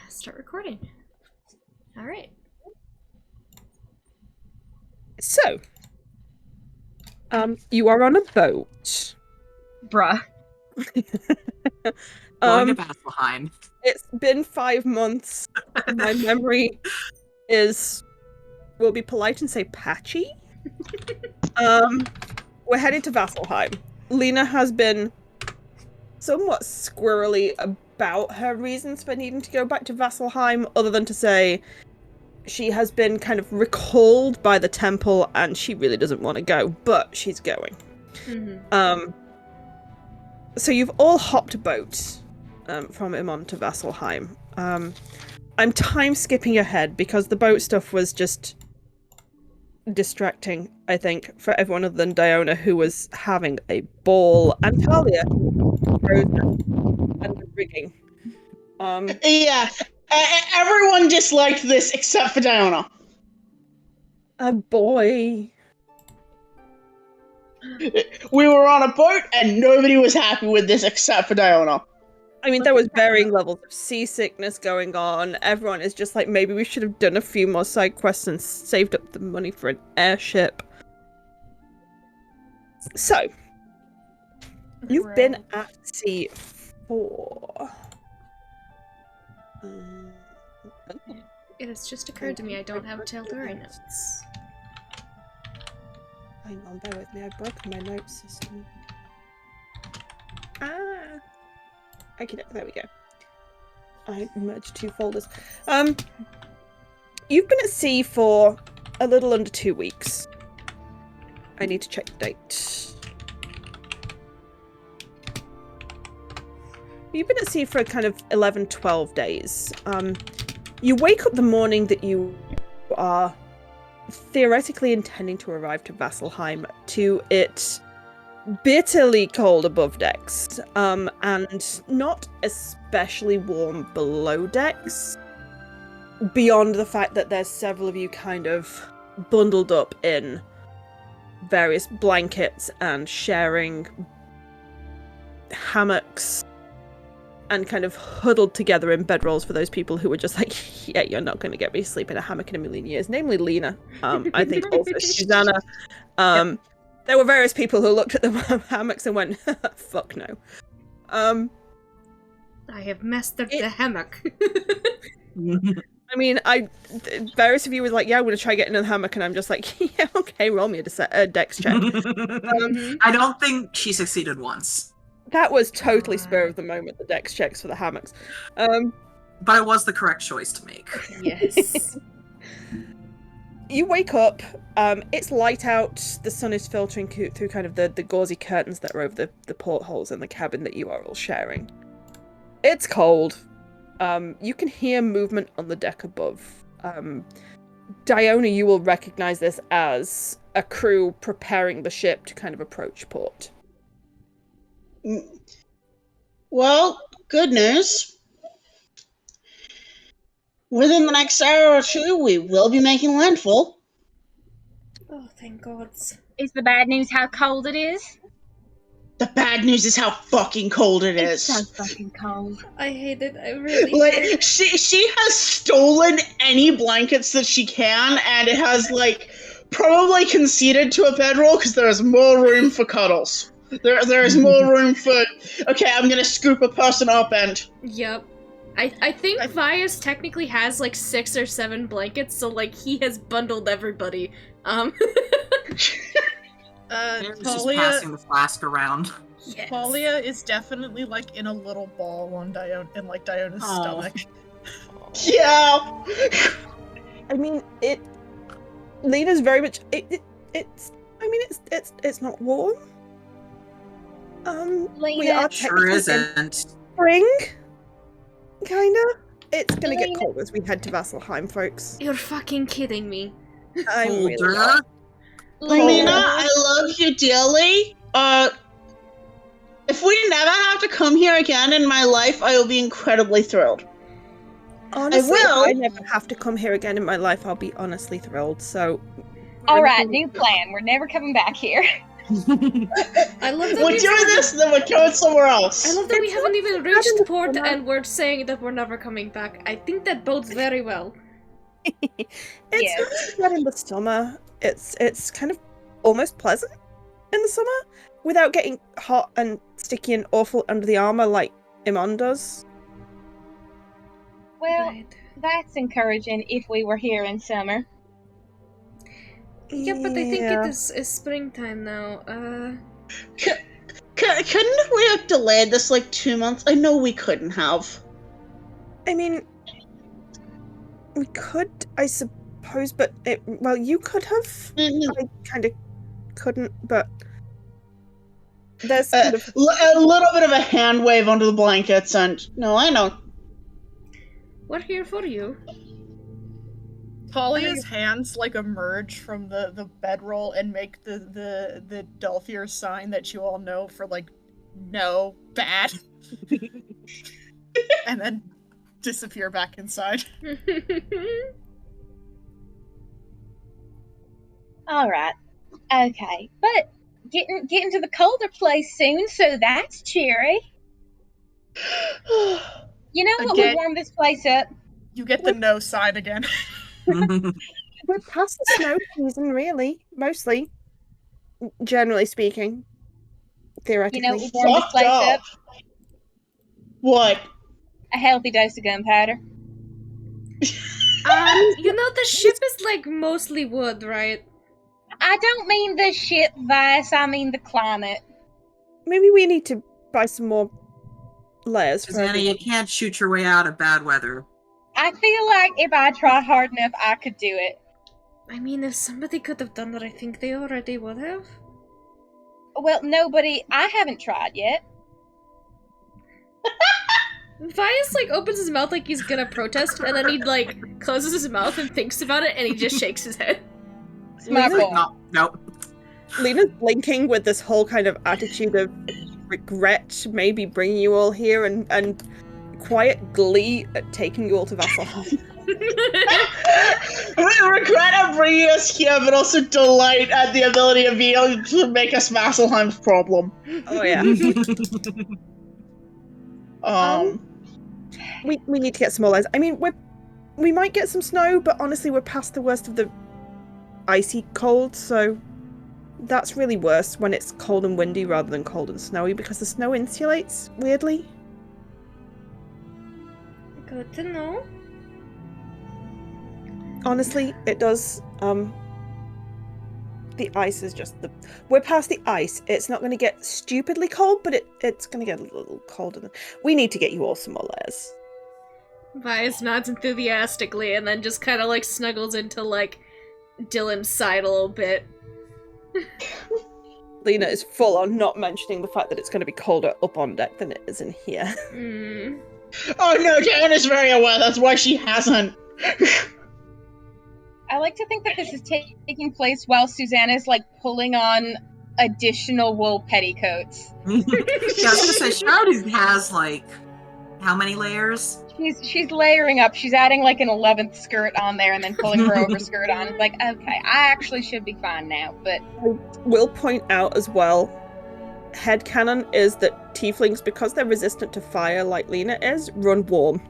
start recording. All right. So, you are on a boat. Bruh. Going to Vasselheim. It's been 5 months. My memory is, we'll be polite and say patchy. We're heading to Vasselheim. Lena has been somewhat squirrely about her reasons for needing to go back to Vasselheim, other than to say she has been kind of recalled by the temple and she really doesn't want to go, but she's going. Mm-hmm. So you've all hopped a boat from Imon to Vasselheim. I'm time skipping ahead because the boat stuff was just distracting, I think, for everyone other than Diona, who was having a ball, and Talia, and the rigging. Yeah, everyone disliked this except for Diona. A boy. We were on a boat and nobody was happy with this except for Diona. I mean, there was varying levels of seasickness going on. Everyone is just like, maybe we should have done a few more side quests and saved up the money for an airship. So, you've been at sea for... It has just occurred to me I don't have Tal'Dorei notes. Hang on, bear with me. I've broken my note system. Okay, there we go. I merged 2 folders. You've been at sea for a little under 2 weeks. I need to check the date. You've been at sea for kind of 11, 12 days. You wake up the morning that you are theoretically intending to arrive to Vasselheim, to it bitterly cold above decks, and not especially warm below decks, beyond the fact that there's several of you kind of bundled up in various blankets and sharing hammocks and kind of huddled together in bedrolls for those people who were just like, yeah, you're not going to get me to sleep in a hammock in a million years, namely Lena. I think also Susanna. Yep. There were various people who looked at the hammocks and went, fuck no. I have messed up the hammock. I mean, various of you were like, yeah, I'm going to try getting in the hammock, and I'm just like, yeah, okay, roll me a dex check. I don't think she succeeded once. That was totally spur of the moment, the dex checks for the hammocks. But it was the correct choice to make. Yes. You wake up, it's light out, the sun is filtering through kind of the gauzy curtains that are over the portholes in the cabin that you are all sharing. It's cold. You can hear movement on the deck above. Diona, you will recognize this as a crew preparing the ship to kind of approach port. Well, good news. Within the next hour or 2, we will be making landfall. Oh, thank God. Is the bad news how cold it is? The bad news is how fucking cold it It's is. so fucking cold. I hate it. I really hate Like, she has stolen any blankets that she can, and it has, like, probably conceded to a bedroll because there is more room for cuddles. There is more room for, okay, I'm gonna scoop a person up and... Yep. I think Vias technically has like 6 or 7 blankets, so like he has bundled everybody. Just passing the flask around. Yes. Talia is definitely like in a little ball on Diona's stomach. Yeah! I mean, Lena's very much, it's not warm. We are Sure isn't. Spring, kinda. It's gonna get cold as we head to Vasselheim, folks. You're fucking kidding me. I'm really Older. not. Lena, I love you dearly. If we never have to come here again in my life, I will be incredibly thrilled. Honestly, will. if I never have to come here again in my life, I'll be honestly thrilled, so... Alright, new plan. We're never coming back here. I love that We're doing this, then we're going somewhere else. I love that we It's haven't even not reached in the port summer. and we're saying that we're never coming back. I think that bodes very well. It's not too bad in the summer. It's kind of almost pleasant in the summer without getting hot and sticky and awful under the armor like Iman does. Well, Right. that's encouraging if we were here in summer. Yeah, but I think it is springtime now. Couldn't we have delayed this like 2 months? I know we couldn't have. I mean, we could, I suppose, but you could have. Mhm. I kind of couldn't, but there's kind of A little bit of a hand wave under the blankets, and no, I know. We're here for you. Talia's hands like emerge from the bedroll and make the Delphier sign that you all know for like no bad, and then disappear back inside. All right. Okay, but getting to the colder place soon, so that's cheery. You know what Again. would warm this place up? You get the no sign again. we're past the snow season, really, mostly, generally speaking, theoretically. You know what would warm this Fucked place up. up? What? A healthy dose of gunpowder. You know the ship is like mostly wood, right? I don't mean the ship, Vice. I mean the climate. Maybe we need to buy some more layers for Susanna, you can't shoot your way out of bad weather. I feel like if I try hard enough, I could do it. I mean, if somebody could have done it, I think they already would have. Well, nobody. I haven't tried yet. Vias like opens his mouth like he's gonna protest, and then he like closes his mouth and thinks about it, and he just shakes his head. My boy. No. Lena's blinking with this whole kind of attitude of regret, maybe bringing you all here, and quiet glee at taking you all to Vasselheim. Regret at bringing us here, but also delight at the ability of being able to make us Vasselheim's problem. Oh yeah. We need to get some more layers. I mean, we might get some snow, but honestly, we're past the worst of the icy cold, so that's really worse when it's cold and windy rather than cold and snowy, because the snow insulates weirdly. Good to know. Honestly, it does. The ice is just we're past the ice. It's not going to get stupidly cold, but it's going to get a little colder. We need to get you all some more layers. Vias nods enthusiastically and then just kind of like snuggles into like Dylan's side a little bit. Lena is full on not mentioning the fact that it's going to be colder up on deck than it is in here. Mm. Oh no, Diana's very aware, that's why she hasn't. I like to think that this is taking place while Susanna's like pulling on additional wool petticoats. Yeah, I was gonna say, she already has like how many layers? She's layering up. She's adding like an 11th skirt on there and then pulling her overskirt on. It's like, okay, I actually should be fine now, but Will point out as well, headcanon is that tieflings, because they're resistant to fire like Lena is, run warm.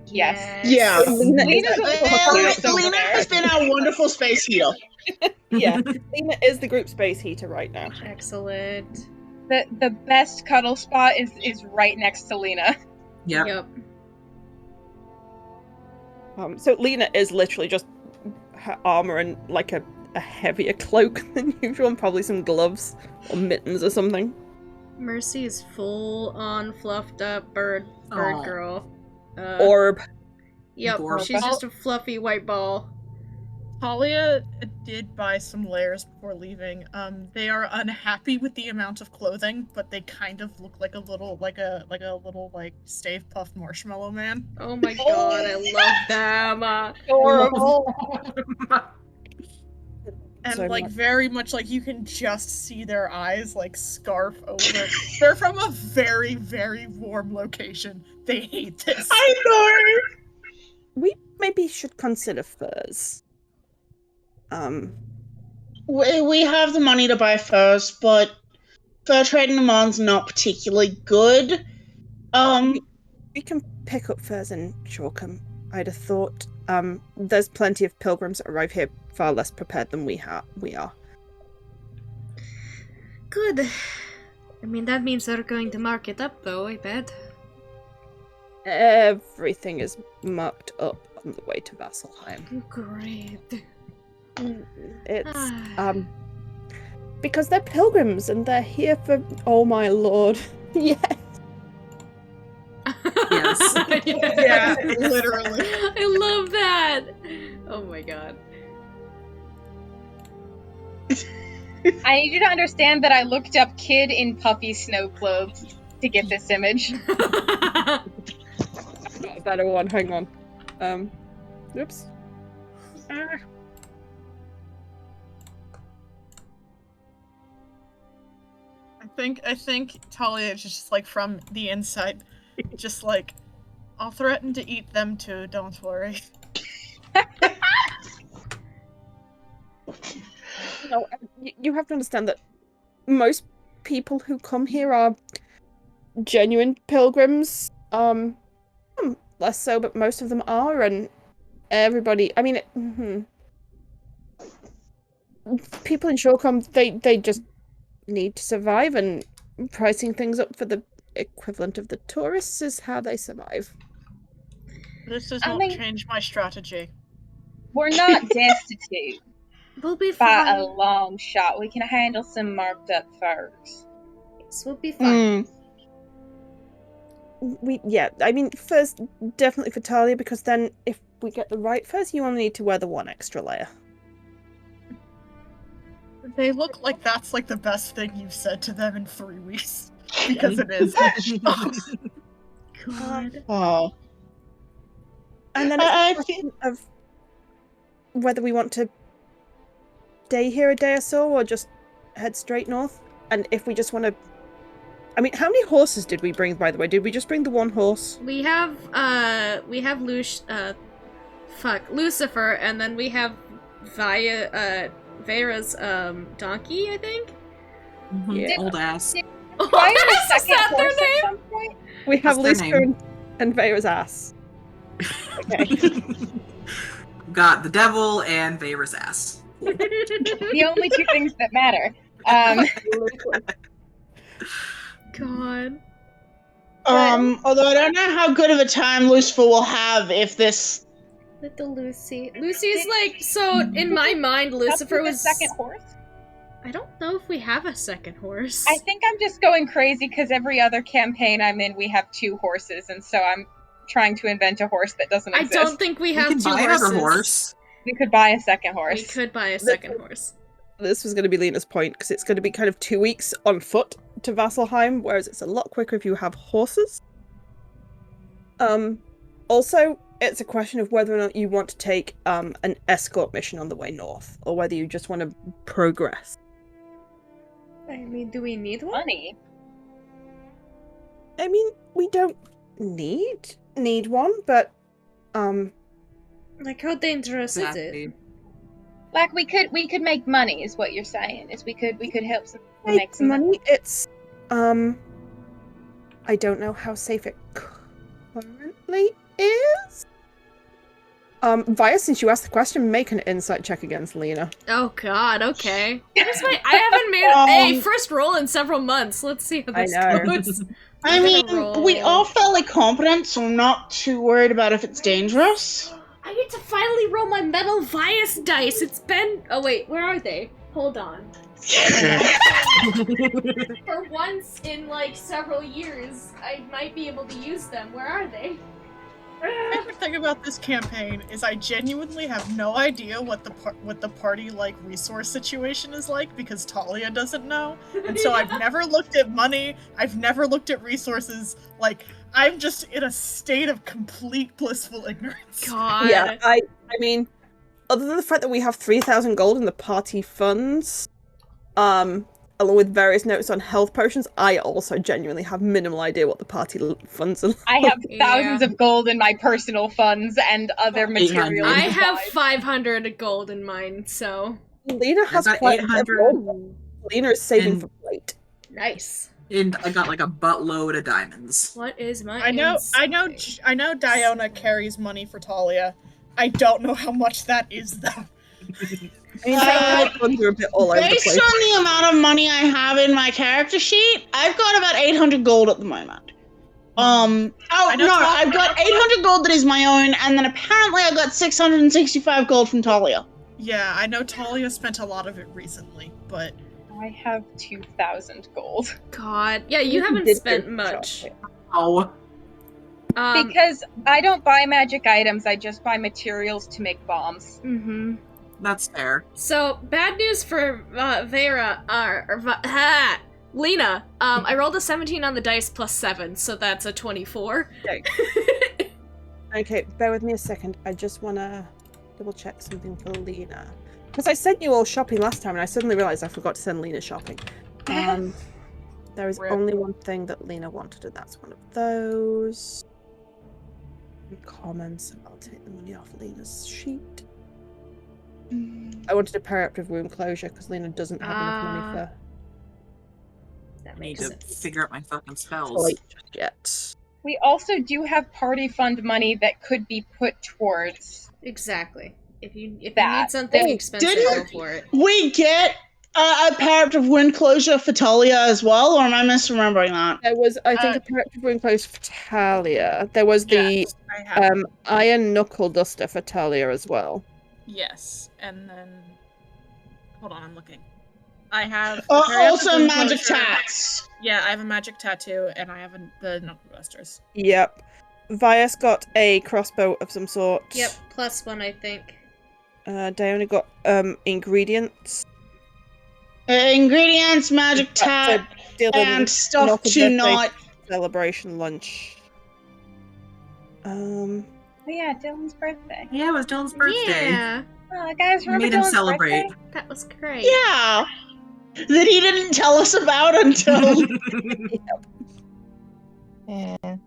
yes. Yeah. Lena Lena's is Lena has been our wonderful space healer. yeah, Lena is the group space heater right now. Excellent. The best cuddle spot is right next to Lena. Yep. Yep. So Lena is literally just her armor and like a heavier cloak than usual, and probably some gloves or mittens or something. Mercy is full on fluffed up bird Aw. girl. Orb. Yep, Adorable. she's just a fluffy white ball. Talia did buy some layers before leaving. They are unhappy with the amount of clothing, but they kind of look like a little Stave Puft Marshmallow Man. Oh my god, I love them. Adorable. And So like much. very much like you can just see their eyes like scarf over. They're from a very, very warm location. They hate this. I know! We maybe should consider furs. We have the money to buy furs, but fur trade in Oman's not particularly good. We can pick up furs in Shorecomb, I'd have thought. There's plenty of pilgrims that arrive here far less prepared than we are. Good. I mean, that means they're going to mark it up, though, I bet. Everything is marked up on the way to Vasselheim. Great. It's, because they're pilgrims and they're here for, oh my lord. Yes. Yes. Yeah, literally. I love that. Oh my god. I need you to understand that I looked up kid in puffy snow clothes to get this image. Better one, hang on. Oops. I think Talia is just like from the inside, just like, I'll threaten to eat them too, don't worry. No, you have to understand that most people who come here are genuine pilgrims. Less so, but most of them are, and everybody. I mean, people in Shorecomb, they just need to survive, and pricing things up for the equivalent of the tourists is how they survive. This does not change my strategy. We're not destitute We'll be by fine. a long shot. We can handle some marked up furs. Yes, we'll be fine. I mean, first, definitely for Talia, because then if we get the right furs, you only need to wear the one extra layer. They look like that's like the best thing you've said to them in 3 weeks. Because it is. God. Oh. And then I it's a question of whether we want to stay here a day or so, or just head straight north. And if we just want to... I mean, how many horses did we bring, by the way? Did we just bring the one horse? We have Lucifer, and then we have Vera's, donkey, I think? Mm-hmm. Yeah. Old ass. Why Is a second that their horse name? at some point? We have That's their Lucifer name. and Vera's ass. Okay. Got the devil and Veyra's ass. The only two things that matter. God. Although I don't know how good of a time Lucifer will have if this. Little Lucy. Lucy's like, so in my mind, Lucifer was... the second horse. I don't know if we have a second horse. I think I'm just going crazy because every other campaign I'm in, we have 2 horses, and so I'm trying to invent a horse that doesn't I exist. don't think we have can 2 buy horses. another horse. We could buy a second We horse. could buy a second horse. This was going to be Lena's point, because it's going to be kind of 2 weeks on foot to Vasselheim, whereas it's a lot quicker if you have horses. Also, it's a question of whether or not you want to take an escort mission on the way north, or whether you just want to progress. I mean, do we need one? Money. I mean, we don't need one, but Like, how dangerous is it? Like we could make money, is what you're saying. Is we could help some people make make some money. It's I don't know how safe it currently is. Via, since you asked the question, make an insight check against Lena. Oh god, okay. I haven't made a first roll in several months. Let's see how this goes. I I'm mean, gonna we roll. are fairly competent, so I'm not too worried about if it's dangerous. I get to finally roll my metal Vias dice. It's been... Oh wait, where are they? Hold on. For once in like several years, I might be able to use them. Where are they? My favorite thing about this campaign is I genuinely have no idea what the party like resource situation is like because Talia doesn't know, and so I've never looked at money. I've never looked at resources. Like I'm just in a state of complete blissful ignorance. God. Yeah, I mean, other than the fact that we have 3,000 gold in the party funds, along with various notes on health potions, I also genuinely have minimal idea what the party funds are. I have thousands of gold in my personal funds and other materials. I have 500 gold in mine, so Lena has got quite a bit of 800 gold. Lena is saving and- for plate. Nice. And I got like a buttload of diamonds. What is my I know Diona carries money for Talia. I don't know how much that is though. I mean, her funds are a bit all over the Based place. on the amount of money I have in my character sheet, I've got about 800 gold at the moment. I've got 800 gold that is my own, and then apparently I got 665 gold from Talia. Yeah, I know Talia spent a lot of it recently, but I have 2,000 gold. God. Yeah, you haven't did spent go much. shop. Oh, Because I don't buy magic items, I just buy materials to make bombs. Mm-hmm. that's fair. So, bad news for Lena. I rolled a 17 on the dice plus 7, so that's a 24. Okay, bear with me a second. I just want to double check something for Lena. Because I sent you all shopping last time, and I suddenly realized I forgot to send Lena shopping. There is Rip. only one thing that Lena wanted, and that's one of those. Comments. I'll take the money off Lena's sheet. I wanted a perioperative wound closure because Lena doesn't have enough money for That I need makes to sense. figure out my fucking spells. plate just yet. We also do have party fund money that could be put towards. Exactly. If you That. need something Oh, expensive, didn't- go for it. We get a perioperative wound closure for Talia as well, or am I misremembering that? There was, I think, a perioperative wound closure for Talia. There was the yes, I have. iron knuckle duster for Talia as well. Yes, and then hold on, I'm looking. I have the Oh, perioperative also wound magic closure. tats. Yeah, I have a magic tattoo, and I have the knuckle dusters. Yep. Vias got a crossbow of some sort. Yep, plus 1, I think. Diona got ingredients. Ingredients, magic For tat, Dylan, and stuff not a to birthday not. celebration lunch. Oh yeah, Dylan's birthday. Yeah, it was Dylan's birthday. Yeah, Oh, guys, remember Made him Dylan's celebrate. birthday? that was great. Yeah. That he didn't tell us about until. Yeah. No,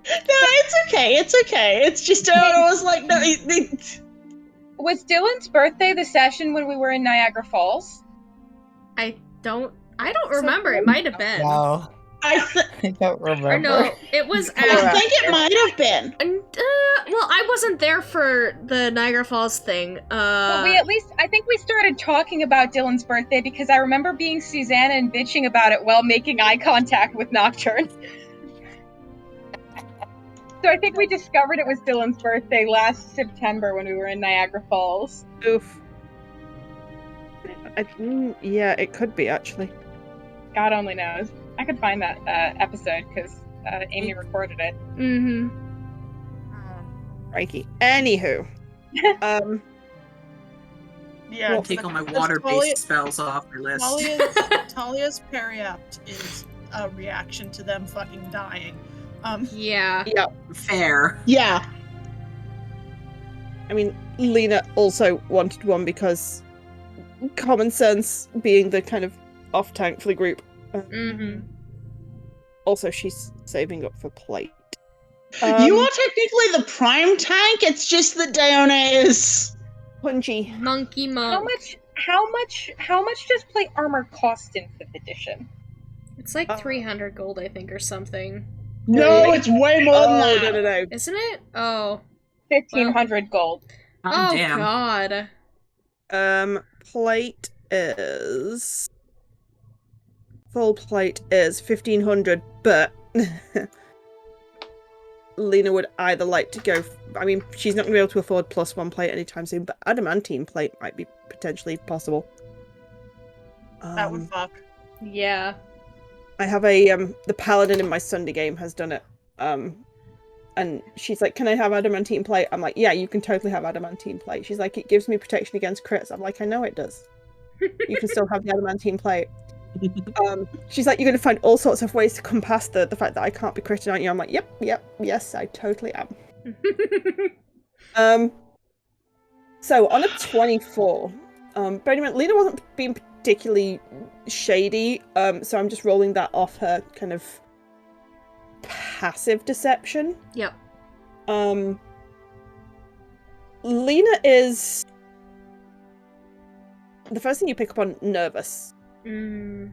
it's okay. It's okay. It's just I was like, no. Was Dylan's birthday the session when we were in Niagara Falls? I don't remember. It might have been. No, I don't remember. Or no, it was I at. think it might have been. Well, I wasn't there for the Niagara Falls thing. But I think we started talking about Dylan's birthday because I remember being Susanna and bitching about it while making eye contact with Nocturne. So I think we discovered it was Dylan's birthday last September when we were in Niagara Falls. Oof. Yeah, it could be actually. God only knows. I could find that episode because Amy recorded it. Mm-hmm. Crikey. Anywho. Yeah, Take all my because water-based spells off my list. Talia's periapt is a reaction to them fucking dying. Yeah. Yeah. Fair. Yeah. I mean, Lena also wanted one because common sense being the kind of off tank for the group. Mm-hmm. Also, she's saving up for plate. You are technically the prime tank. It's just that Diona is. Punchy. Monkey monk. How much does plate armor cost in 5th edition? It's like 300 gold, I think, or something. No, it's way more than that. No. Isn't it? Oh. 1,500 gold. Oh, Damn. God. Plate is... Full plate is 1,500, but... Lena would either like to go... I mean, she's not going to be able to afford +1 plate anytime soon, but adamantine plate might be potentially possible. That would fuck. Yeah. I have a the paladin in my Sunday game has done it. And she's like, "Can I have adamantine plate?" I'm like, "Yeah, you can totally have adamantine plate." She's like, "It gives me protection against crits." I'm like, "I know it does. You can still have the adamantine plate." She's like, "You're going to find all sorts of ways to come past the fact that I can't be critted, aren't you?" I'm like, "Yep, yes, I totally am." So on a 24, bearing in mind, Lena wasn't being particularly shady, so I'm just rolling that off her kind of passive deception. Yep. Lena is the first thing you pick up on, nervous. Mm.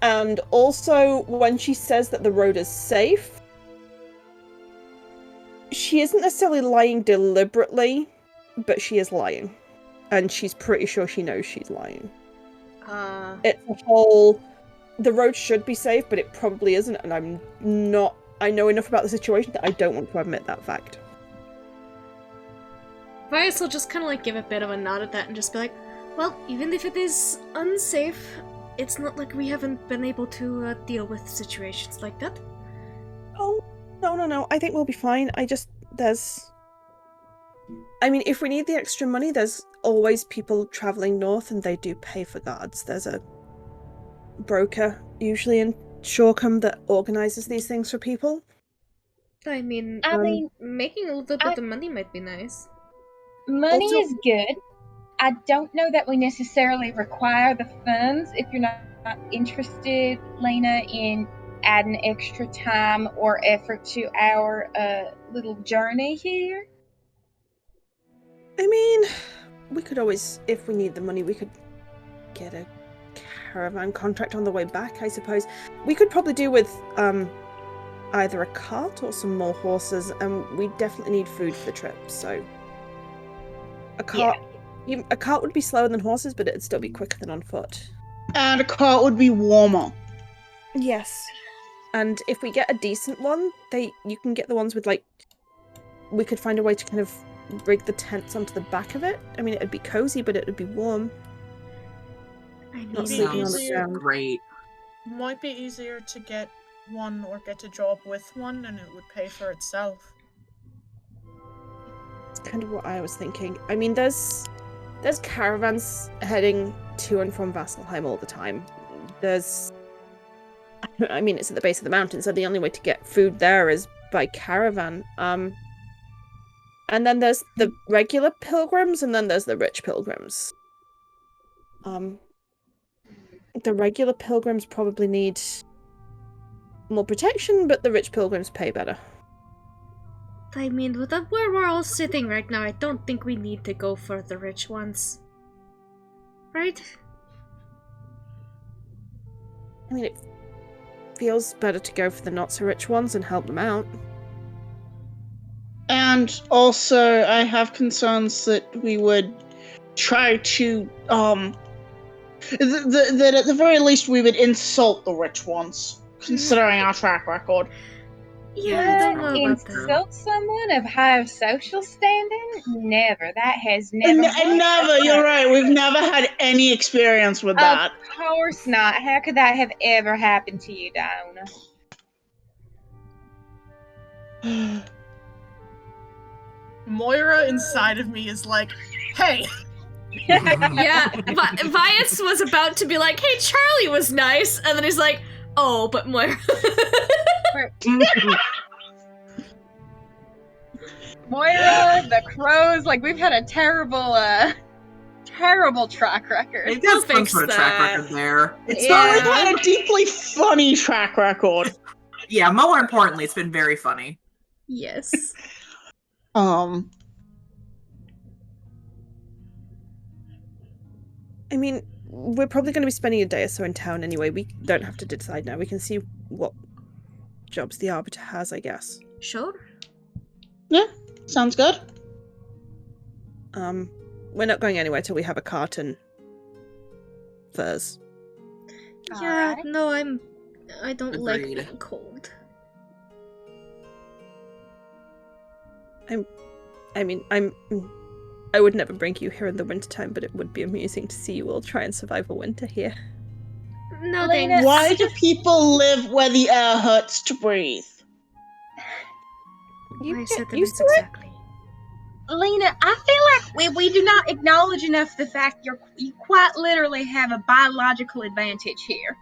And also, when she says that the road is safe, she isn't necessarily lying deliberately, but she is lying. And she's pretty sure she knows she's lying. It's a whole... The road should be safe, but it probably isn't, and I'm not... I know enough about the situation that I don't want to admit that fact. Vias will just kind of like give a bit of a nod at that and just be like, well, even if it is unsafe, it's not like we haven't been able to deal with situations like that. Oh, no. I think we'll be fine. There's... I mean, if we need the extra money, there's always people traveling north, and they do pay for guards. There's a broker, usually in Shorecomb, that organizes these things for people. I mean, making a little bit of money might be nice. Money Also- is good. I don't know that we necessarily require the funds if you're not interested, Lena, in adding extra time or effort to our little journey here. I mean, we could always, if we need the money, we could get a caravan contract on the way back, I suppose. We could probably do with either a cart or some more horses, and we definitely need food for the trip, so a cart would be slower than horses, but it'd still be quicker than on foot. And a cart would be warmer. Yes. And if we get a decent one, you can get the ones with, like, we could find a way to kind of rig the tents onto the back of it. I mean, it'd be cozy, but it would be warm. I Not mean, sleeping on the easier. ground. Great. Might be easier to get one or get a job with one, and it would pay for itself. It's kind of what I was thinking. I mean, there's caravans heading to and from Vasselheim all the time. I mean, it's at the base of the mountain, so the only way to get food there is by caravan. And then there's the regular pilgrims, and then there's the rich pilgrims. The regular pilgrims probably need more protection, but the rich pilgrims pay better. I mean, with where we're all sitting right now, I don't think we need to go for the rich ones. Right? I mean, it feels better to go for the not-so-rich ones and help them out. And also, I have concerns that we would try to, that at the very least we would insult the rich ones, considering our track record. Yeah, I don't know about that. Insult someone of higher social standing? Never. That has never. Never, you're right, we've never had any experience with that. Of course not. How could that have ever happened to you, Diona? Moira inside of me is like, hey! Yeah, Vias was about to be like, hey, Charlie was nice, and then he's like, oh, but Moira. Moira, the crows, like, we've had a terrible track record. It We'll does some fix sort of track that. record there. It's Yeah. But we've had a deeply funny track record. Yeah, more importantly, it's been very funny. Yes. I mean, we're probably going to be spending a day or so in town anyway. We don't have to decide now. We can see what jobs the Arbiter has, I guess. Sure. Yeah, sounds good. We're not going anywhere till we have a cart and furs. Yeah, Alright. no, I don't like Agreed. being cold. I would never bring you here in the wintertime, but it would be amusing to see you all try and survive a winter here. No, Lena, thanks. Why do people live where the air hurts to breathe? I said that used is to it? exactly. Lena, I feel like we do not acknowledge enough the fact you quite literally have a biological advantage here.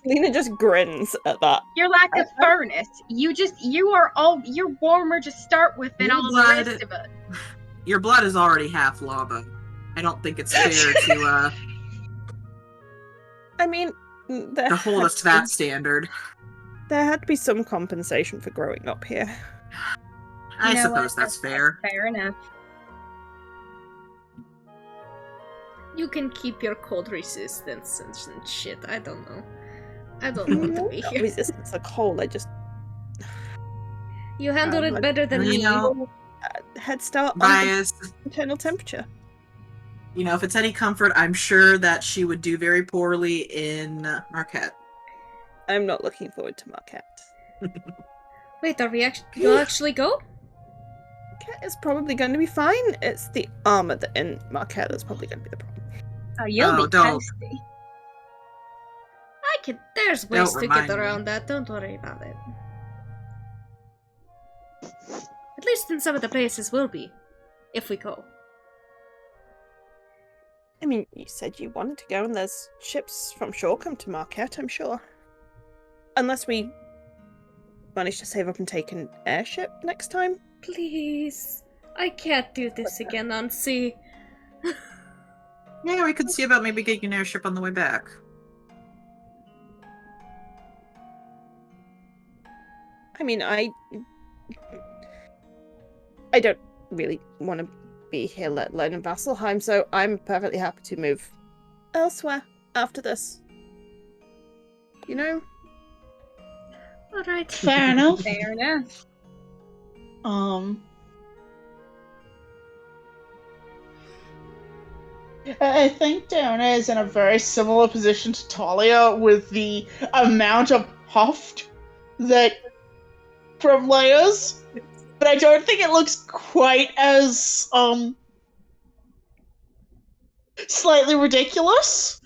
Lena just grins at that. You're like a furnace. You're warmer to start with than Your all the blood- rest of us. Your blood is already half lava. I don't think it's fair to I mean, to hold us to that standard. There had to be some compensation for growing up here. I You know suppose what? that's fair. Fair enough. You can keep your cold resistance and shit. I don't know. I don't want to be here. Resistance to cold. I just You handle it better than you me. know, head start on the bias. internal temperature. You know, if it's any comfort, I'm sure that she would do very poorly in Marquette. I'm not looking forward to Marquette. Wait, are we you'll actually go? Marquette is probably going to be fine. It's the armor that in Marquette that's probably going to be the problem. Oh, you'll be don't. toasty. There's ways Don't to get remind me. around that. Don't worry about it. At least in some of the places will be, if we go. I mean, you said you wanted to go, and there's ships from Shorecomb to Marquette, I'm sure. Unless we manage to save up and take an airship next time. Please. I can't do this again on sea. Yeah, we could see about maybe getting an airship on the way back. I mean, I don't really want to be here, let alone in Vasselheim, so I'm perfectly happy to move elsewhere after this. You know? Alright. Fair enough. Fair enough. I think Daona is in a very similar position to Talia with the amount of huffed that from layers, but I don't think it looks quite as slightly ridiculous.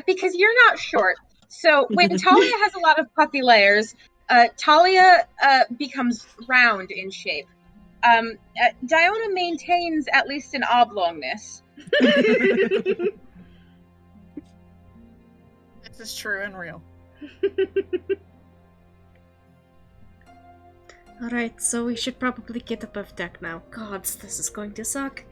Because you're not short. So when Talia has a lot of puffy layers, Talia becomes round in shape. Diona maintains at least an oblongness. This is true and real. Alright, so we should probably get above deck now. Gods, this is going to suck.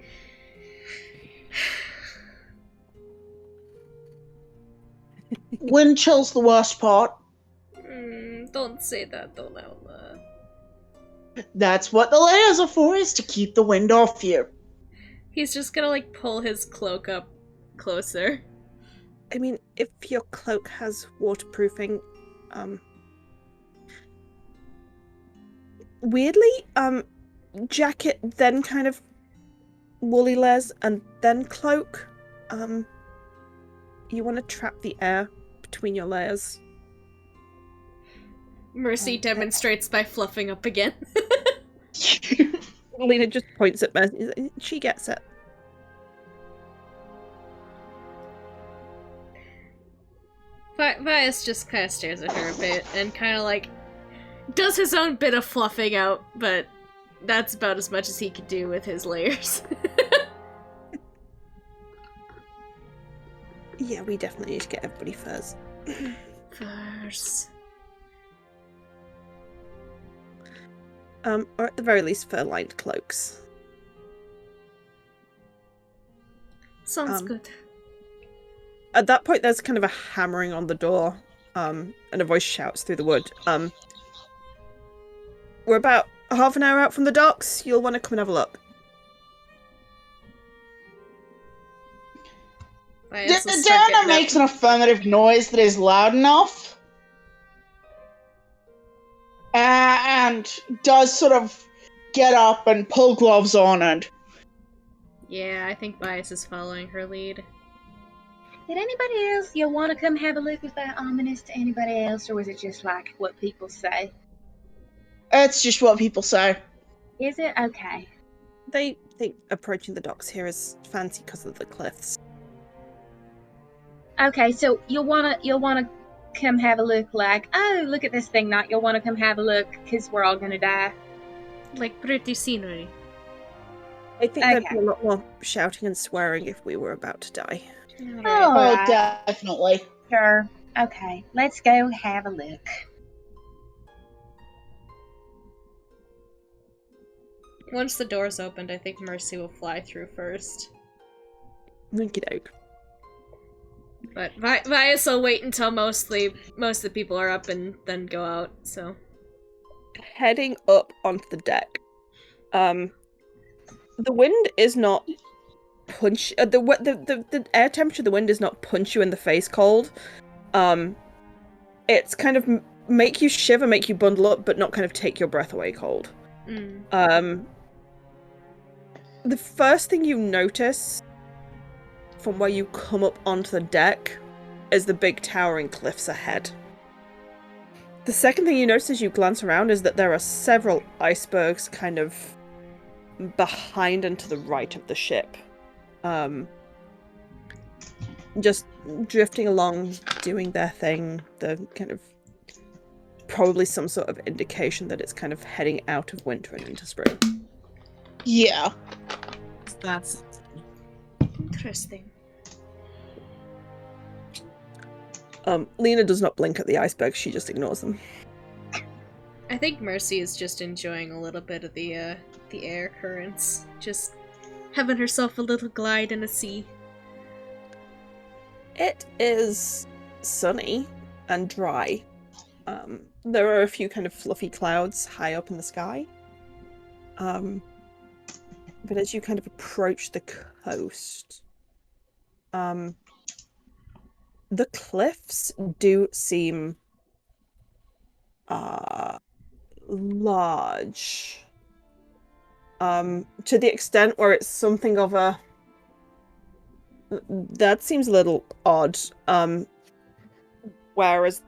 Wind chill's the worst part. Don't say that though, Laula. That's what the layers are for, is to keep the wind off you. He's just gonna like pull his cloak up closer. I mean, if your cloak has waterproofing, weirdly, jacket, then kind of woolly layers, and then cloak. You want to trap the air between your layers. Mercy demonstrates by fluffing up again. Lena just points at Mercy. She gets it. Vias just kind of stares at her a bit and kind of like does his own bit of fluffing out, but that's about as much as he could do with his layers. Yeah, we definitely need to get everybody furs. Furs. Or at the very least, fur-lined cloaks. Sounds good. At that point, there's kind of a hammering on the door, and a voice shouts through the wood. We're about half an hour out from the docks. You'll want to come and have a look. Daona makes an affirmative noise that is loud enough. And does sort of get up and pull gloves on and... Yeah, I think Vias is following her lead. Did anybody else you want to come have a look? Was that ominous to anybody else, or was it just like what people say? It's just what people say. Is it? Okay. They think approaching the docks here is fancy because of the cliffs. Okay, so you'll wanna come have a look, like, oh, look at this thing, not you'll wanna come have a look because we're all gonna die. Like pretty scenery. I think there'd be a lot more shouting and swearing if we were about to die. Oh, definitely. Sure. Okay, let's go have a look. Once the door's opened, I think Mercy will fly through first. Okie-doke. But Vias will wait until most of the people are up and then go out, so. Heading up onto the deck. The wind is not punch the air temperature of the wind does not punch you in the face cold. It's kind of make you shiver, make you bundle up, but not kind of take your breath away cold. The first thing you notice from where you come up onto the deck is the big towering cliffs ahead. The second thing you notice as you glance around is that there are several icebergs kind of behind and to the right of the ship. Just drifting along, doing their thing. The kind of probably some sort of indication that it's kind of heading out of winter and into spring. Yeah. That's Interesting. Lena does not blink at the icebergs, she just ignores them. I think Mercy is just enjoying a little bit of the air currents. Just having herself a little glide in the sea. It is sunny and dry. There are a few kind of fluffy clouds high up in the sky. But as you kind of approach the coast, the cliffs do seem large. To the extent where it's something of a... That seems a little odd. Where is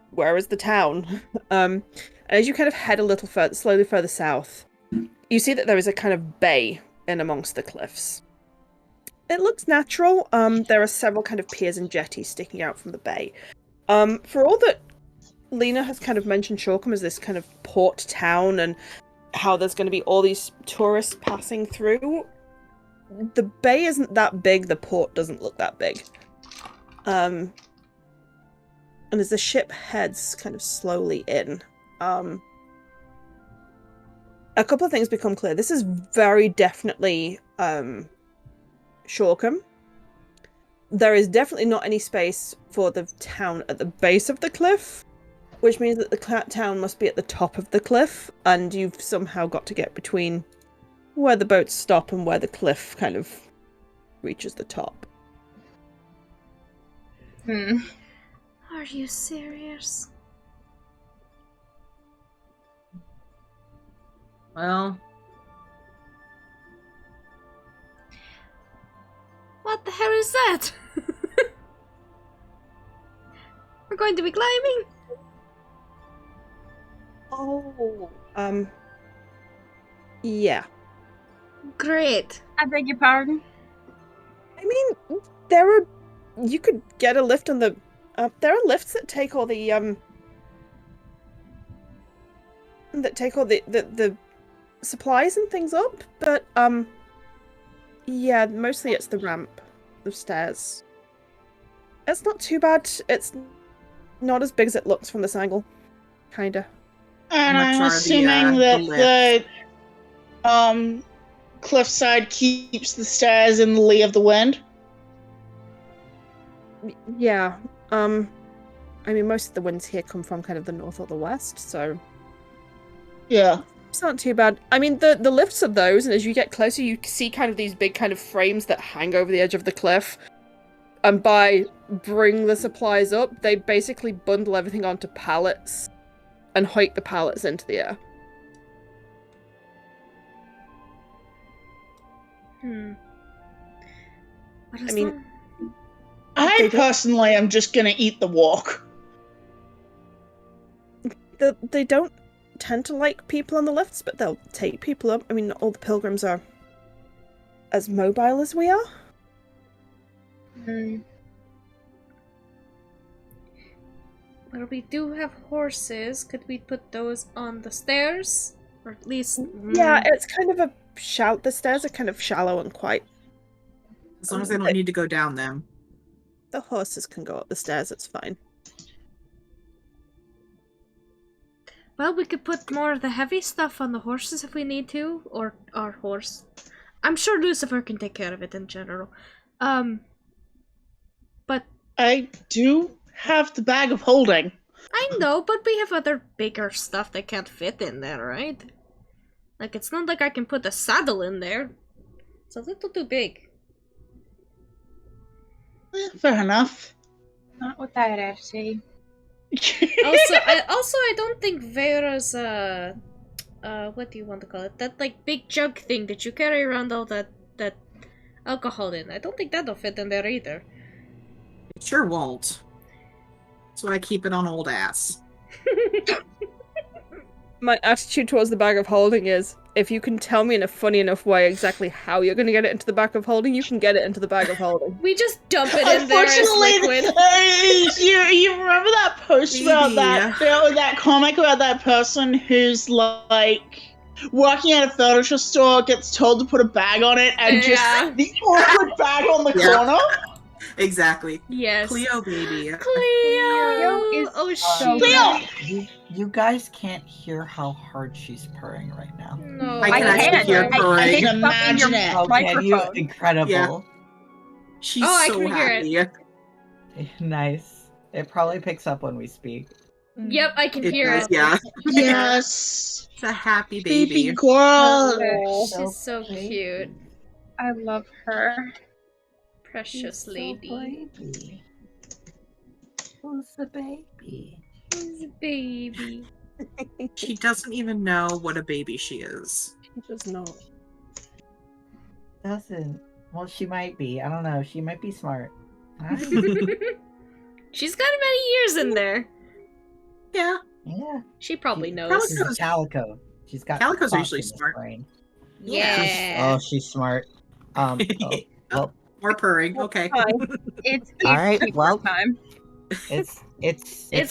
the town? As you kind of head a little further, slowly further south, you see that there is a kind of bay in amongst the cliffs. It looks natural. There are several kind of piers and jetties sticking out from the bay. For all that Lena has kind of mentioned Shorecomb as this kind of port town and how there's going to be all these tourists passing through, the bay isn't that big, the port doesn't look that big. And as the ship heads kind of slowly in, a couple of things become clear. This is very definitely Shorecomb. There is definitely not any space for the town at the base of the cliff, which means that the town must be at the top of the cliff, and you've somehow got to get between where the boats stop and where the cliff kind of reaches the top. Are you serious? well. What the hell is that? We're going to be climbing? Oh, yeah. Great. I beg your pardon? I mean, you could get a lift on the, there are lifts that take all the, the supplies and things up, but, yeah, mostly it's the ramp, the stairs. It's not too bad. It's not as big as it looks from this angle. Kinda. And How much I'm are assuming the that the cliffside keeps the stairs in the lee of the wind. Yeah. I mean, most of the winds here come from kind of the north or the west, so Yeah. it's not too bad. I mean, the lifts of those, and as you get closer, you see kind of these big kind of frames that hang over the edge of the cliff. And by bring the supplies up, they basically bundle everything onto pallets and hike the pallets into the air. What is I mean, I personally am just gonna eat the walk. They don't tend to like people on the lifts, but they'll take people up. I mean, not all the pilgrims are as mobile as we are. Well, we do have horses. Could we put those on the stairs? Or at least... Yeah, it's kind of the stairs are kind of shallow and quite... As long as they don't need to go down them. The horses can go up the stairs, it's fine. Well, we could put more of the heavy stuff on the horses if we need to. Or our horse. I'm sure Lucifer can take care of it in general. But... I do have the bag of holding. I know, but we have other bigger stuff that can't fit in there, right? Like, it's not like I can put a saddle in there. It's a little too big. Fair enough. Not with that attitude. I don't think Vera's what do you want to call it? That like big jug thing that you carry around all that alcohol in. I don't think that'll fit in there either. It sure won't. That's why I keep it on old ass. My attitude towards the bag of holding is, if you can tell me in a funny enough way exactly how you're going to get it into the bag of holding, you can get it into the bag of holding. We just dump it in there as liquid. You remember that post about that comic about that person who's like working at a furniture store, gets told to put a bag on it, and just the awkward bag on the corner? Exactly. Yes. Cleo, baby. Cleo is so Cleo! You guys can't hear how hard she's purring right now. No. I can actually hear purring. I can imagine it. Oh, can you? Incredible. Yeah. She's I so can hear happy. Nice. It probably picks up when we speak. Yep, I can hear does, it. Yeah. Yes. It's a happy baby. Baby girl. She's so cute. I love her. Precious lady. Who's the baby? Who's a baby? She doesn't even know what a baby she is. She does not. Doesn't. Well, she might be. I don't know. She might be smart. Huh? She's got many years in there. Yeah. Yeah. She probably knows. She's a Calico. She's got Calico's thoughts usually in her smart. brain. Yeah. She's smart. Well, More purring. Okay. It's all right. keyboard Well, time. It's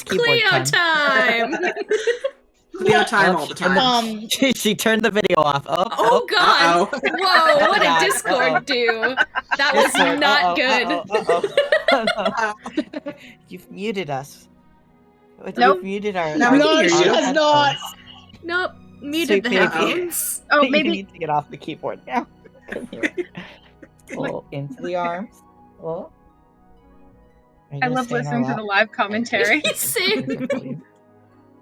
keyboard Cleo time. Cleo time all the time. She turned the video off. Oh god! Whoa! What did Discord do? That was not good. You've muted us. Nope. You've muted our. No, she has not. Nope. Muted the Sweet baby. headphones. Oh, You maybe need to get off the keyboard now. Oh, into the arms. Oh. I love listening to the live commentary. Same.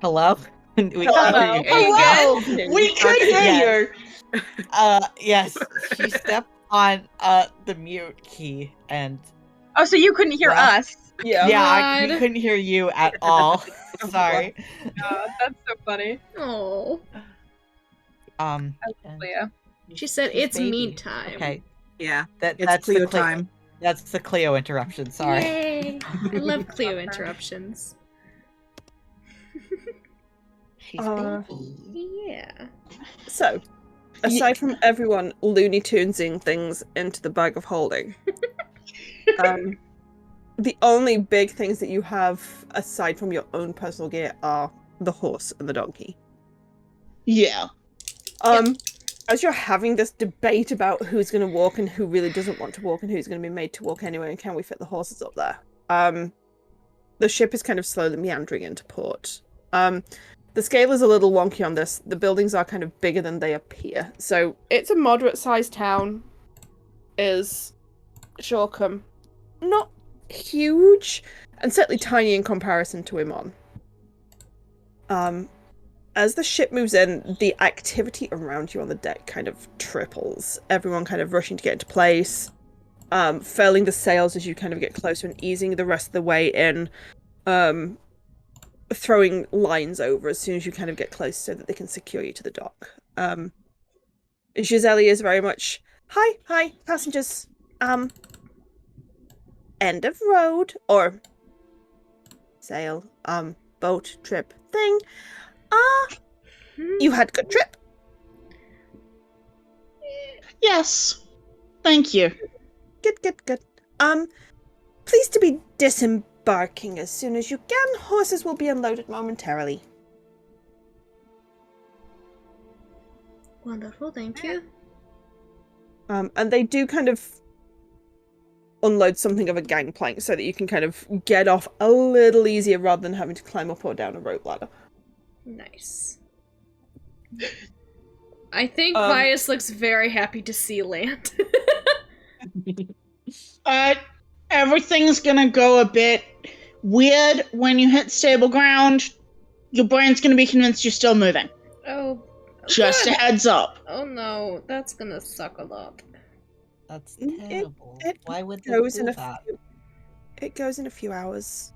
Hello? We Hello. Hello. We could hear you. Yes. She stepped on the mute key and Oh, so you couldn't hear us. we God. couldn't hear you at all. Sorry. That's so funny. Oh. I love Cleo. She said She's it's baby. me time. Okay. Yeah. It's That's Cleo the Cleo time. That's the Cleo interruption. Sorry. Yay. I love Cleo interruptions. She's baby. Yeah. So, aside from everyone Looney Tunesing things into the bag of holding, the only big things that you have aside from your own personal gear are the horse and the donkey. Yeah. As you're having this debate about who's going to walk and who really doesn't want to walk and who's going to be made to walk anyway and can we fit the horses up there, the ship is kind of slowly meandering into port. The scale is a little wonky on this. The buildings are kind of bigger than they appear. So it's a moderate-sized town. Is Shorecomb. Not huge, and certainly tiny in comparison to Imon. As the ship moves in, the activity around you on the deck kind of triples. Everyone kind of rushing to get into place, furling the sails as you kind of get closer and easing the rest of the way in, throwing lines over as soon as you kind of get close so that they can secure you to the dock. Giselle is very much, hi, passengers, end of road, or sail, boat, trip, thing. You had good trip? Yes. Thank you. Good. Pleased to be disembarking as soon as you can. Horses will be unloaded momentarily. Wonderful, thank you. And they do kind of unload something of a gangplank so that you can kind of get off a little easier rather than having to climb up or down a rope ladder. Nice. I think Vias looks very happy to see land. Everything's gonna go a bit weird when you hit stable ground. Your brain's gonna be convinced you're still moving. Oh. Just a good. heads up. Oh no, that's gonna suck a lot. That's terrible. It Why would they goes do in a that? It goes in a few hours.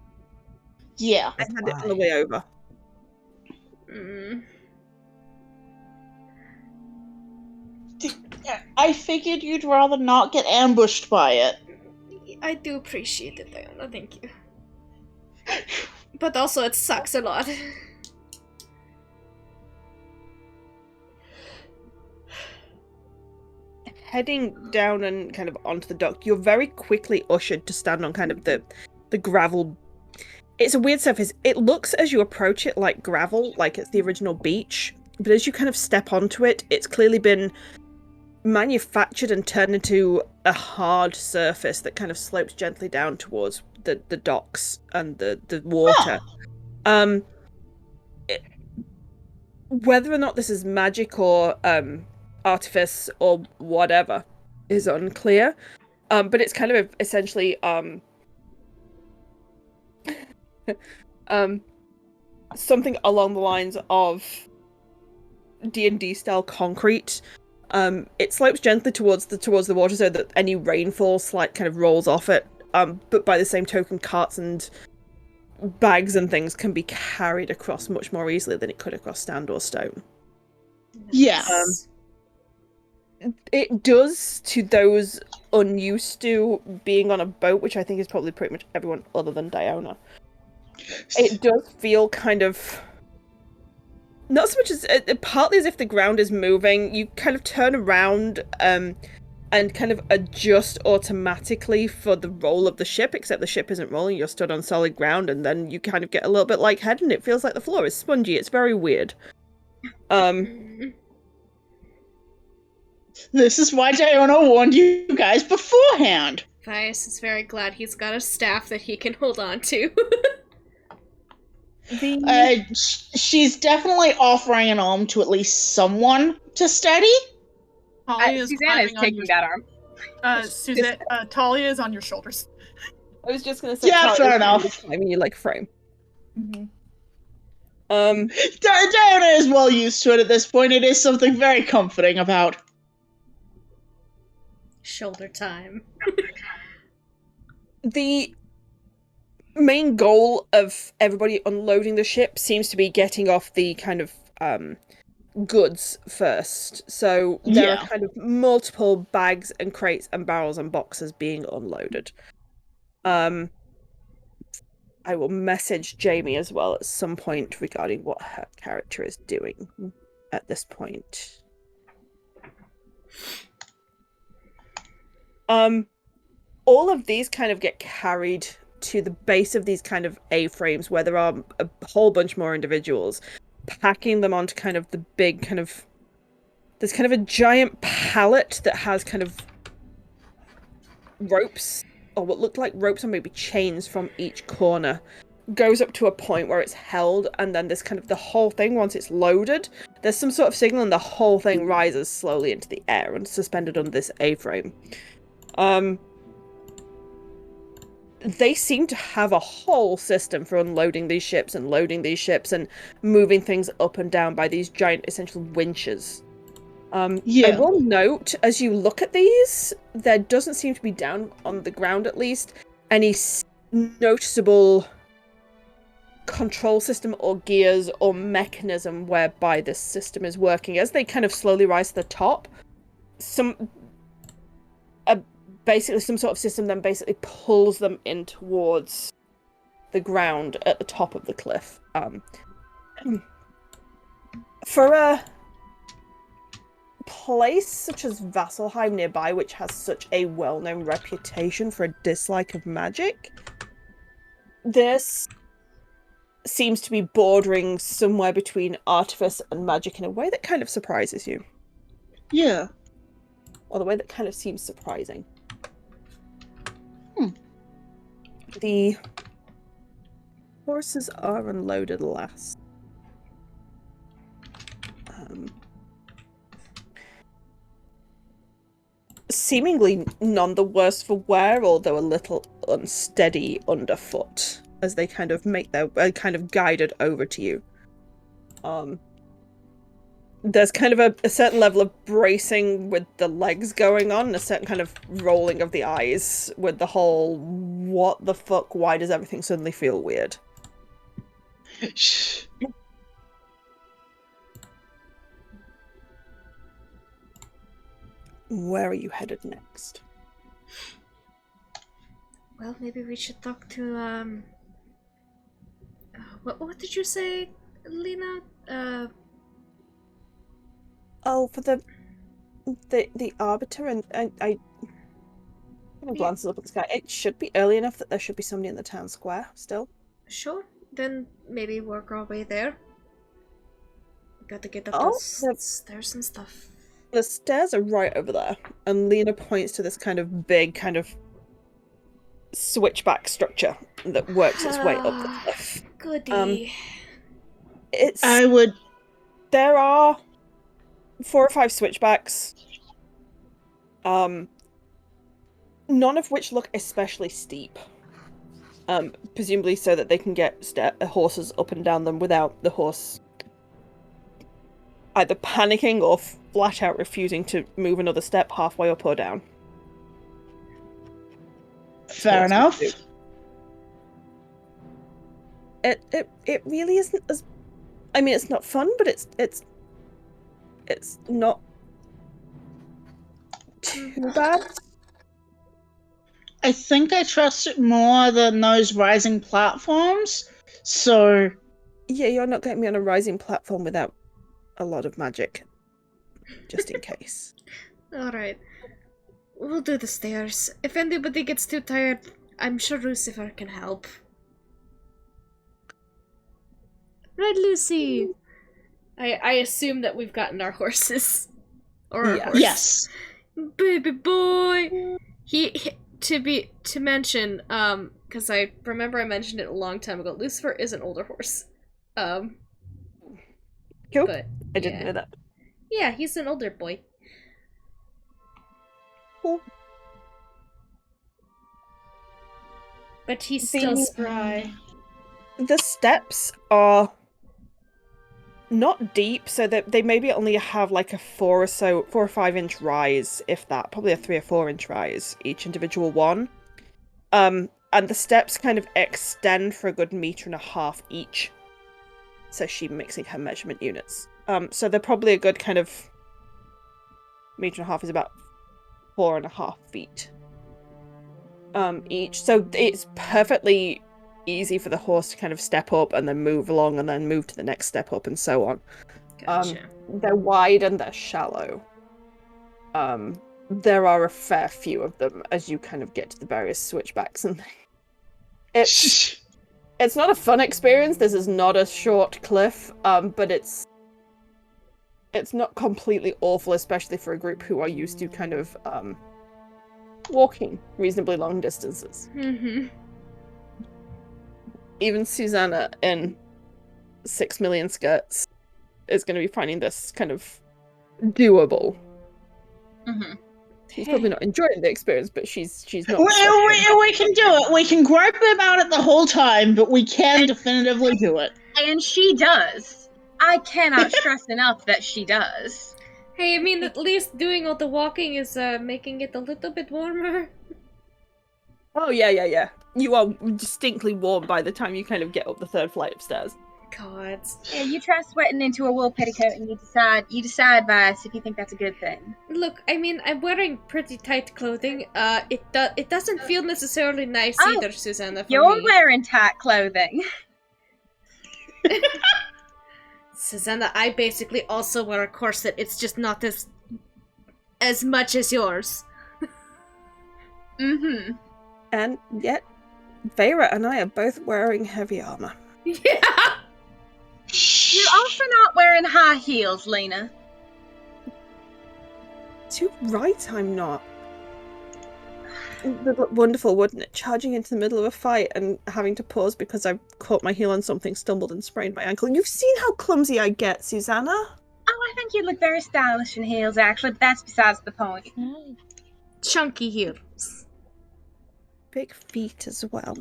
Yeah. I had it on the way over. Mm. I figured you'd rather not get ambushed by it. I do appreciate it, Diana. Thank you. But also, it sucks a lot. Heading down and kind of onto the dock, you're very quickly ushered to stand on kind of the gravel. It's a weird surface. It looks as you approach it like gravel, like it's the original beach. But as you kind of step onto it, it's clearly been manufactured and turned into a hard surface that kind of slopes gently down towards the docks and the water. Huh. Whether or not this is magic or artifice or whatever is unclear. But it's kind of essentially something along the lines of D&D style concrete. It slopes gently towards the water so that any rainfall kind of rolls off it. But by the same token, carts and bags and things can be carried across much more easily than it could across sand or stone. Yeah. It does to those unused to being on a boat, which I think is probably pretty much everyone other than Diona. It does feel kind of not so much as partly as if the ground is moving. You kind of turn around and kind of adjust automatically for the roll of the ship, except the ship isn't rolling. You're stood on solid ground, and then you kind of get a little bit lightheaded, and it feels like the floor is spongy. It's very weird. This is why Diona warned you guys beforehand. Vias is very glad he's got a staff that he can hold on to. She's definitely offering an arm to at least someone to steady. Talia is Susanna is climbing on taking your- that arm. Talia is on your shoulders. I was just gonna say, Yeah, fair enough. I mean, you like frame. Mm-hmm. Diana is well used to it at this point. It is something very comforting about. Shoulder time. The main goal of everybody unloading the ship seems to be getting off the kind of goods first. So there are kind of multiple bags and crates and barrels and boxes being unloaded. I will message Jamie as well at some point regarding what her character is doing at this point. All of these kind of get carried to the base of these kind of A-frames where there are a whole bunch more individuals packing them onto kind of the big kind of... There's kind of a giant pallet that has kind of ropes, or what look like ropes or maybe chains from each corner. Goes up to a point where it's held, and then there's kind of the whole thing, once it's loaded, there's some sort of signal and the whole thing rises slowly into the air and suspended on this A-frame. They seem to have a whole system for unloading these ships and loading these ships and moving things up and down by these giant, essential winches. I will note, as you look at these, there doesn't seem to be down on the ground, at least, any noticeable control system or gears or mechanism whereby this system is working. As they kind of slowly rise to the top, basically some sort of system then basically pulls them in towards the ground at the top of the cliff. For a place such as Vasselheim nearby, which has such a well-known reputation for a dislike of magic, this seems to be bordering somewhere between artifice and magic in a way that kind of surprises you. Yeah. Or the way that kind of seems surprising. The horses are unloaded last. Seemingly none the worse for wear, although a little unsteady underfoot, as they kind of make their kind of guided over to you. there's kind of a certain level of bracing with the legs going on, and a certain kind of rolling of the eyes with the whole, what the fuck, why does everything suddenly feel weird? Shh. Where are you headed next? Well, maybe we should talk to, what did you say, Lena? Oh, for the Arbiter, and I glances up at the sky. It should be early enough that there should be somebody in the town square still. Sure. Then maybe work our way there. Gotta get up Oh, those stairs and stuff. The stairs are right over there, and Lena points to this kind of big, kind of switchback structure that works its way up the cliff. Goody. I would. There are 4 or 5 switchbacks. None of which look especially steep. Presumably so that they can get horses up and down them without the horse either panicking or flat out refusing to move another step halfway up or down. Fair enough. It really isn't as. I mean, it's not fun, but it's not too bad. I think I trust it more than those rising platforms. So Yeah, you're not getting me on a rising platform without a lot of magic, just in case. Alright. We'll do the stairs. If anybody gets too tired, I'm sure Lucifer can help. Right, Lucy? I assume that we've gotten our horses. Or our horse. yes. Baby boy! To mention, because I remember I mentioned it a long time ago, Lucifer is an older horse. Cool. But, I didn't know that. Yeah, he's an older boy. Cool. But he's still spry. The steps are not deep, so that they maybe only have like a 4 or 5 inch rise, if that. Probably a 3 or 4 inch rise, each individual one. And the steps kind of extend for a good 1.5 meters each. Says she mixing her measurement units. So they're probably a good kind of 1.5 meters is about 4.5 feet. Each. So it's perfectly easy for the horse to kind of step up and then move along and then move to the next step up and so on. Gotcha. They're wide and they're shallow. There are a fair few of them as you kind of get to the various switchbacks, and it's not a fun experience. This is not a short cliff, but it's not completely awful, especially for a group who are used to kind of walking reasonably long distances. Mm-hmm. Even Susanna in 6 million skirts is going to be finding this kind of doable. Mm-hmm. She's probably not enjoying the experience, but she's not. We can do it. We can gripe about it the whole time, but we can definitively do it. And she does. I cannot stress enough that she does. Hey, I mean, at least doing all the walking is making it a little bit warmer. Oh, yeah. You are distinctly warm by the time you kind of get up the 3rd flight of stairs. God. Yeah, you try sweating into a wool petticoat and you decide by us if you think that's a good thing. Look, I mean, I'm wearing pretty tight clothing. It doesn't feel necessarily nice either, Susanna. For You're me. wearing tight clothing. Susanna, I basically also wear a corset. It's just not as much as yours. Mm-hmm. And yet, Vera and I are both wearing heavy armor. Yeah. You're also not wearing high heels, Lena. Too right, I'm not. It would look wonderful, wouldn't it? Charging into the middle of a fight and having to pause because I caught my heel on something, stumbled and sprained my ankle. You've seen how clumsy I get, Susanna. Oh, I think you look very stylish in heels, actually, but that's besides the point. Chunky heels. Big feet as well.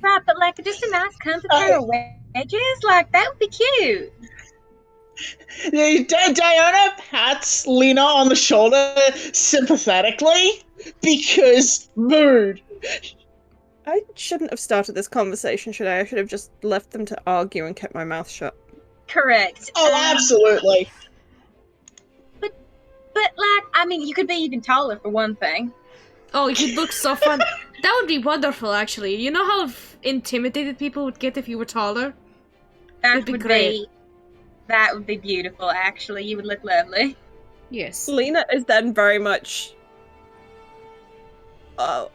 Right, but like just a nice comfy pair of wedges, like that would be cute. Diana pats Lena on the shoulder sympathetically because mood. I shouldn't have started this conversation, should I? I should have just left them to argue and kept my mouth shut. Correct. Oh, absolutely. But like, I mean, you could be even taller for one thing. Oh, he'd look so fun. That would be wonderful, actually. You know how intimidated people would get if you were taller? That It'd be great. That would be beautiful, actually. You would look lovely. Yes. Lena is then very much... Oh...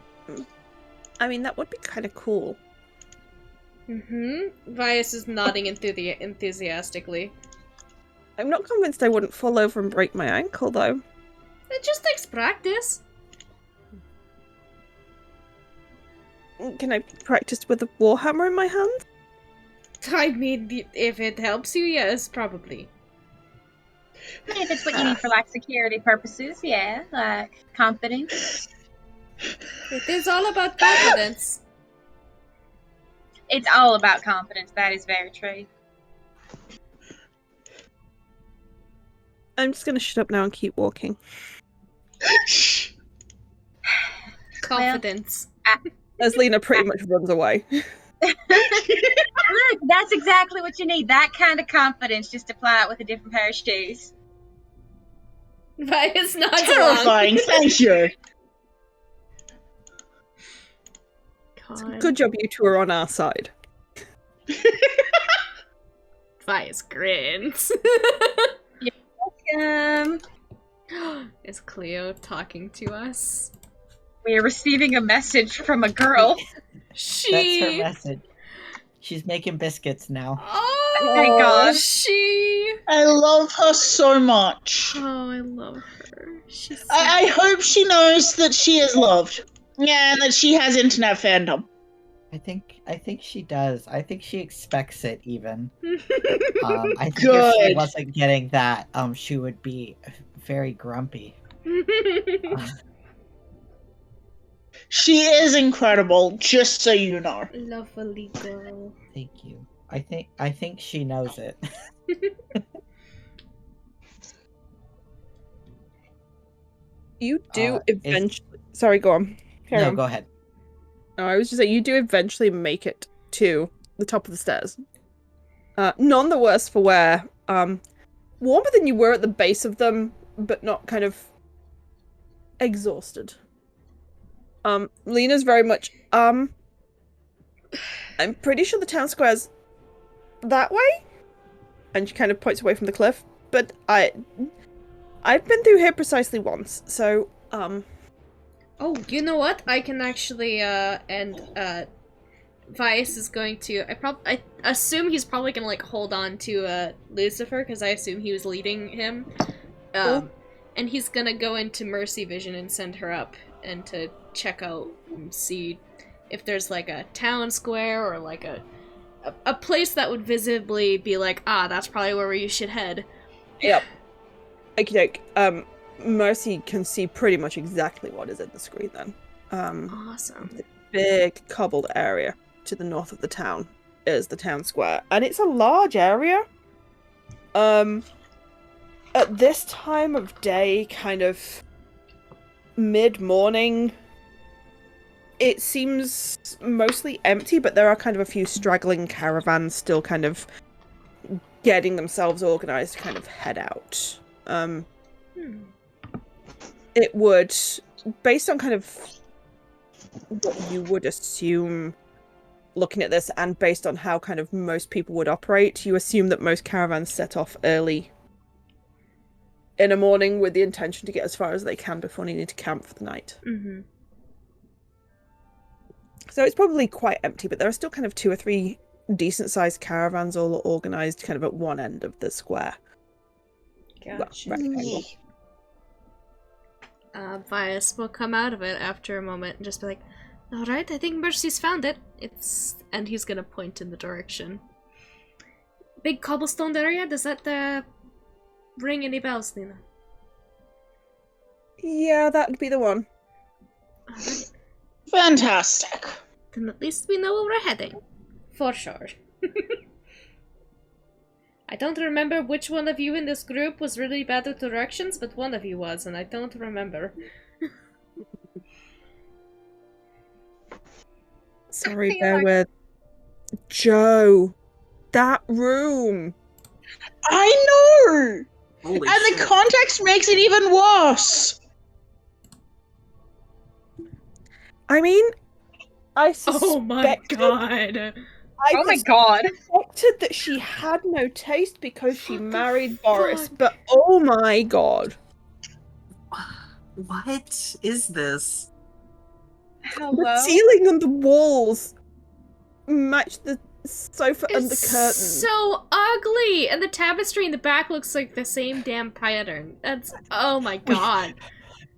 I mean, that would be kind of cool. Mm-hmm. Vias is nodding enthusiastically. I'm not convinced I wouldn't fall over and break my ankle, though. It just takes practice. Can I practice with a warhammer in my hand? I mean, if it helps you, yes, probably. I mean, if it's what you need for, like, security purposes, yeah. Like, confidence. It is all about confidence. It's all about confidence. That is very true. I'm just gonna shut up now and keep walking. Confidence. As Lena pretty much runs away. Look, that's exactly what you need. That kind of confidence. Just apply it with a different pair of shoes. Vias nods Terrifying, along. thank you. God. Good job you two are on our side. Vias grins. Is Cleo talking to us? We are receiving a message from a girl. That's her She. message. She's making biscuits now. Oh, Thank God. She. I love her so much. Oh, I love her. She's. So... I hope she knows that she is loved. Yeah, and that she has internet fandom. I think she does. I think she expects it even. I think if Good. she wasn't getting that, she would be very grumpy. She is incredible, just so you know. Lovely girl. Thank you. I think she knows it. You do is- eventually... Sorry, go on. Carry No, on. go ahead. No, I was just saying, you do eventually make it to the top of the stairs. None the worse for wear. Warmer than you were at the base of them, but not kind of exhausted. Lena's very much, I'm pretty sure the town square's that way? And she kind of points away from the cliff. But I've been through here precisely once, so, Oh, you know what? I can actually, Vias is going to, I assume he's probably gonna, like, hold on to, Lucifer, because I assume he was leading him. Cool. And he's gonna go into Mercy Vision and send her up, and to check out and see if there's, like, a town square, or, like, a place that would visibly be like, ah, that's probably where you should head. Yep. Okey-doke. Mercy can see pretty much exactly what is in the screen then. Awesome. The big cobbled area to the north of the town is the town square. And it's a large area. At this time of day, kind of mid-morning, it seems mostly empty, but there are kind of a few straggling caravans still kind of getting themselves organized to kind of head out. It would, based on kind of what you would assume looking at this, and based on how kind of most people would operate, you assume that most caravans set off early in the morning with the intention to get as far as they can before needing to camp for the night. Mm-hmm. So it's probably quite empty, but there are still kind of 2 or 3 decent-sized caravans all organized kind of at one end of the square. Gotcha. Well, rectangle. Vias will come out of it after a moment and just be like, alright, I think Mercy's found it. And he's gonna point in the direction. Big cobblestone area? Does that, ring any bells, Nina? Yeah, that would be the one. Alright. Fantastic. Then at least we know where we're heading. For sure. I don't remember which one of you in this group was really bad with directions, but one of you was, and I don't remember. Sorry, feel bear like- with. Joe, that room. I know! Holy And shit. the context makes it even worse! I mean, I Oh my suspected. god! Oh my god. Suspected that she had no taste because she What the married Boris, fuck? but oh my god. What is this? Hello? The ceiling and the walls match the sofa and the It's curtains. so ugly! And the tapestry in the back looks like the same damn pattern. That's... Oh my god.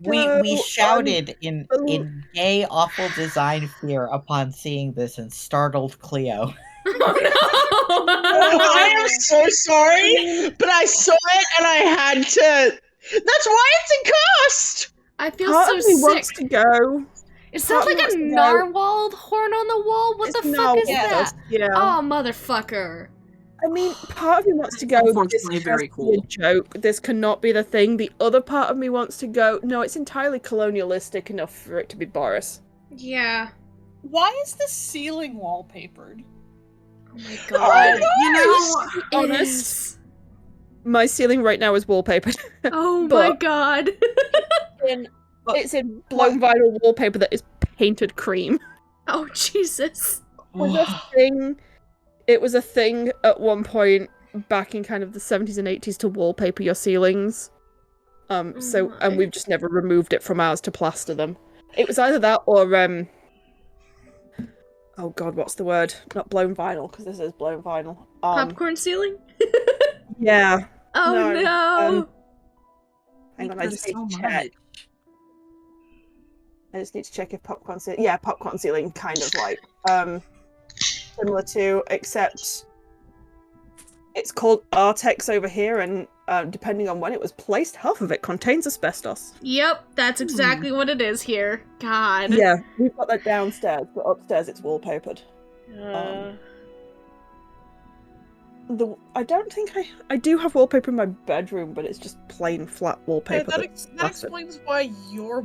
We No, shouted in gay awful design fear upon seeing this and startled Cleo. Oh no! I am so sorry, but I saw it and I had to. That's why it's cursed! I feel Part so of me sick. wants to go. Is part that of me like a wants to go. narwhal horn on the wall? What It's the fuck is narwhal, that? yeah. Oh, motherfucker. I mean, part of me wants to go, this Unfortunately, has very to be a cool. joke, this cannot be the thing. The other part of me wants to go, no, it's entirely colonialistic enough for it to be Boris. Yeah. Why is the ceiling wallpapered? Oh my god. You know, It honest. is. My ceiling right now is wallpapered. Oh But- my god. It's in blown vinyl wallpaper that is painted cream. Oh, Jesus. Was a thing. It was a thing at one point back in kind of the 70s and 80s to wallpaper your ceilings. And we've just never removed it from ours to plaster them. It was either that or oh god, what's the word? Not blown vinyl, because this is blown vinyl. Popcorn ceiling? Yeah. Oh no. Hang on, I just need so to check. I just need to check if popcorn ceiling. Yeah, popcorn ceiling, kind of like similar to, except it's called Artex over here, and depending on when it was placed, half of it contains asbestos. Yep, that's exactly what it is here. God. Yeah, we've got that downstairs, but upstairs it's wallpapered. I don't think I do have wallpaper in my bedroom, but it's just plain flat wallpaper. that that's that explains why your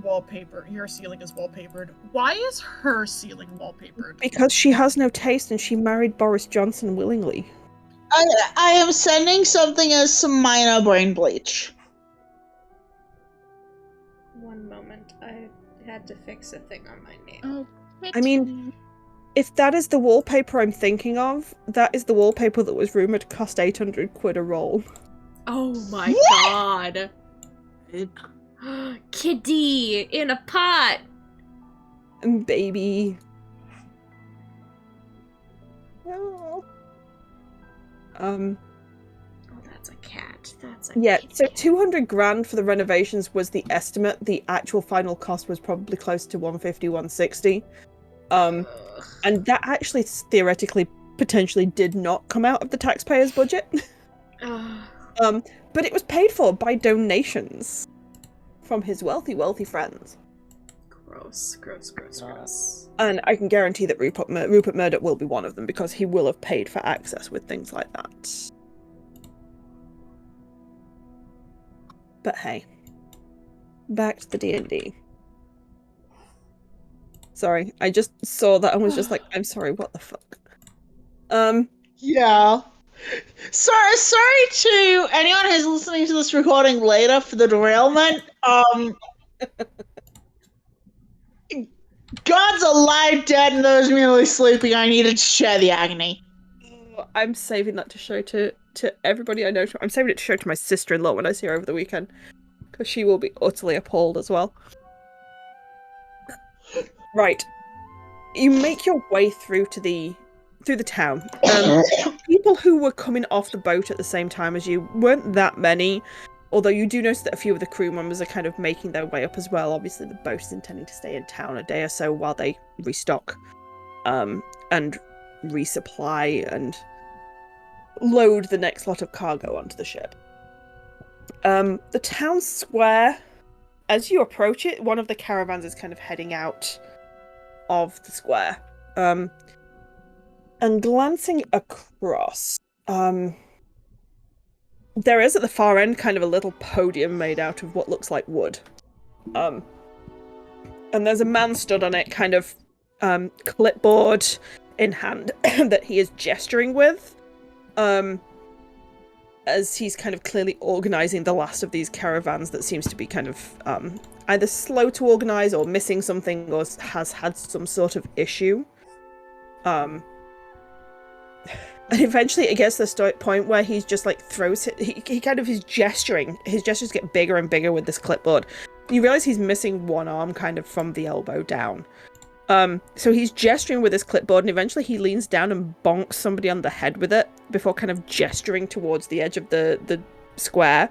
ceiling is wallpapered. Why is her ceiling wallpapered? because she has no taste and she married Boris Johnson willingly. I am sending something as some minor brain bleach. One moment. I had to fix a thing on my name. Oh, I mean, if that is the wallpaper I'm thinking of, that is the wallpaper that was rumoured to cost 800 quid a roll. Oh my god. It, Kitty in a pot. And baby. Oh. Oh, that's a cat. That's a Yeah, kitty. so 200 grand for the renovations was the estimate. The actual final cost was probably close to 150, 160. Ugh. And that actually theoretically potentially did not come out of the taxpayers' budget. Ugh. But it was paid for by donations from his wealthy friends. Gross, gross, gross, gross. And I can guarantee that Rupert Murdoch will be one of them, because he will have paid for access with things like that. But hey, back to the D&D. Sorry, I just saw that and was just like, I'm sorry, what the fuck? Yeah. Sorry to anyone who's listening to this recording later for the derailment. God's alive, dead, and those merely sleeping. I needed to share the agony. I'm saving that to show to everybody I know. I'm saving it to show to my sister-in-law when I see her over the weekend, because she will be utterly appalled as well. Right, you make your way through the town. People who were coming off the boat at the same time as you weren't that many, although you do notice that a few of the crew members are kind of making their way up as well. Obviously, the boat is intending to stay in town a day or so while they restock, and resupply and load the next lot of cargo onto the ship. The town square, as you approach it, one of the caravans is kind of heading out of the square. And glancing across, there is at the far end kind of a little podium made out of what looks like wood. And there's a man stood on it, kind of clipboard in hand that he is gesturing with. As he's kind of clearly organizing the last of these caravans that seems to be kind of either slow to organize or missing something or has had some sort of issue. And eventually it gets to the point where he's just like throws it, he kind of is gesturing. His gestures get bigger and bigger with this clipboard. You realize he's missing one arm kind of from the elbow down. So he's gesturing with his clipboard, and eventually he leans down and bonks somebody on the head with it before kind of gesturing towards the edge of the square.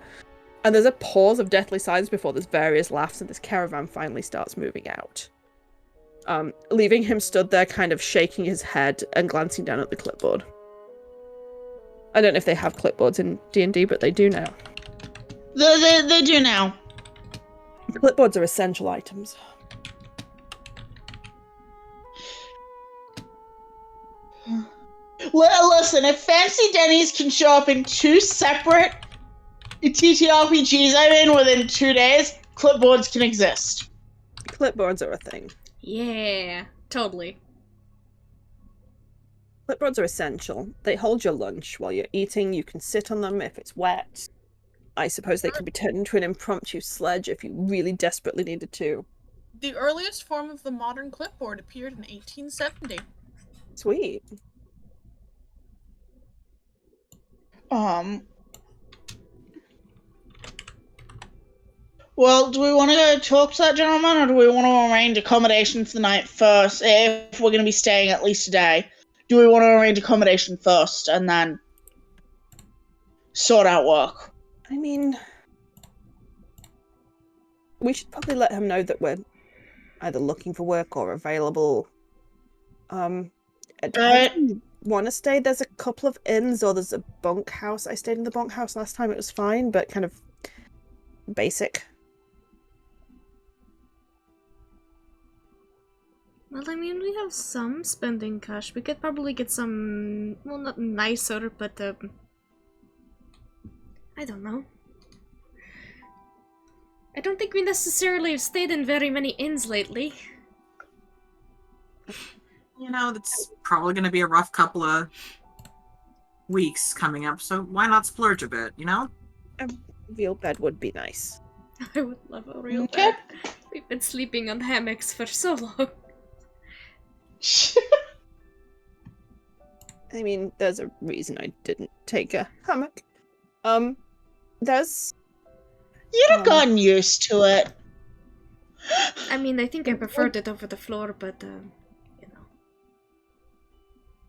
And there's a pause of deathly silence before there's various laughs, and this caravan finally starts moving out. Leaving him stood there kind of shaking his head and glancing down at the clipboard. I don't know if they have clipboards in D&D, but they do now. They do now. Clipboards are essential items. Listen, if Fancy Denny's can show up in 2 separate TTRPGs I'm in within 2 days, clipboards can exist. Clipboards are a thing. Yeah, totally. Clipboards are essential. They hold your lunch while you're eating. You can sit on them if it's wet. I suppose they can be turned into an impromptu sledge if you really desperately needed to. The earliest form of the modern clipboard appeared in 1870. Sweet. Well, do we want to go talk to that gentleman, or do we want to arrange accommodation for the night first, if we're going to be staying at least a day? Do we want to arrange accommodation first, and then sort out work? I mean, we should probably let him know that we're either looking for work or available. Want to stay? There's a couple of inns, or there's a bunkhouse. I stayed in the bunkhouse last time. It was fine, but kind of basic. Well, I mean, we have some spending cash. We could probably get some, well, not nicer, but, I don't know. I don't think we necessarily have stayed in very many inns lately. You know, that's probably going to be a rough couple of weeks coming up, so why not splurge a bit, you know? A real bed would be nice. I would love a real bed. We've been sleeping on hammocks for so long. I mean, there's a reason I didn't take a hammock. There's... You'd have gotten used to it. I mean, I think I preferred it over the floor, but, you know.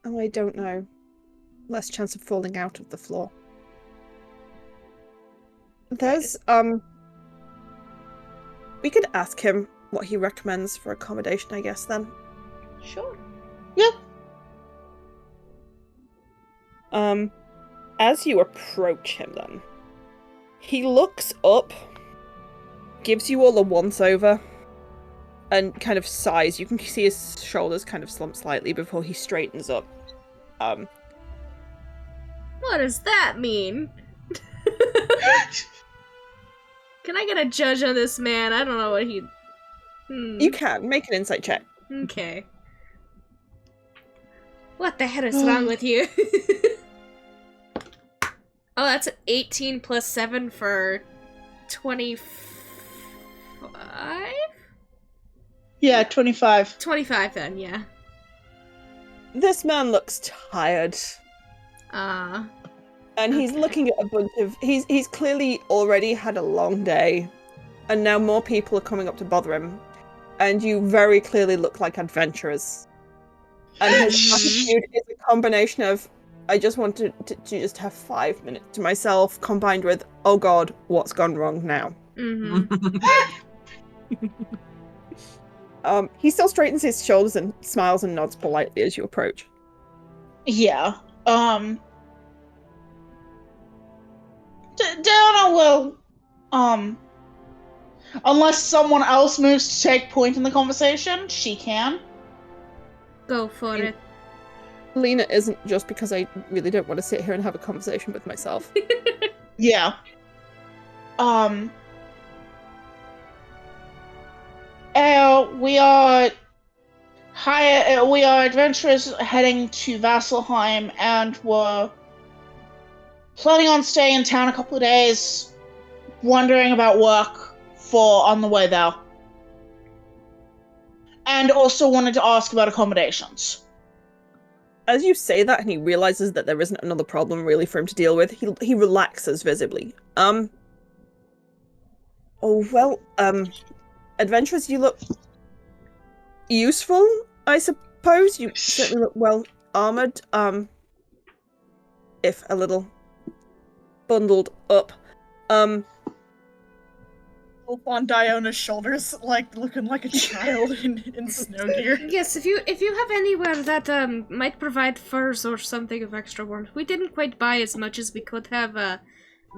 Oh, I don't know. Less chance of falling out of the floor. There's, we could ask him what he recommends for accommodation, I guess, then. Sure. Yep. As you approach him, then, he looks up, gives you all a once-over, and kind of sighs. You can see his shoulders kind of slump slightly before he straightens up. What does that mean? Can I get a judge on this man? I don't know what he... You can. Make an insight check. Okay. What the hell is wrong with you? Oh, that's an 18 plus 7 for 25? Yeah, 25. 25 then, yeah. This man looks tired. And he's Okay. looking at a bunch of... He's clearly already had a long day. And now more people are coming up to bother him. And you very clearly look like adventurers. And his attitude is a combination of, I just want to just have 5 minutes to myself, combined with, oh god, what's gone wrong now? Mm-hmm. He still straightens his shoulders and smiles and nods politely as you approach. Yeah. Donna will, unless someone else moves to take point in the conversation, she can. Go for it. Lena isn't, just because I really don't want to sit here and have a conversation with myself. Yeah. We are adventurers heading to Vasselheim, and we're planning on staying in town a couple of days, wondering about work for on the way there. And also wanted to ask about accommodations. As you say that, and he realizes that there isn't another problem really for him to deal with, he relaxes visibly. Adventurers, you look useful, I suppose. You certainly look well armored, if a little bundled up. Up on Diona's shoulders, like looking like a child in snow gear. Yes, if you have anywhere that might provide furs or something of extra warmth. We didn't quite buy as much as we could have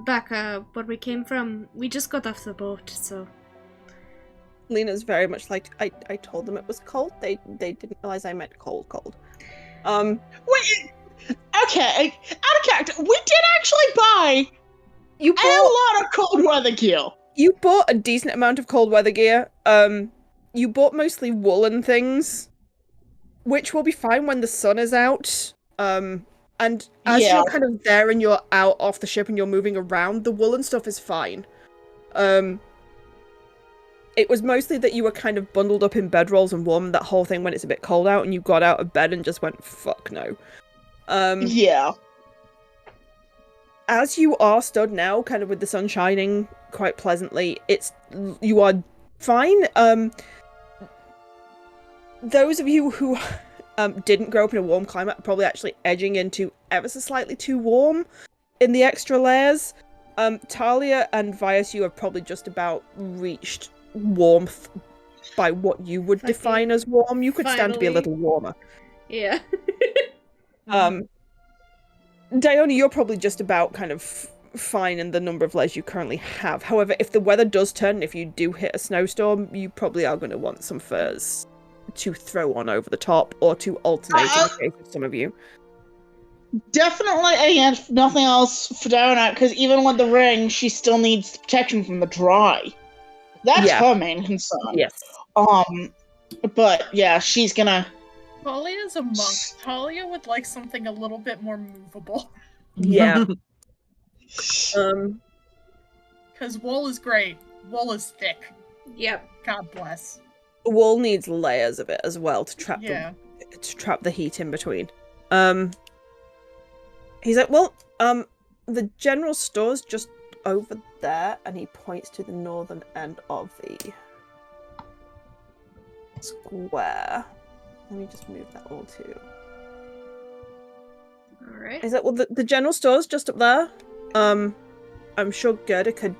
back where we came from. We just got off the boat, so. Lena's very much like, I told them it was cold. They didn't realize I meant cold. Wait, okay, out of character, we did actually buy You a bought lot of cold weather gear. You bought a decent amount of cold weather gear. You bought mostly woolen things, which will be fine when the sun is out. And as you're kind of there and you're out off the ship and you're moving around, the woolen stuff is fine. It was mostly that you were kind of bundled up in bedrolls and warm, that whole thing when it's a bit cold out and you got out of bed and just went, fuck no. Yeah. As you are stood now, kind of with the sun shining quite pleasantly, you are fine. Those of you who didn't grow up in a warm climate are probably actually edging into ever so slightly too warm in the extra layers. Talia and Vias, you have probably just about reached warmth by what you would define as warm. You could stand to be a little warmer. Yeah. Diona, you're probably just about kind of fine in the number of layers you currently have. However, if the weather does turn, if you do hit a snowstorm, you probably are going to want some furs to throw on over the top, or to alternate in the case of some of you. Definitely, and if nothing else for Diona, because even with the ring, she still needs protection from the dry. That's her main concern. Yes. But yeah, she's gonna. Talia's a monk. Talia would like something a little bit more movable. Yeah. Because wool is great. Wool is thick. Yep. God bless. Wool needs layers of it as well to trap the heat in between. He's like, well, the general store's just over there, and he points to the northern end of the square. Let me just move that all too. Alright. He's like, well, the general store's just up there. I'm sure Gerda could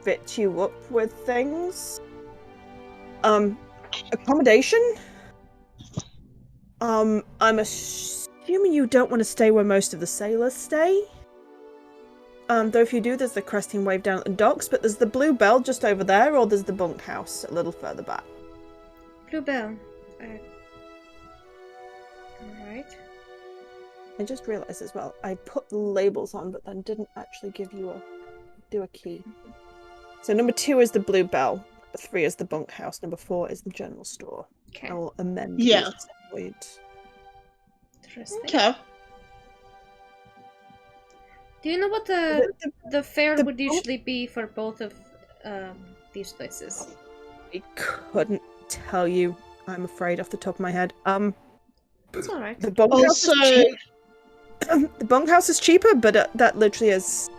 fit you up with things. Accommodation? I'm assuming you don't want to stay where most of the sailors stay. Though if you do, there's the cresting wave down at the docks, but there's the Blue Bell just over there, or there's the bunkhouse a little further back. Blue Bell. Alright. I just realised as well, I put the labels on, but then didn't actually do a key. So number 2 is the Blue Bell, number 3 is the bunkhouse, number 4 is the general store. Okay. I will amend Yeah. these. Wait. Interesting. Okay. Do you know what the fare the would usually be for both of these places? I couldn't tell you, I'm afraid, off the top of my head. It's alright. The bunkhouse is cheap. The bunkhouse is cheaper, but that literally is,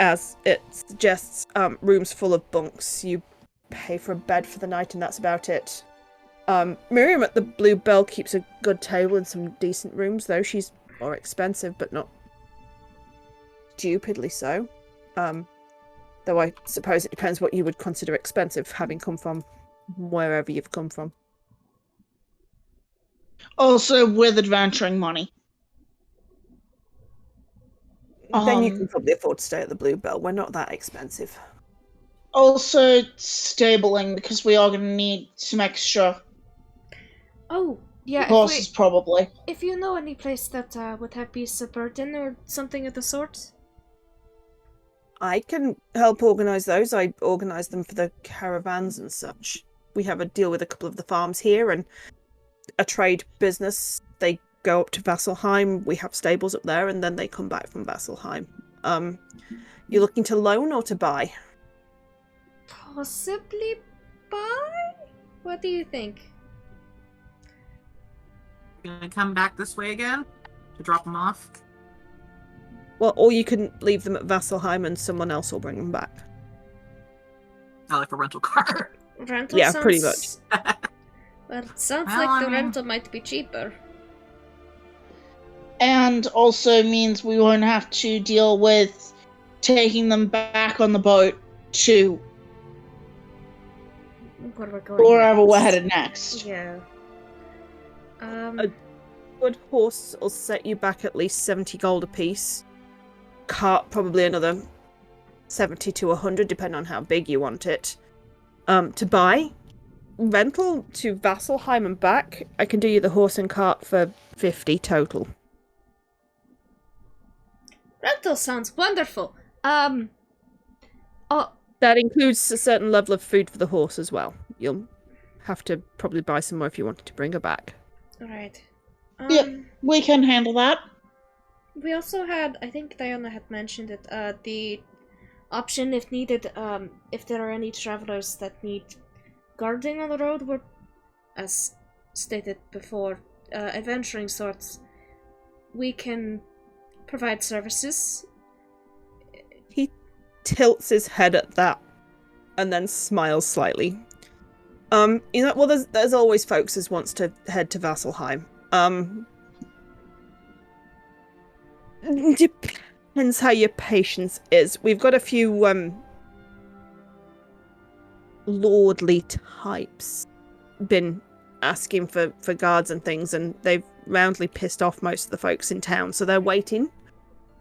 as it suggests, rooms full of bunks. You pay for a bed for the night, and that's about it. Miriam at the Blue Bell keeps a good table and some decent rooms, though. She's more expensive, but not stupidly so. Though I suppose it depends what you would consider expensive, having come from wherever you've come from. Also, with adventuring money. Then you can probably afford to stay at the Blue Bell. We're not that expensive. Also, stabling, because we are going to need some extra Oh, yeah. horses, probably. If you know any place that would have beasts of burden or something of the sort. I can help organise those. I organise them for the caravans and such. We have a deal with a couple of the farms here and a trade business. They go up to Vasselheim. We have stables up there, and then they come back from Vasselheim. You looking to loan or to buy? Possibly buy? What do you think? Gonna come back this way again to drop them off. Well, or you can leave them at Vasselheim and someone else will bring them back. I like a rental car. Rental Yeah, sounds... pretty much. Well, it sounds Well, like I the mean- rental might be cheaper. And also means we won't have to deal with taking them back on the boat to Where we're going wherever we're next. headed next. Yeah. Good horse will set you back at least 70 gold apiece. Cart probably another 70 to 100, depending on how big you want it. To buy, rental to Vasselheim and back, I can do you the horse and cart for 50 total. Rental sounds wonderful. Oh, That includes a certain level of food for the horse as well. You'll have to probably buy some more if you wanted to bring her back. alright. Yep. We can handle that. We also had, I think Diana had mentioned it, the option if needed, if there are any travelers that need guarding on the road, we're, as stated before, adventuring sorts, we can provide services. He tilts his head at that and then smiles slightly. You know, well, there's always folks as wants to head to Vasselheim. Depends how your patience is. We've got a few lordly types been asking for guards and things, and they've roundly pissed off most of the folks in town, so they're waiting.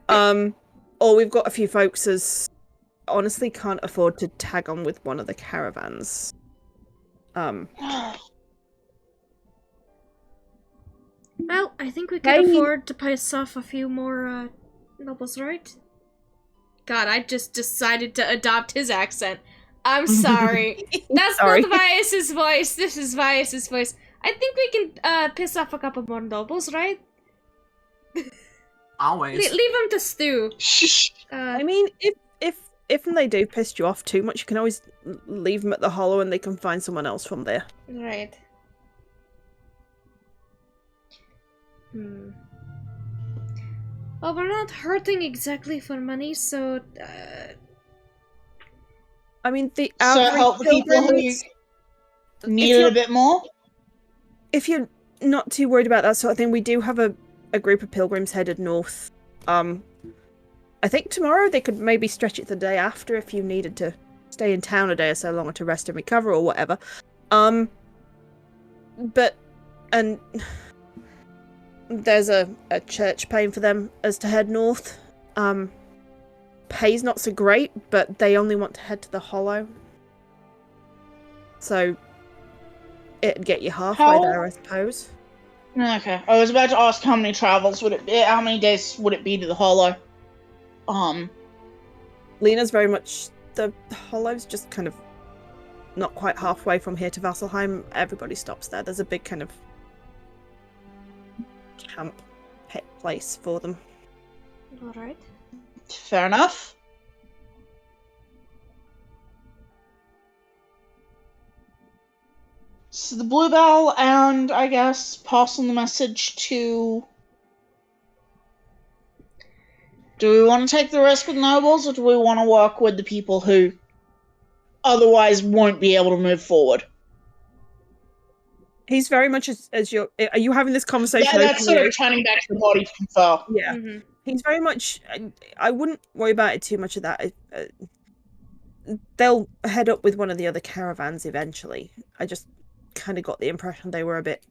Or we've got a few folks as honestly can't afford to tag on with one of the caravans. Well, I think we can Hey. afford to piss off a few more nobles, right? God, I just decided to adopt his accent. I'm sorry. That's Sorry. not Vias's voice. This is Vias's voice. I think we can piss off a couple more nobles, right? Always. Leave them to stew. Shh. I mean, if they do piss you off too much, you can always leave them at the Hollow and they can find someone else from there. Right. Well, we're not hurting exactly for money, so I mean, the So average help the people who pilgrims, need it a bit more. if you're not too worried about that sort of thing, we do have a group of pilgrims headed north. I think tomorrow they could maybe stretch it the day after if you needed to stay in town a day or so longer to rest and recover or whatever. But and there's a church paying for them as to head north. Pay's not so great, but they only want to head to the Hollow. So it'd get you halfway How- there, I suppose. Okay. I was about to ask how many travels would it be, how many days would it be to the Hollow? Lena's very much the Hollow's just kind of not quite halfway from here to Vasselheim. Everybody stops there. There's a big kind of camp pit place for them. alright. Fair enough. So the Bluebell, and I guess pass on the message to... Do we want to take the risk with nobles, or do we want to work with the people who otherwise won't be able to move forward? He's very much as you're. Are you having this conversation? That's sort openly? of turning back to the body to confer. Yeah. Mm-hmm. He's very much. I wouldn't worry about it too much of that. They'll head up with one of the other caravans eventually. I just kind of got the impression they were a bit.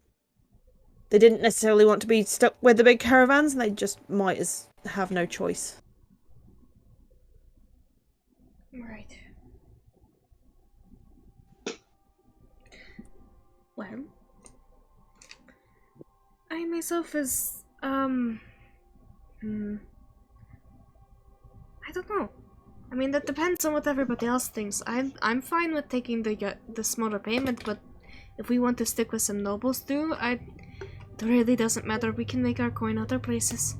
They didn't necessarily want to be stuck with the big caravans, and they just might as have no choice. Right. Well, I myself is, I don't know. I mean, that depends on what everybody else thinks. I'm fine with taking the smaller payment, but if we want to stick with some nobles too, it really doesn't matter. We can make our coin other places.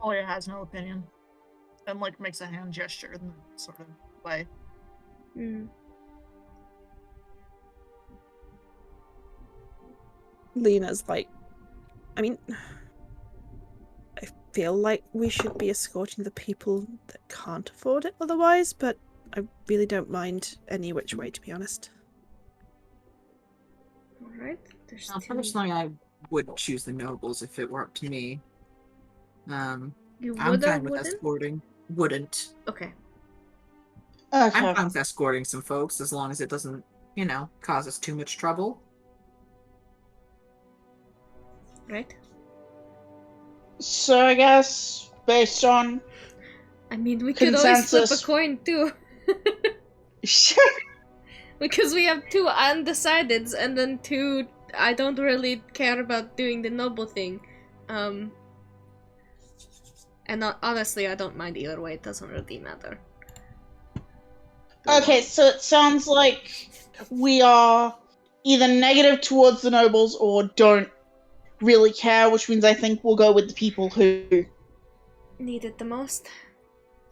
Talia has no opinion. And like makes a hand gesture in that sort of way. Hmm. Lena's like, I mean, I feel like we should be escorting the people that can't afford it otherwise, but I really don't mind any which way, to be honest. Alright, there's Now, two. personally, I would choose the nobles if it were up to me. You I'm would or fine with wouldn't? escorting. Wouldn't. Okay. Okay. I'm fine with escorting some folks as long as it doesn't, cause us too much trouble. Right. So I guess based on I mean, we could always flip a consensus. coin too. Sure. Because we have two undecideds and then two I don't really care about doing the noble thing. And honestly, I don't mind either way. It doesn't really matter. Okay, so it sounds like we are either negative towards the nobles or don't really care, which means I think we'll go with the people who. Need it the most.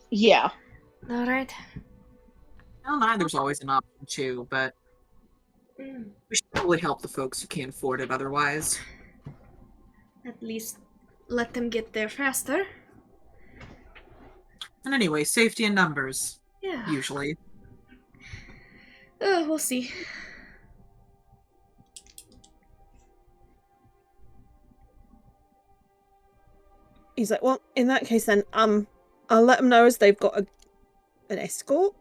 Yeah. Alright. Well, neither's always an option too, but we should probably help the folks who can't afford it otherwise. At least let them get there faster. And anyway, safety in numbers, Yeah. usually. We'll see. He's like, well, in that case then, I'll let them know as they've got an escort.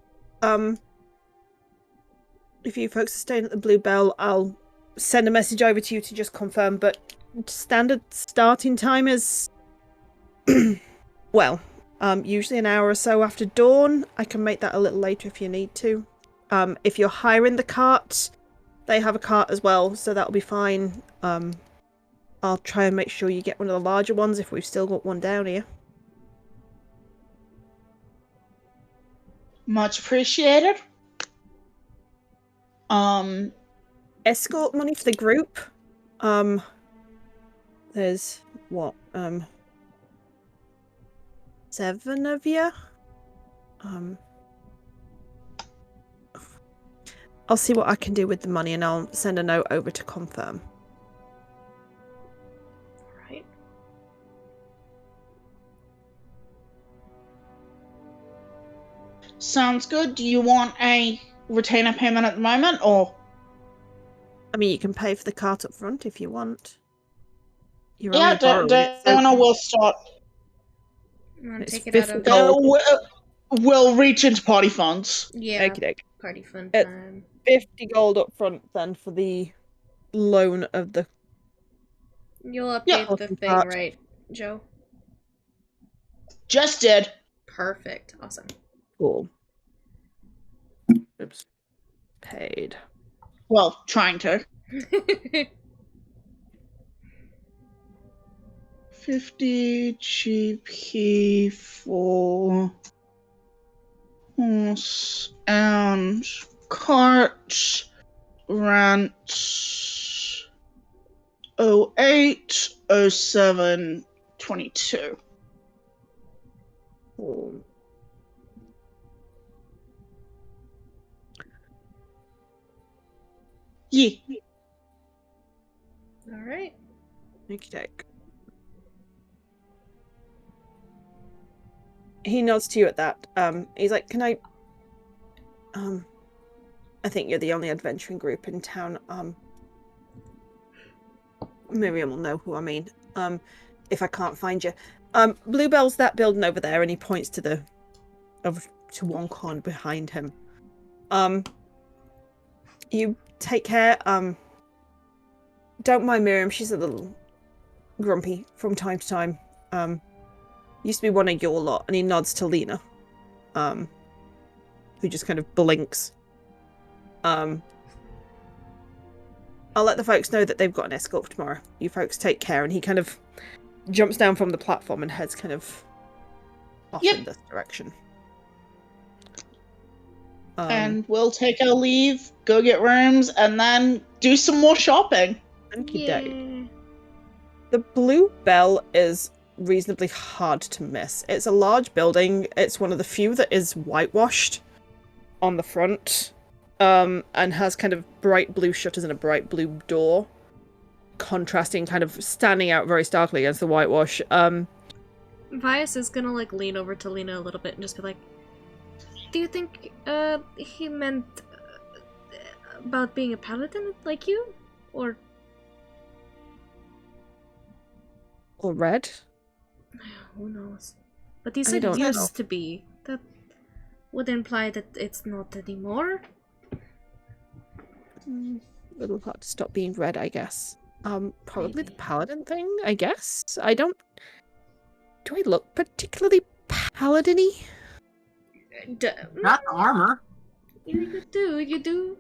If you folks are staying at the Bluebell, I'll send a message over to you to just confirm, but standard starting time is, well, usually an hour or so after dawn. I can make that a little later if you need to. If you're hiring the cart, they have a cart as well, so that'll be fine. I'll try and make sure you get one of the larger ones if we've still got one down here. Much appreciated. Escort money for the group. There's what, 7 of you? I'll see what I can do with the money and I'll send a note over to confirm. Right. Sounds good. Do you want a retainer payment at the moment, or? I mean, you can pay for the cart up front if you want. You're Yeah, only borrowing it, so Diana will start. You want to It's take it out 50 of... gold. We'll reach into party funds. Yeah, Okey-doke. party fun It's time. 50 gold up front then for the loan of the... You'll update Yeah. the thing, Part. right, Joe? Just did. Perfect. Awesome. Cool. Oops. Paid. Well, trying to. 50 GP for horse and cart rent 08 07 22. Cool. Yeah. Alright. Okey-doke. He nods to you at that. He's like, can I think you're the only adventuring group in town. Miriam will know who I mean. If I can't find you. Bluebell's that building over there, and he points to to one corner behind him. You take care. Don't mind Miriam, she's a little grumpy from time to time. Used to be one of your lot, and he nods to Lena. Who just kind of blinks. I'll let the folks know that they've got an escort for tomorrow. You folks take care. And he kind of jumps down from the platform and heads kind of off in this direction. And we'll take our leave, go get rooms, and then do some more shopping. Yeah. The Blue Bell is reasonably hard to miss. It's a large building. It's one of the few that is whitewashed on the front, and has kind of bright blue shutters and a bright blue door, contrasting, kind of standing out very starkly against the whitewash. Vias is gonna like lean over to Lena a little bit and just be like, do you think he meant about being a paladin like you? Or red? Who knows? But he said it used to be. That would imply that it's not anymore. A little hard to stop being red, I guess. Probably Maybe. the paladin thing, I guess. Do I look particularly paladin-y? Not the armor. You do.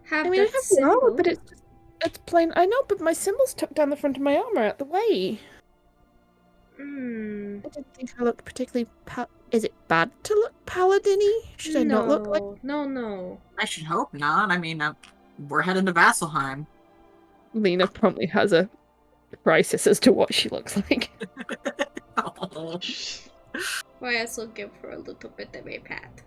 Have I that have the symbol. armor, but it's plain. I know, but my symbol's tucked down the front of my armor out the way. I didn't think I looked particularly Is it bad to look paladin-y? Should I not look like... No. I should hope not. I mean, we're heading to Vasselheim. Lena promptly has a crisis as to what she looks like. Oh. Why I still give her a little bit of a pat.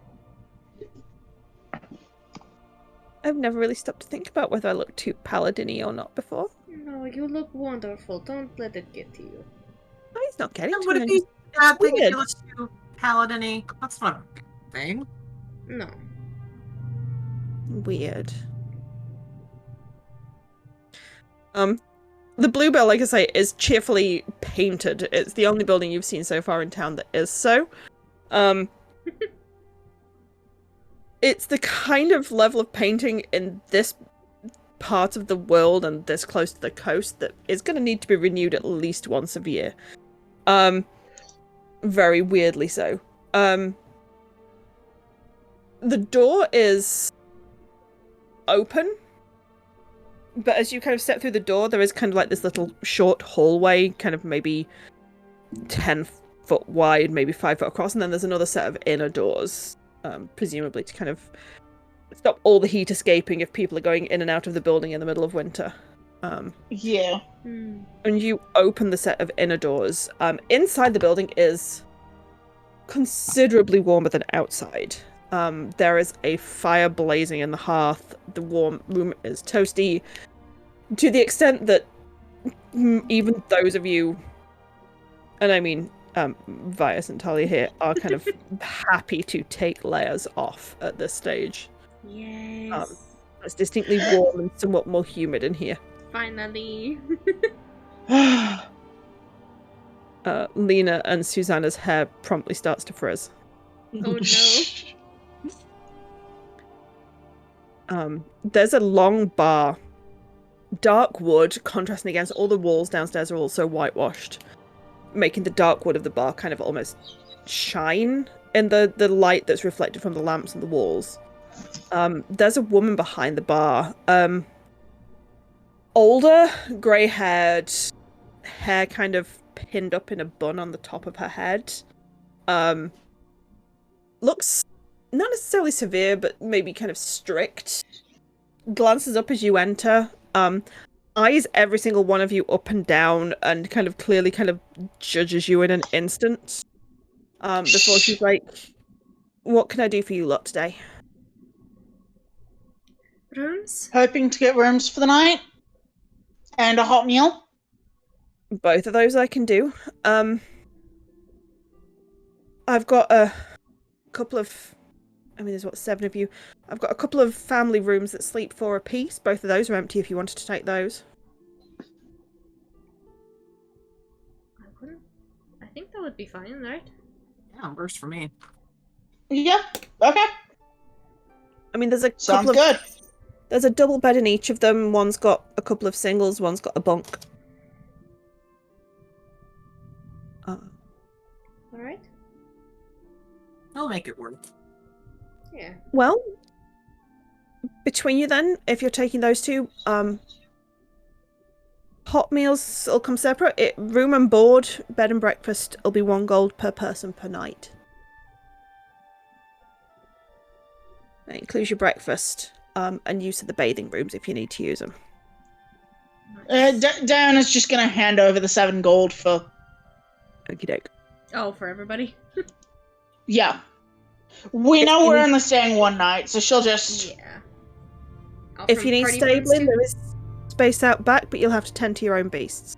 I've never really stopped to think about whether I look too paladin-y or not before. No, you look wonderful. Don't let it get to you. Oh, he's not getting to Would me. it be a bad thing if weird. you look too paladin-y? That's not a big thing. No. Weird. The Bluebell, like I say, is cheerfully painted. It's the only building you've seen so far in town that is so. It's the kind of level of painting in this part of the world and this close to the coast that is going to need to be renewed at least once a year. Very weirdly so. The door is open, but as you kind of step through the door, there is kind of like this little short hallway, kind of maybe 10 foot wide, maybe 5 foot across, and then there's another set of inner doors, presumably to kind of stop all the heat escaping if people are going in and out of the building in the middle of winter. Yeah. And you open the set of inner doors. Inside the building is considerably warmer than outside. There is a fire blazing in the hearth. The warm room is toasty, to the extent that even those of you, and I mean Vias and Talia here, are kind of happy to take layers off at this stage. Yes. It's distinctly warm and somewhat more humid in here. Finally. Lena and Susanna's hair promptly starts to frizz. Oh no. There's a long bar. Dark wood, contrasting against all the walls downstairs, are also whitewashed, making the dark wood of the bar kind of almost shine in the light that's reflected from the lamps and the walls. There's a woman behind the bar. Older, grey-haired, hair kind of pinned up in a bun on the top of her head. Looks not necessarily severe, but maybe kind of strict. Glances up as you enter. Eyes every single one of you up and down, and kind of clearly kind of judges you in an instant. Before she's like, "What can I do for you lot today?" Rooms? Hoping to get rooms for the night? And a hot meal? Both of those I can do. I've got a couple of... there's 7 of you. I've got a couple of family rooms that sleep 4 apiece. Both of those are empty if you wanted to take those. I think that would be fine, right? Yeah, works for me. Yeah, okay. There's a Sounds couple of... good. There's a double bed in each of them. One's got a couple of singles, one's got a bunk. Alright. I'll make it work. Yeah. Well, Between you then, if you're taking those two, hot meals will come separate. Room and board, bed and breakfast will be 1 gold per person per night. That includes your breakfast, and use of the bathing rooms if you need to use them. Diana's just gonna hand over the 7 gold for... Okie doke. Oh, for everybody? Yeah. We know we're only staying 1 night, so she'll just... Yeah. Oh, If from you need party rooms stabling, too? there is space out back, but you'll have to tend to your own beasts.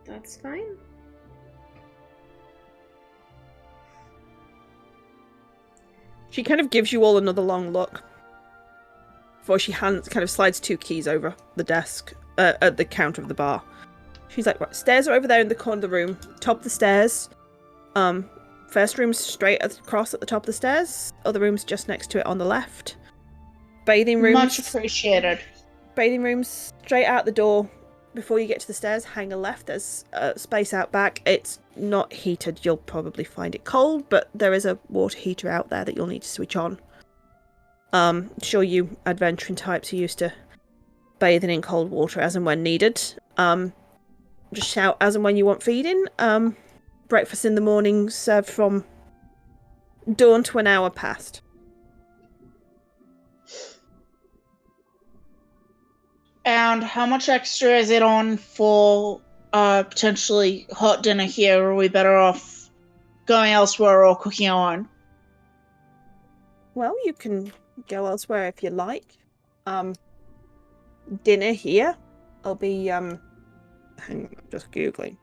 That's fine. She kind of gives you all another long look before she kind of slides 2 keys over the desk at the counter of the bar. She's like, right, stairs are over there in the corner of the room. Top of the stairs. First room's straight across at the top of the stairs. Other room's just next to it on the left. Bathing rooms. Much appreciated. Bathing rooms straight out the door. Before you get to the stairs, hang a left. There's space out back. It's not heated. You'll probably find it cold, but there is a water heater out there that you'll need to switch on. Sure, you adventuring types are used to bathing in cold water as and when needed. Just shout as and when you want feeding. Breakfast in the morning served from dawn to an hour past. And how much extra is it on for potentially hot dinner here? Or are we better off going elsewhere or cooking our own? Well, you can go elsewhere if you like. Dinner here. I'll be hang on, just googling.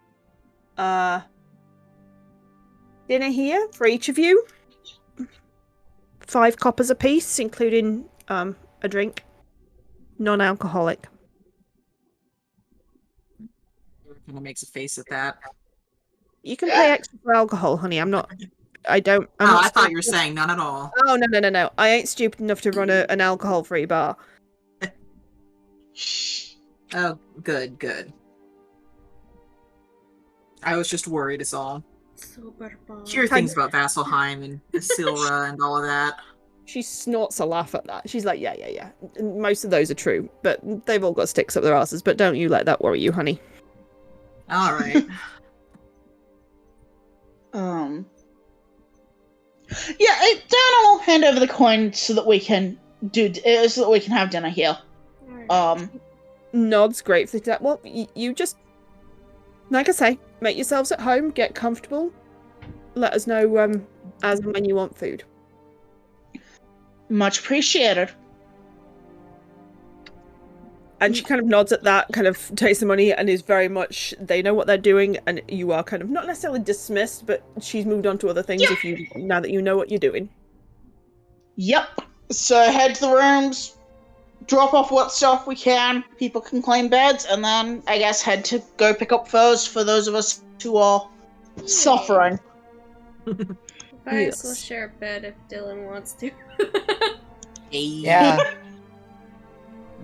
Dinner here for each of you. 5 coppers apiece, including a drink. Non-alcoholic. Kind of makes a face at that. You can pay extra for alcohol, honey. I thought you were saying none at all. Oh, no. I ain't stupid enough to run an alcohol-free bar. Oh, good. I was just worried is all. Super bomb. Hear things about Vasselheim and Isilra and all of that. She snorts a laugh at that. She's like, yeah. And most of those are true, but they've all got sticks up their asses, but don't you let that worry you, honey. All right. Yeah, Dana will hand over the coin so that we can have dinner here. Nods gratefully to that. Well, you just, like I say, make yourselves at home, get comfortable. Let us know as and when you want food. Much appreciated. And she kind of nods at that, kind of takes the money, and is very much, they know what they're doing, and you are kind of not necessarily dismissed, but she's moved on to other things now that you know what you're doing. Yep. So head to the rooms, drop off what stuff we can, people can claim beds, and then I guess head to go pick up furs for those of us who are suffering. Vice will share a bed if Dylan wants to. Yeah.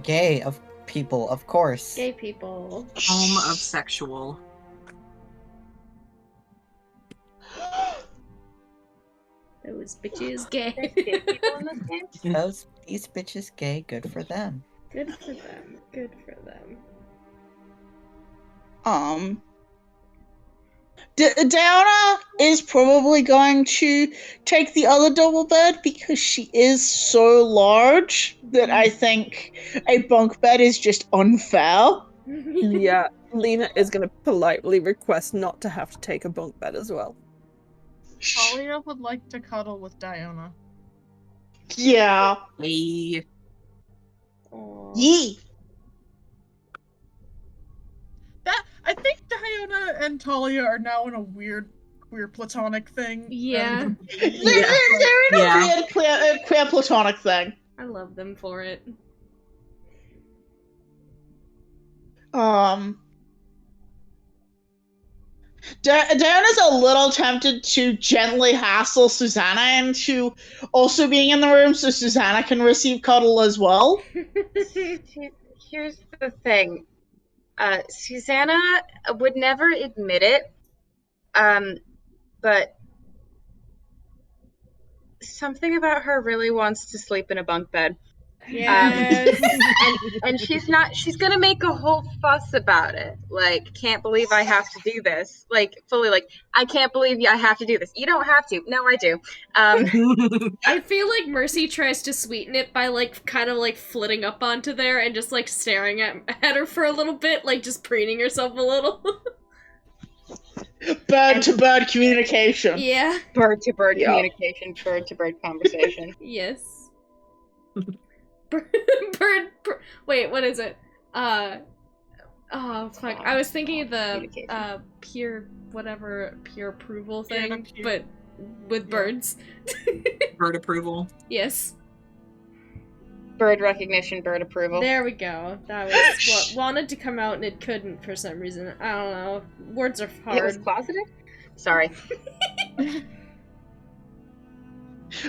Gay of people, of course. Gay people. Home of sexual. Those bitches gay. These bitches gay, good for them. Good for them. Good for them. Diana is probably going to take the other double bed because she is so large that I think a bunk bed is just unfair. Yeah, Lena is going to politely request not to have to take a bunk bed as well. Talia would like to cuddle with Diana. Yeah. Hey. Yee. I think Diana and Talia are now in a weird queer platonic thing. Yeah. They're in a weird queer platonic thing. I love them for it. Diana's a little tempted to gently hassle Susanna into also being in the room so Susanna can receive cuddle as well. Here's the thing. Susanna would never admit it, but something about her really wants to sleep in a bunk bed. Yes. And she's gonna make a whole fuss about it. Like, can't believe I have to do this. Like, fully like, I can't believe I have to do this. You don't have to. No, I do. I feel like Mercy tries to sweeten it by, like, kind of, like, flitting up onto there and just, like, staring at her for a little bit, like, just preening herself a little. Bird-to-bird communication. Yeah. Bird-to-bird Yeah. communication, bird-to-bird conversation. Yes. Wait, what is it? Oh, fuck. I was thinking of the, peer approval thing, but with birds. Bird approval. Yes. Bird recognition, bird approval. There we go. That was what wanted to come out and it couldn't for some reason. I don't know. Words are It was hard. closeted? Sorry.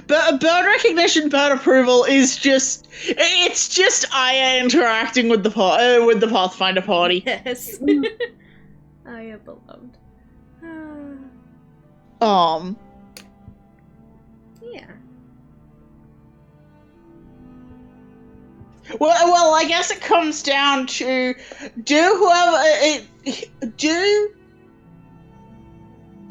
But bird recognition, bird approval is it's just Aya interacting with the Pathfinder party. Yes. I am beloved. Yeah. Well, I guess it comes down to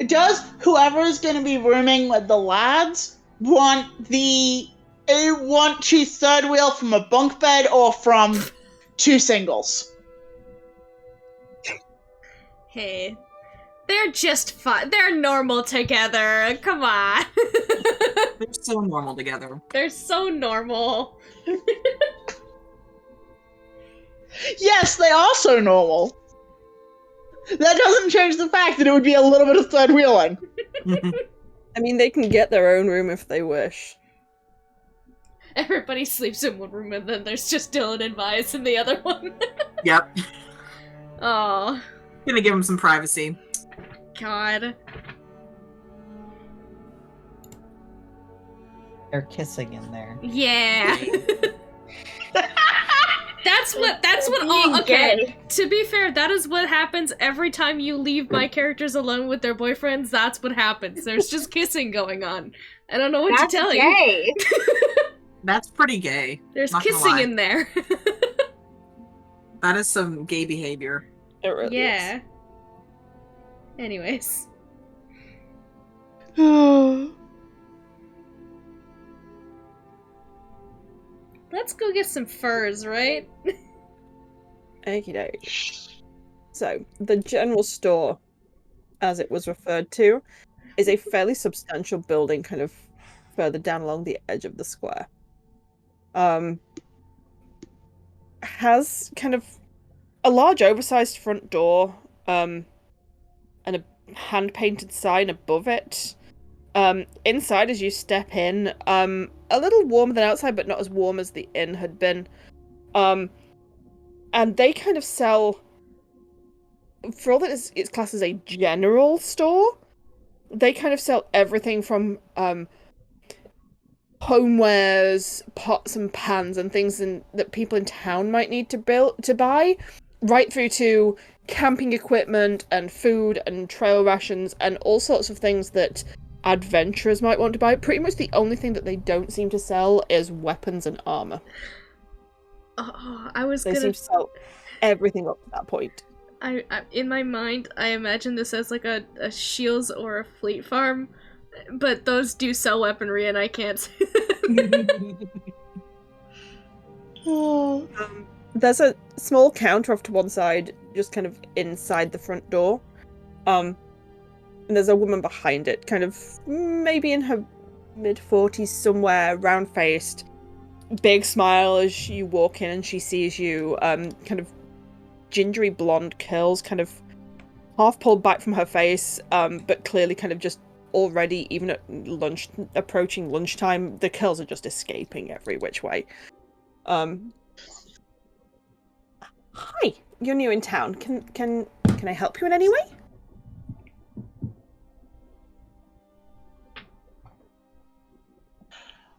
does whoever is going to be rooming with the lads want to third wheel from a bunk bed or from two singles? Hey. They're just fun. They're normal together. Come on. They're so normal together. They're so normal. Yes, they are so normal. That doesn't change the fact that it would be a little bit of third wheeling. I mean, they can get their own room if they wish. Everybody sleeps in one room and then there's just Dylan and Vias in the other one. Yep. Oh, Gonna give him some privacy. God. They're kissing in there. Yeah. That's what Being okay. gay. To be fair, that is what happens every time you leave my characters alone with their boyfriends. That's what happens. There's just kissing going on. I don't know what That's to tell you. gay. That's pretty gay. There's Not gonna kissing lie. in there. That is some gay behavior. It really Yeah. Anyways. Let's go get some furs, right? Okie doke. So, the general store, as it was referred to, is a fairly substantial building kind of further down along the edge of the square. Has kind of a large oversized front door, and a hand-painted sign above it. Inside, as you step in, a little warmer than outside, but not as warm as the inn had been. And they kind of sell, for all that it's classed as a general store, they kind of sell everything from homewares, pots and pans, and things that people in town might need to buy, right through to camping equipment and food and trail rations and all sorts of things that adventurers might want to buy. Pretty much the only thing that they don't seem to sell is weapons and armor. Oh, I was They gonna. seem to sell everything up to that point. I in my mind, I imagine this as like a Shields or a Fleet Farm, but those do sell weaponry, and I can't say There's a small counter off to one side, just kind of inside the front door. And there's a woman behind it, kind of maybe in her mid-40s somewhere, round-faced, big smile as you walk in and she sees you, kind of gingery blonde curls kind of half pulled back from her face, but clearly kind of just already, even at approaching lunchtime, the curls are just escaping every which way. Hi, you're new in town. Can I help you in any way?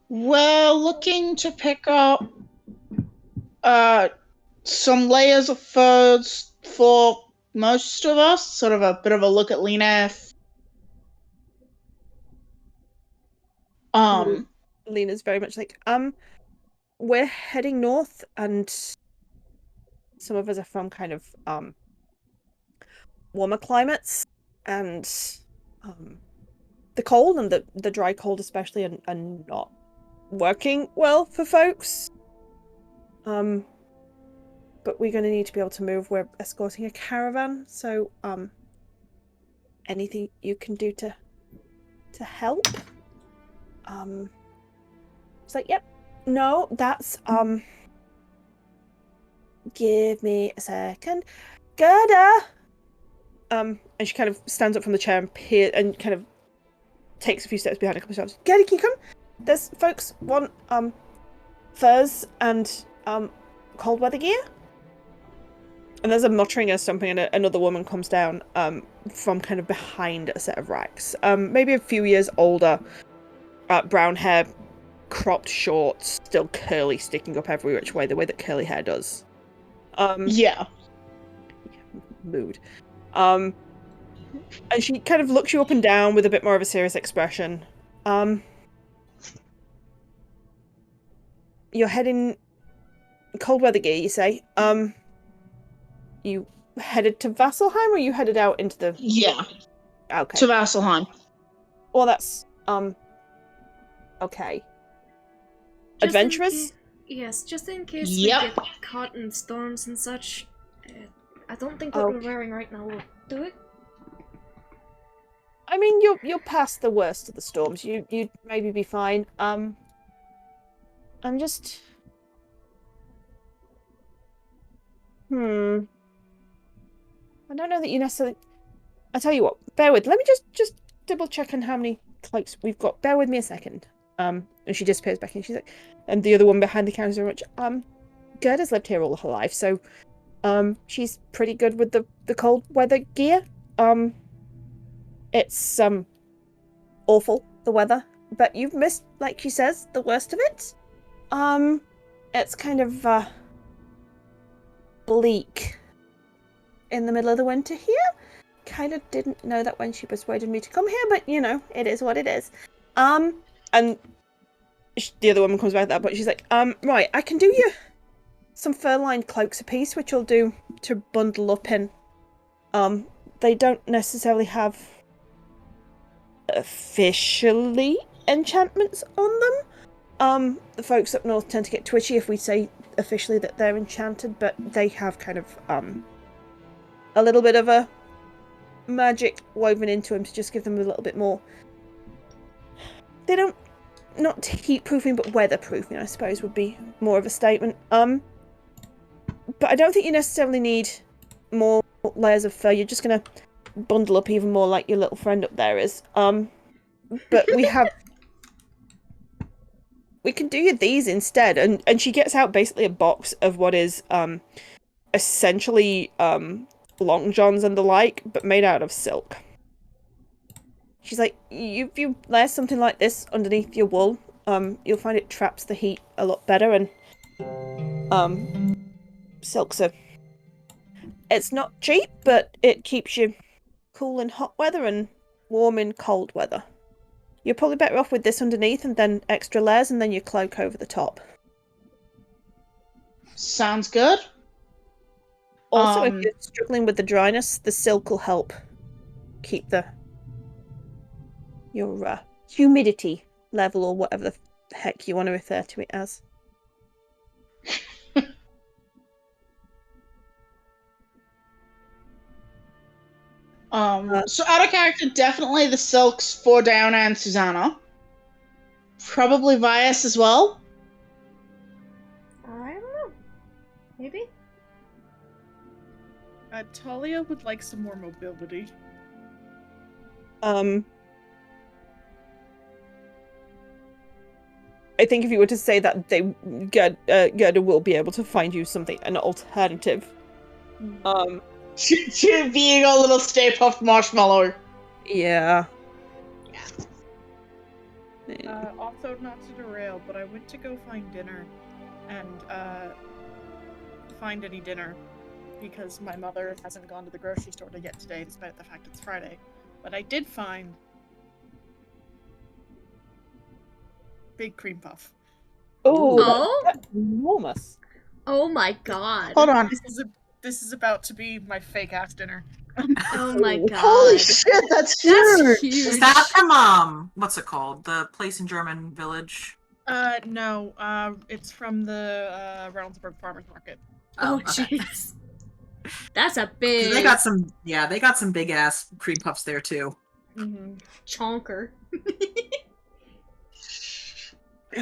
We're looking to pick up some layers of furs for most of us. Sort of a bit of a look at Lena. Lena's very much like, we're heading north, and some of us are from kind of warmer climates, and the cold and the dry cold especially are not working well for folks. But we're going to need to be able to move. We're escorting a caravan, so anything you can do to help? It's like, yep. No, that's give me a second. Gerda! And she kind of stands up from the chair and kind of takes a few steps behind a couple of steps. Gerda, can you come? There's folks want furs and cold weather gear. And there's a muttering and something, and another woman comes down from kind of behind a set of racks. Maybe a few years older, brown hair, cropped short, still curly, sticking up every which way, the way that curly hair does. Yeah. Mood. And she kind of looks you up and down with a bit more of a serious expression. You're heading cold weather gear, you say? You headed to Vasselheim, or you headed out into the... Yeah. Okay. To Vasselheim. Well, that's, okay. Adventurous? Yes, just in case Yep. we get caught in storms and such. I don't think what we're wearing right now will do it. I mean, you're past the worst of the storms. You'd maybe be fine. I'm just... I don't know that you necessarily... I tell you what, bear with. Let me just double check on how many cloaks we've got. Bear with me a second. And she disappears back in. She's like, and the other one behind the counter is very much, Gerda's lived here all her life, so she's pretty good with the cold weather gear. It's awful, the weather, but you've missed, like she says, the worst of it. It's kind of bleak in the middle of the winter here. Kind of didn't know that when she persuaded me to come here, but you know, it is what it is. And the other woman comes back at that point. She's like, right, I can do you some fur-lined cloaks apiece, which will do to bundle up in. They don't necessarily have officially enchantments on them. The folks up north tend to get twitchy if we say officially that they're enchanted, but they have kind of a little bit of a magic woven into them to just give them a little bit more. They don't, not heat-proofing, but weatherproofing, I suppose, would be more of a statement. But I don't think you necessarily need more layers of fur. You're just gonna bundle up even more like your little friend up there is. But we can do you these instead. And she gets out basically a box of what is essentially long johns and the like, but made out of silk. She's like, if you layer something like this underneath your wool, you'll find it traps the heat a lot better, and silks are... It's not cheap, but it keeps you cool in hot weather and warm in cold weather. You're probably better off with this underneath and then extra layers and then your cloak over the top. Sounds good. Also, if you're struggling with the dryness, the silk will help keep your humidity level, or whatever the heck you want to refer to it as. So out of character, definitely the silks for Diana and Susanna. Probably Vias as well. I don't know. Maybe? Talia would like some more mobility. I think if you were to say that, Gerda will be able to find you something, an alternative. To being a little Stay Puft Marshmallow. Yeah. Also, not to derail, but I went to go find dinner, and find any dinner, because my mother hasn't gone to the grocery store yet today, despite the fact it's Friday. But I did find big cream puff. Oh, Oh? that's enormous. Oh my god. Hold on. This is about to be my fake ass dinner. Oh my god. Holy shit, that's huge! That's huge. Is that from what's it called? The place in German village? No. It's from the Reynoldsburg Farmers Market. Oh okay. jeez. That's a 'Cause big they got some big ass cream puffs there too. Mm-hmm. chonker.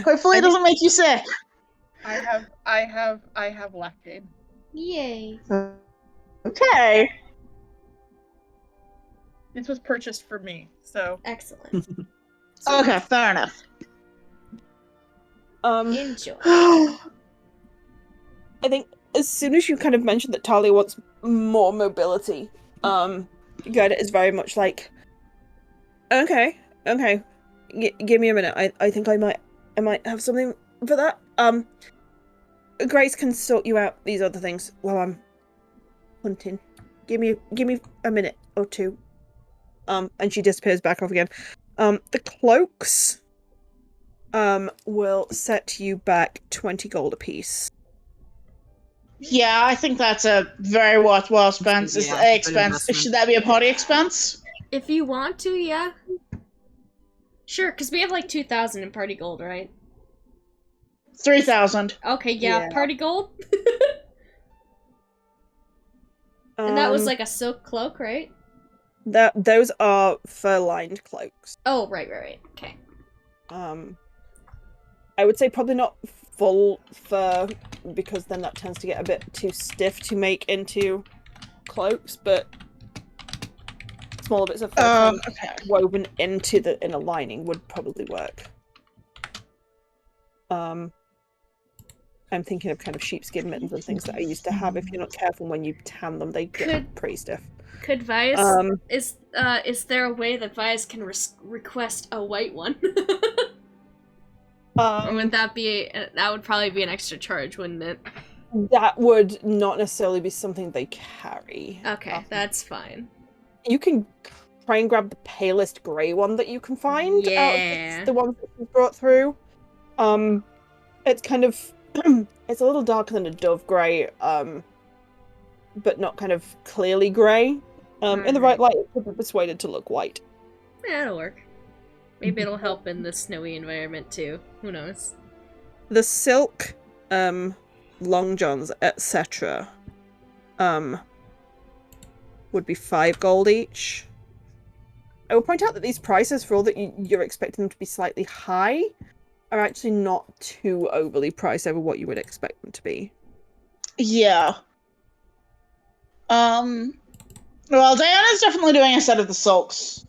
Hopefully it doesn't make you sick. I have lactate. Yay. Okay. This was purchased for me, so Excellent. Okay, fair enough. Enjoy. I think as soon as you kind of mentioned that Talia wants more mobility, Gerda is very much like, okay, give me a minute. I think I might have something for that. Grace can sort you out these other things while I'm hunting. Give me a minute or two. And she disappears back off again. The cloaks, will set you back 20 gold apiece. Yeah, I think that's a very worthwhile expense. Yeah, good Expense. investment. Should that be a party expense? If you want to, yeah. Sure, because we have like 2,000 in party gold, right? 3,000. Okay, yeah, Yeah. party gold. And that was like a silk cloak, right? Those are fur-lined cloaks. Oh, right. Okay. I would say probably not full fur, because then that tends to get a bit too stiff to make into cloaks, but smaller bits of fur kind of Okay. woven into the inner lining would probably work. I'm thinking of kind of sheepskin mittens and things that I used to have. If you're not careful when you tan them, they get pretty stiff. Could Vias is there a way that Vias can request a white one? Or would that would probably be an extra charge, wouldn't it? That would not necessarily be something they carry. Okay, that's fine. You can try and grab the palest grey one that you can find out Yeah. of the ones that you brought through. It's kind of it's a little darker than a dove grey, but not kind of clearly grey. In the right light, it could be persuaded to look white. Yeah, it'll work. Maybe it'll help in the snowy environment too. Who knows? The silk, long johns, etc., would be 5 gold each. I will point out that these prices, for all that you're expecting them to be slightly high, are actually not too overly priced over what you would expect them to be. Yeah. Well, Diana's definitely doing a set of the sulks.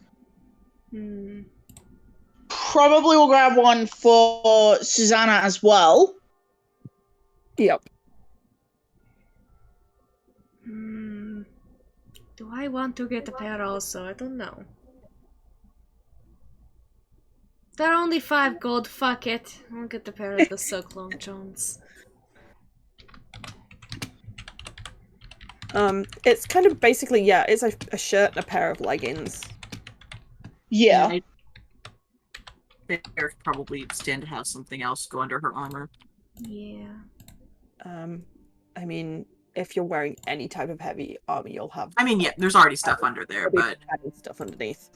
Probably will grab one for Susanna as well. Yep. Do I want to get a pair also? I don't know. They're only 5 gold, fuck it. I'll get the pair of the silk long johns. It's kind of basically, yeah, it's a shirt and a pair of leggings. Yeah. They're probably stand to have something else go under her armor. Yeah. I mean, if you're wearing any type of heavy armor, you'll have. I mean, yeah, there's already stuff under there, but added stuff underneath.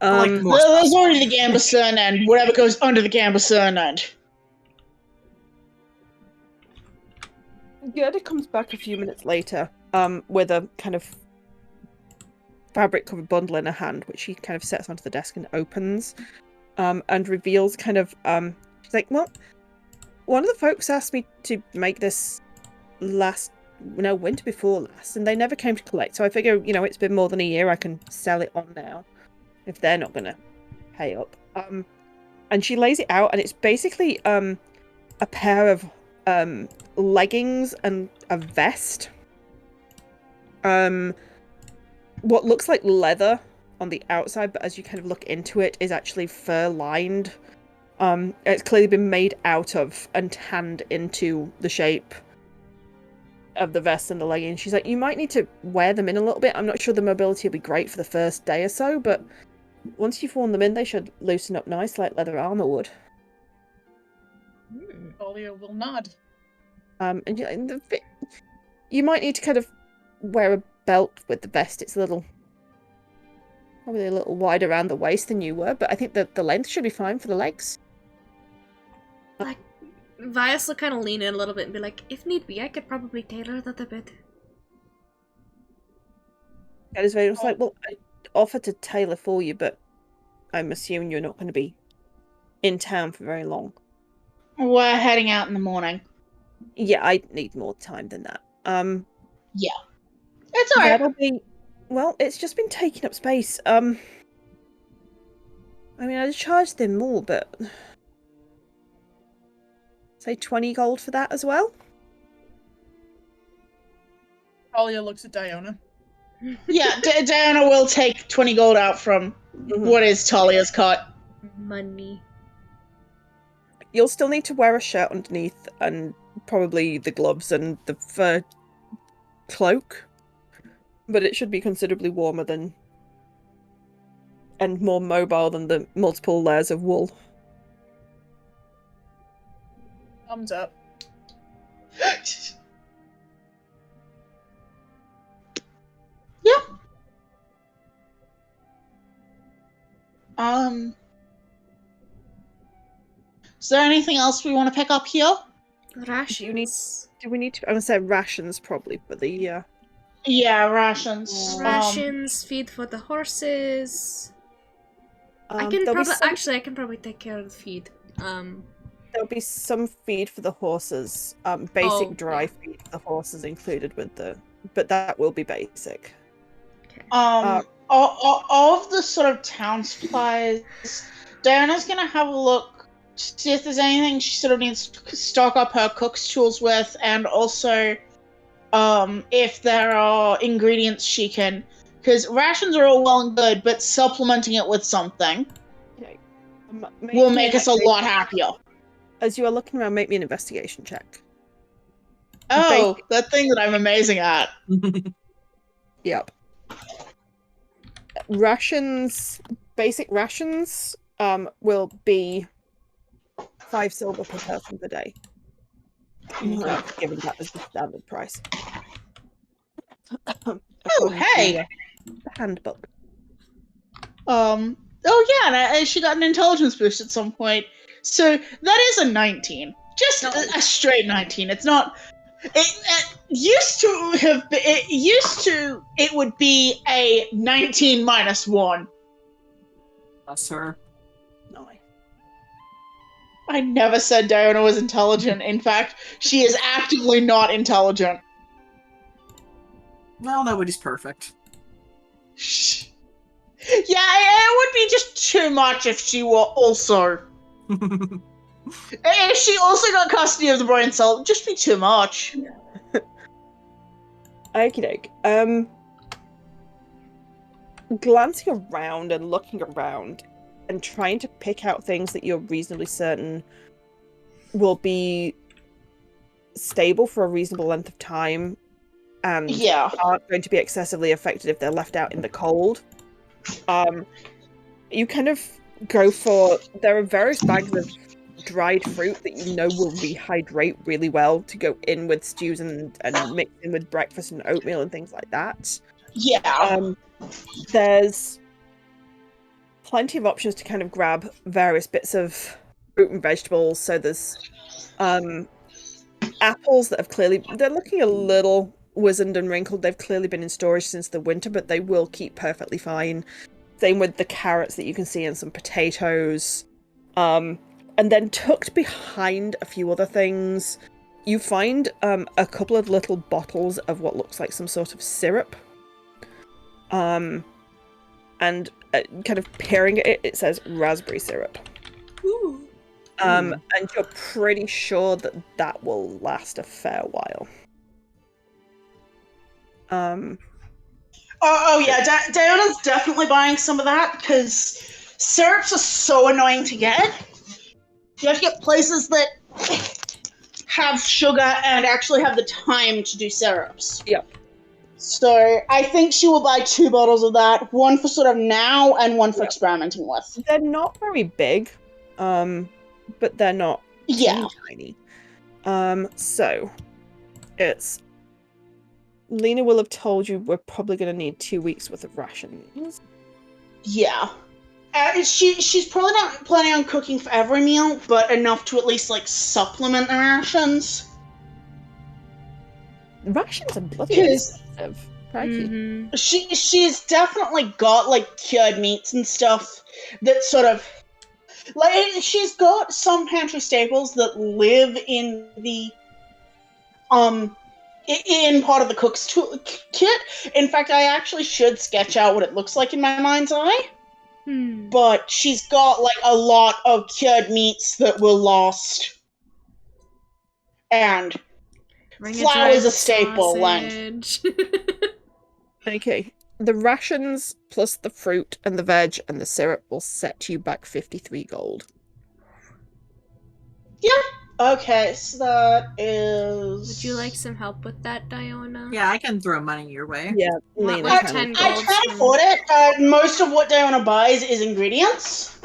like more stuff. There's already the Gambusern and whatever goes under the Gambusern end. Gerda comes back a few minutes later, with a kind of fabric covered bundle in her hand, which she kind of sets onto the desk and opens, and reveals kind of, she's like, well, one of the folks asked me to make this winter before last, and they never came to collect, so I figure, it's been more than a year, I can sell it on now, if they're not gonna pay up. And she lays it out, and it's basically, a pair of, leggings and a vest. What looks like leather on the outside, but as you kind of look into it, is actually fur lined. It's clearly been made out of and tanned into the shape of the vest and the leggings. She's like, you might need to wear them in a little bit. I'm not sure the mobility will be great for the first day or so, but once you've worn them in, they should loosen up nice like leather armor would. Talia will nod. And you might need to kind of wear a belt with the vest. It's probably a little wide around the waist than you were, but I think that the length should be fine for the legs. Vias will kind of lean in a little bit and be like, if need be, I could probably tailor that a bit. And it's very much like, well, I offer to tailor for you, but I'm assuming you're not going to be in town for very long. We're heading out in the morning. Yeah, I need more time than that. Yeah. It's alright. That'll be... Well, it's just been taking up space. I mean, I'd charge them more, but... Say 20 gold for that as well? Talia looks at Diona. Yeah, Diana will take 20 gold out from what is Talia's cut. Money. You'll still need to wear a shirt underneath, and probably the gloves and the fur cloak. But it should be considerably warmer than... and more mobile than the multiple layers of wool. Thumbs up. Yeah. Is there anything else we want to pick up here? Rations. Do we need to... I'm going to say rations, probably, for the... Yeah, rations. Rations, feed for the horses. I can probably take care of the feed. There'll be some feed for the horses. Basic dry feed for the horses included with the... But that will be basic. Okay. All of the sort of town supplies, Diana's gonna have a look to see if there's anything she sort of needs to stock up her cook's tools with, and also if there are ingredients she can, because rations are all well and good, but supplementing it with something will make us a lot happier. As you are looking around, make me an investigation check. Oh, that thing that I'm amazing at. Yep. Rations, basic rations, will be 5 silver per person per day. Given that as the standard price. Oh, hey! The handbook. Oh yeah, and she got an intelligence boost at some point. So that is a 19. Just a straight 19. It's not... It would be a 19 minus 1. Bless her. No. I never said Diana was intelligent. In fact, she is actively not intelligent. Well, nobody's perfect. Shh. Yeah, it would be just too much if she were also... If she also got custody of the brain cell, it'd just be too much. Okie doke. Glancing around and looking around and trying to pick out things that you're reasonably certain will be stable for a reasonable length of time and aren't going to be excessively affected if they're left out in the cold. You kind of go for... There are various bags of dried fruit that you know will rehydrate really well to go in with stews and mix in with breakfast and oatmeal and things like that. Yeah. There's plenty of options to kind of grab various bits of fruit and vegetables. So there's apples that have clearly... They're looking a little wizened and wrinkled. They've clearly been in storage since the winter, but they will keep perfectly fine. Same with the carrots that you can see and some potatoes. And then tucked behind a few other things, you find a couple of little bottles of what looks like some sort of syrup. And kind of peering at it, it says raspberry syrup. Ooh. And you're pretty sure that that will last a fair while. Oh yeah, Diana's definitely buying some of that, because syrups are so annoying to get. You have to get places that have sugar and actually have the time to do syrups. Yep. So I think she will buy 2 bottles of that, one for sort of now and one for experimenting with. They're not very big, but they're not Yeah. Teeny tiny. So it's Lena will have told you we're probably going to need 2 weeks worth of rations. Yeah. She's probably not planning on cooking for every meal, but enough to at least like supplement the rations. Rations are bloody 'Cause- expensive. Crikey. Mm-hmm. She's definitely got like cured meats and stuff that sort of like she's got some pantry staples that live in the in part of the cook's kit. In fact, I actually should sketch out what it looks like in my mind's eye. But she's got like a lot of cured meats that will last, and flour is a staple. Okay. The rations plus the fruit and the veg and the syrup will set you back 53 gold. Yeah. Okay, so that is. Would you like some help with that, Diona? Yeah, I can throw money your way. Yeah, What Lena was can. 10 I gold can from- afford it. Most of what Diana buys is ingredients.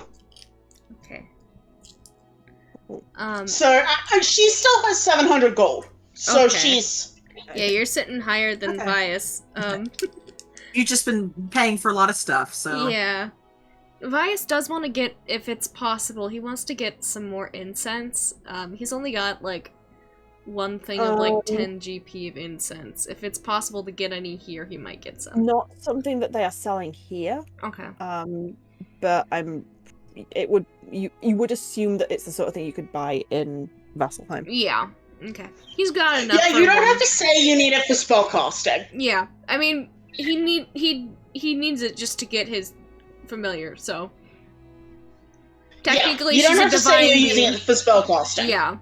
Okay. So she still has 700 gold. So Okay. she's. Yeah, you're sitting higher than Okay. Vias. You've just been paying for a lot of stuff, so Yeah. Vias does want to get, if it's possible, he wants to get some more incense. He's only got, like, one thing of, like, 10 GP of incense. If it's possible to get any here, he might get some. Not something that they are selling here. Okay. But you would assume that it's the sort of thing you could buy in Vasselheim. Yeah. Okay. He's got enough. Yeah, for you don't one. have to say you need it for spellcasting. Yeah. I mean, he needs it just to get his familiar, so technically you don't she's have a to say divine you're using being. it for spellcasting. Yeah.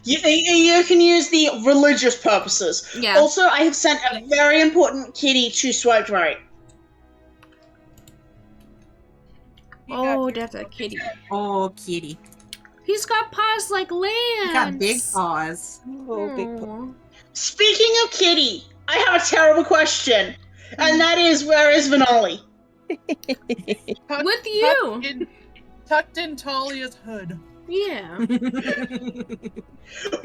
You can use the religious purposes. Yeah. Also, I have sent a very important kitty to Swiped Right. Oh, that's a kitty. oh, kitty. He's got paws like lambs. You got big paws. Oh, big Aw. Speaking of kitty, I have a terrible question. And that is, where is Vinali? With you. Tucked in Talia's hood. Yeah.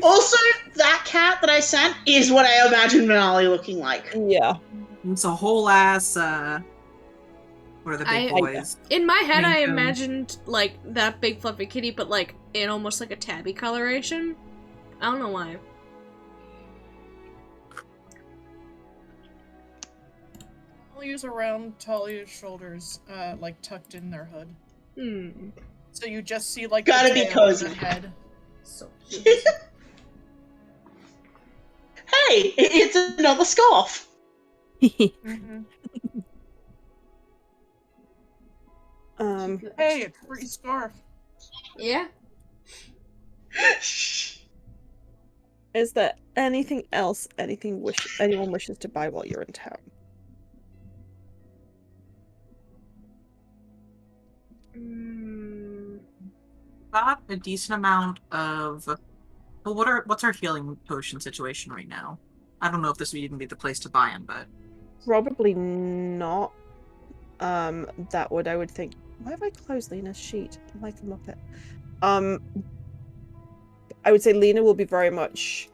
Also, that cat that I sent is what I imagine Vinali looking like. Yeah. It's a whole ass, what are the big I- boys? In my head, I Maine Coon. imagined like that big fluffy kitty, but like in almost like a tabby coloration. I don't know why. Talia's around Talia's shoulders, like tucked in their hood. So you just see like Gotta the be tail cozy. and the head. So Hey, it's another scarf. Mm-hmm. Hey, it's free scarf. yeah. Is there anything else anyone wishes to buy while you're in town? Got a decent amount of. Well, what's our healing potion situation right now? I don't know if this would even be the place to buy them, but Probably not. That would, I would think. Why have I closed Lena's sheet? Like a muppet. I would say Lena will be very much.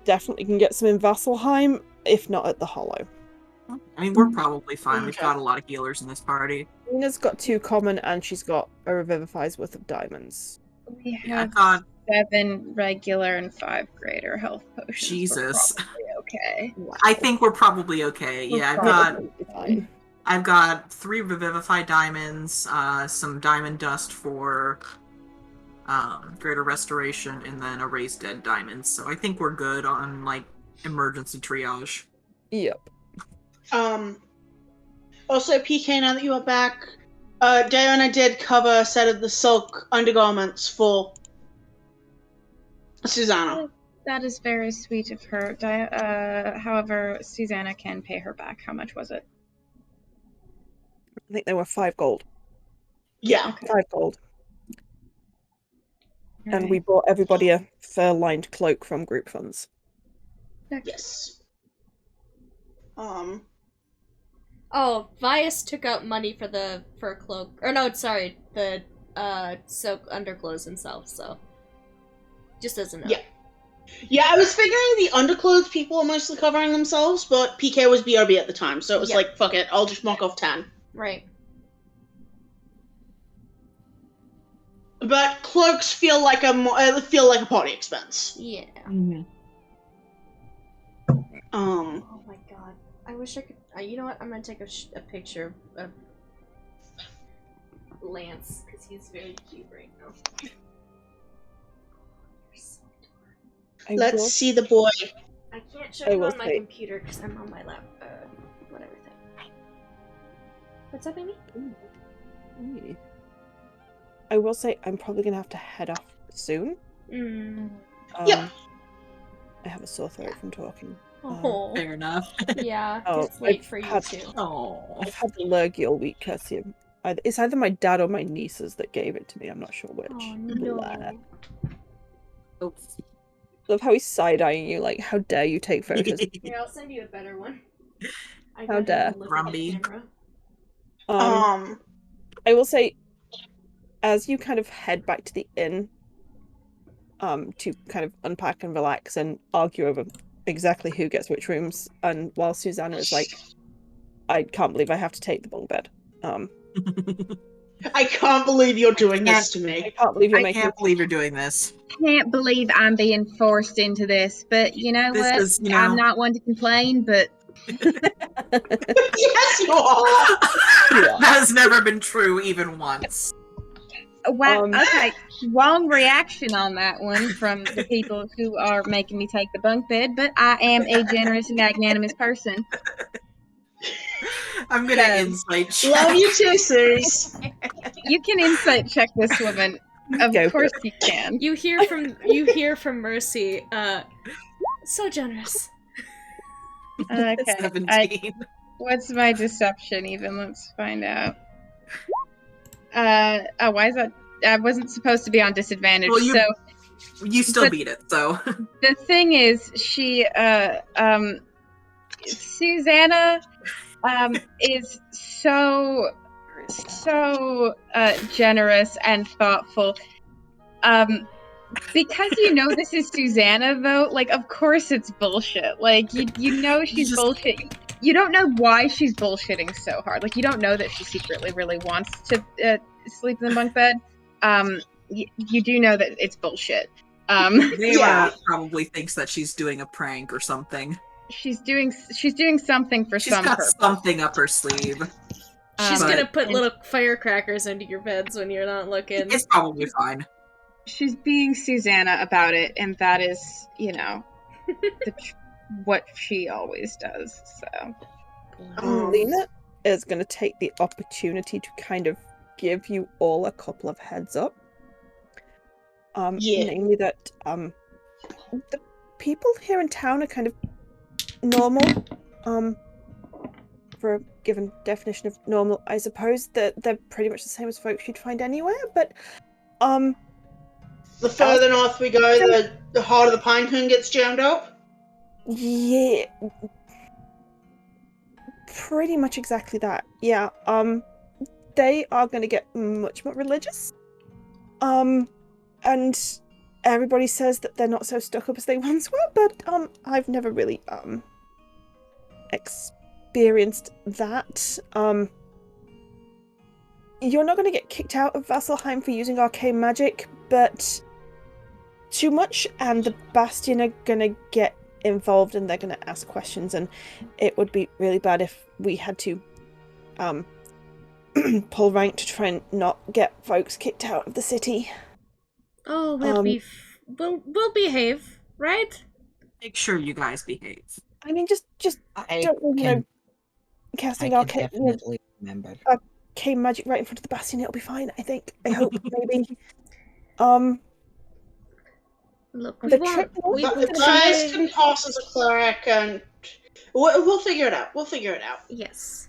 Definitely can get some in Vasselheim, if not at the Hollow. I mean, we're probably fine. We've Okay. got a lot of healers in this party. Lena's got 2 common and she's got a Revivify's worth of diamonds. We Yeah, I have thought 7 regular and 5 greater health potions. Jesus. We're probably okay. Wow. I think we're probably okay. We're Yeah, probably fine. I've got 3 Revivify diamonds, some diamond dust for greater restoration, and then a raised dead diamonds. So I think we're good on like emergency triage. Yep. Also, PK, now that you are back, Diana did cover a set of the silk undergarments for Susanna. That is very sweet of her. However, Susanna can pay her back. How much was it? I think they were 5 gold. Yeah. 5 gold. And we bought everybody a fur-lined cloak from group funds. Yes. Oh, Vias took out money for the fur cloak. Or no, sorry, the underclothes himself, so just as a note. Yeah. Yeah, I was figuring the underclothes people are mostly covering themselves, but PK was BRB at the time, so it was like, fuck it, I'll just mark off 10. Right. But cloaks feel like a party expense. Yeah. Mhm. Oh my god. I wish I could. You know what? I'm gonna take a picture of Lance because he's very cute right now. Let's see the boy. I can't show I you will on my say- computer because I'm on my lap. Whatever thing. What's up, Amy? I will say I'm probably gonna have to head off soon. Yep. I have a sore throat from talking. Oh. Fair enough. Yeah, Oh, it's late I've for you had- too. Oh. I've had allergy all week, Kirsty. It's either my dad or my nieces that gave it to me. I'm not sure which. Oh Blah. no. Oops. Love how he's side-eyeing you, like, how dare you take photos. Here, I'll send you a better one. I How got dare. him to look at the Grumpy. camera. I will say, as you kind of head back to the inn, to kind of unpack and relax and argue over exactly who gets which rooms, and while Susanna is like, I can't believe I have to take the bunk bed. I can't believe you're doing this to I me. can't believe you're I making can't believe you're doing this. Can't believe I'm being forced into this, but you know This what? is, you know- I'm not one to complain, but Yes, you are. Yeah. That has never been true even once. wow. Um, Okay, wrong reaction on that one from the people who are making me take the bunk bed, but I am a generous and magnanimous person. I'm gonna So- insight check. Love you too, Ceres. You can insight check this woman. Of Go for course it. you can. You hear from Mercy. So generous. Okay. 17. What's my deception even? Let's find out. Why is that? I wasn't supposed to be on disadvantage. Well, you- So You still But- beat it, so. the thing is, Susanna, is so generous and thoughtful. Because you know this is Susanna, though, like, of course it's bullshit. Like, you know she's just- bullshit. You don't know why she's bullshitting so hard. Like, you don't know that she secretly really wants to sleep in the bunk bed. You do know that it's bullshit. Nayla probably thinks that she's doing a prank or something. She's doing something for She's some got purpose. something up her sleeve. She's But- gonna put little firecrackers under your beds when you're not looking. It's probably fine. She's being Susanna about it, and that is, you know, what she always does. So Lena is going to take the opportunity to kind of give you all a couple of heads up. Yeah. Namely that the people here in town are kind of normal. For a given definition of normal, I suppose that they're pretty much the same as folks you'd find anywhere, but The further north we go, the harder the pine cone gets jammed up. yeah, pretty much exactly that. Yeah, they are going to get much more religious. And everybody says that they're not so stuck up as they once were, but I've never really experienced that. You're not going to get kicked out of Vasselheim for using arcane magic, but too much, and the Bastion are going to get involved and they're going to ask questions, and it would be really bad if we had to pull rank to try and not get folks kicked out of the city. Oh, we'll behave, right? Make sure you guys behave. I mean, just I don't, you can, know, casting I arcane can definitely remember. magic right in front of the Bastion, it'll be fine, I think. I hope, maybe. Look, The we trip won't. We north will is Guys try. can toss as a cleric, and we'll figure it out. We'll figure it out. Yes.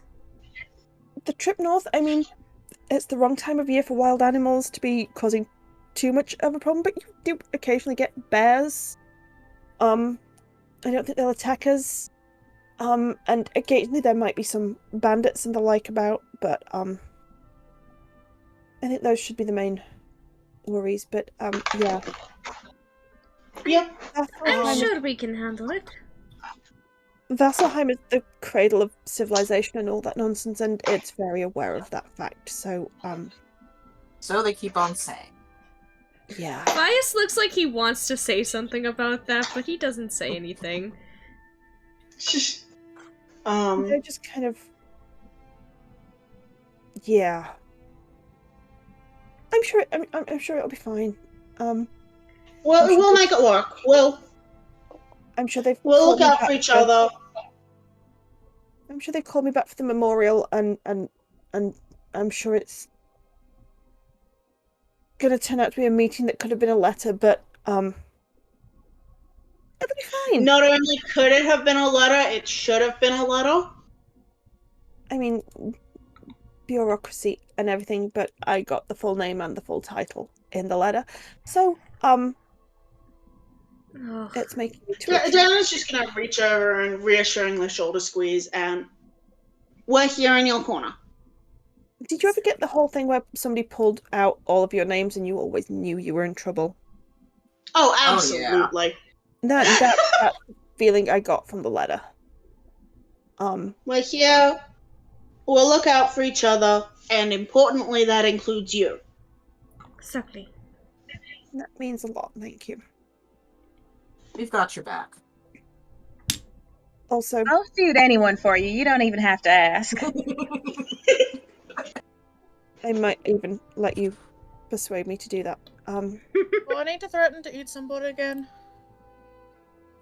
The trip north, I mean, it's the wrong time of year for wild animals to be causing too much of a problem, but you do occasionally get bears. I don't think they'll attack us. And occasionally there might be some bandits and the like about, but I think those should be the main worries, but yeah. Yep. I'm Vasselheim, sure we can handle it. Vasselheim is the cradle of civilization and all that nonsense, and it's very aware of that fact. So So they keep on saying. yeah. Bias looks like he wants to say something about that, but he doesn't say anything. They're just kind of yeah. I'm sure it'll be fine. Well, we'll make it work. I'm sure they've We'll called look me out back for each other. I'm sure they called me back for the memorial, and I'm sure it's gonna turn out to be a meeting that could have been a letter, but it'll be fine. Not only could it have been a letter, it should have been a letter. I mean, bureaucracy and everything, but I got the full name and the full title in the letter, so Ugh. it's making me twitch. Dana's just gonna reach over and reassuringly shoulder squeeze, and we're here in your corner. Did you ever get the whole thing where somebody pulled out all of your names and you always knew you were in trouble? Oh, yeah. absolutely. That feeling I got from the letter. We're here. We'll look out for each other, and importantly, that includes you. Exactly. That means a lot, thank you. We've got your back. Also, I'll shoot anyone for you. You don't even have to ask. I might even let you persuade me to do that. Do I need to threaten to eat somebody again?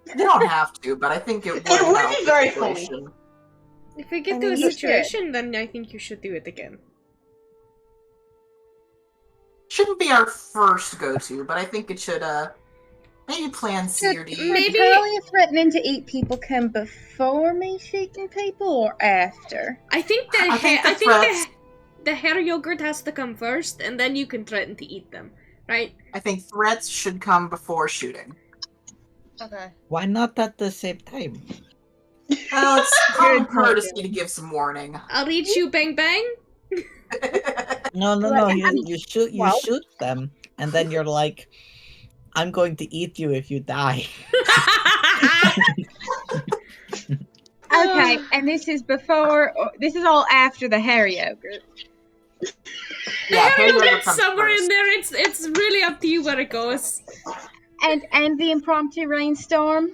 You don't have to, but I think it would It would help be the very situation. If we get I to mean, a you situation, then I think you should do it again. Shouldn't be our first go-to, but I think it should, maybe plan C or D. Maybe- Talia threatening to eat people come before me shooting people or after? I think I think the threats- the hair yogurt has to come first, and then you can threaten to eat them, right? I think threats should come before shooting. Okay. Why not at the same time? Well, it's common Good point, courtesy Dylan. to give some warning. I'll eat you, bang bang. No. Like, You shoot them, and then you're like, "I'm going to eat you if you die." Okay, and this is before, or this is all after the hair yogurt. Yeah, Hair hair yogurt yogurt's comes somewhere first. in there. It's really up to you where it goes. And the impromptu rainstorm.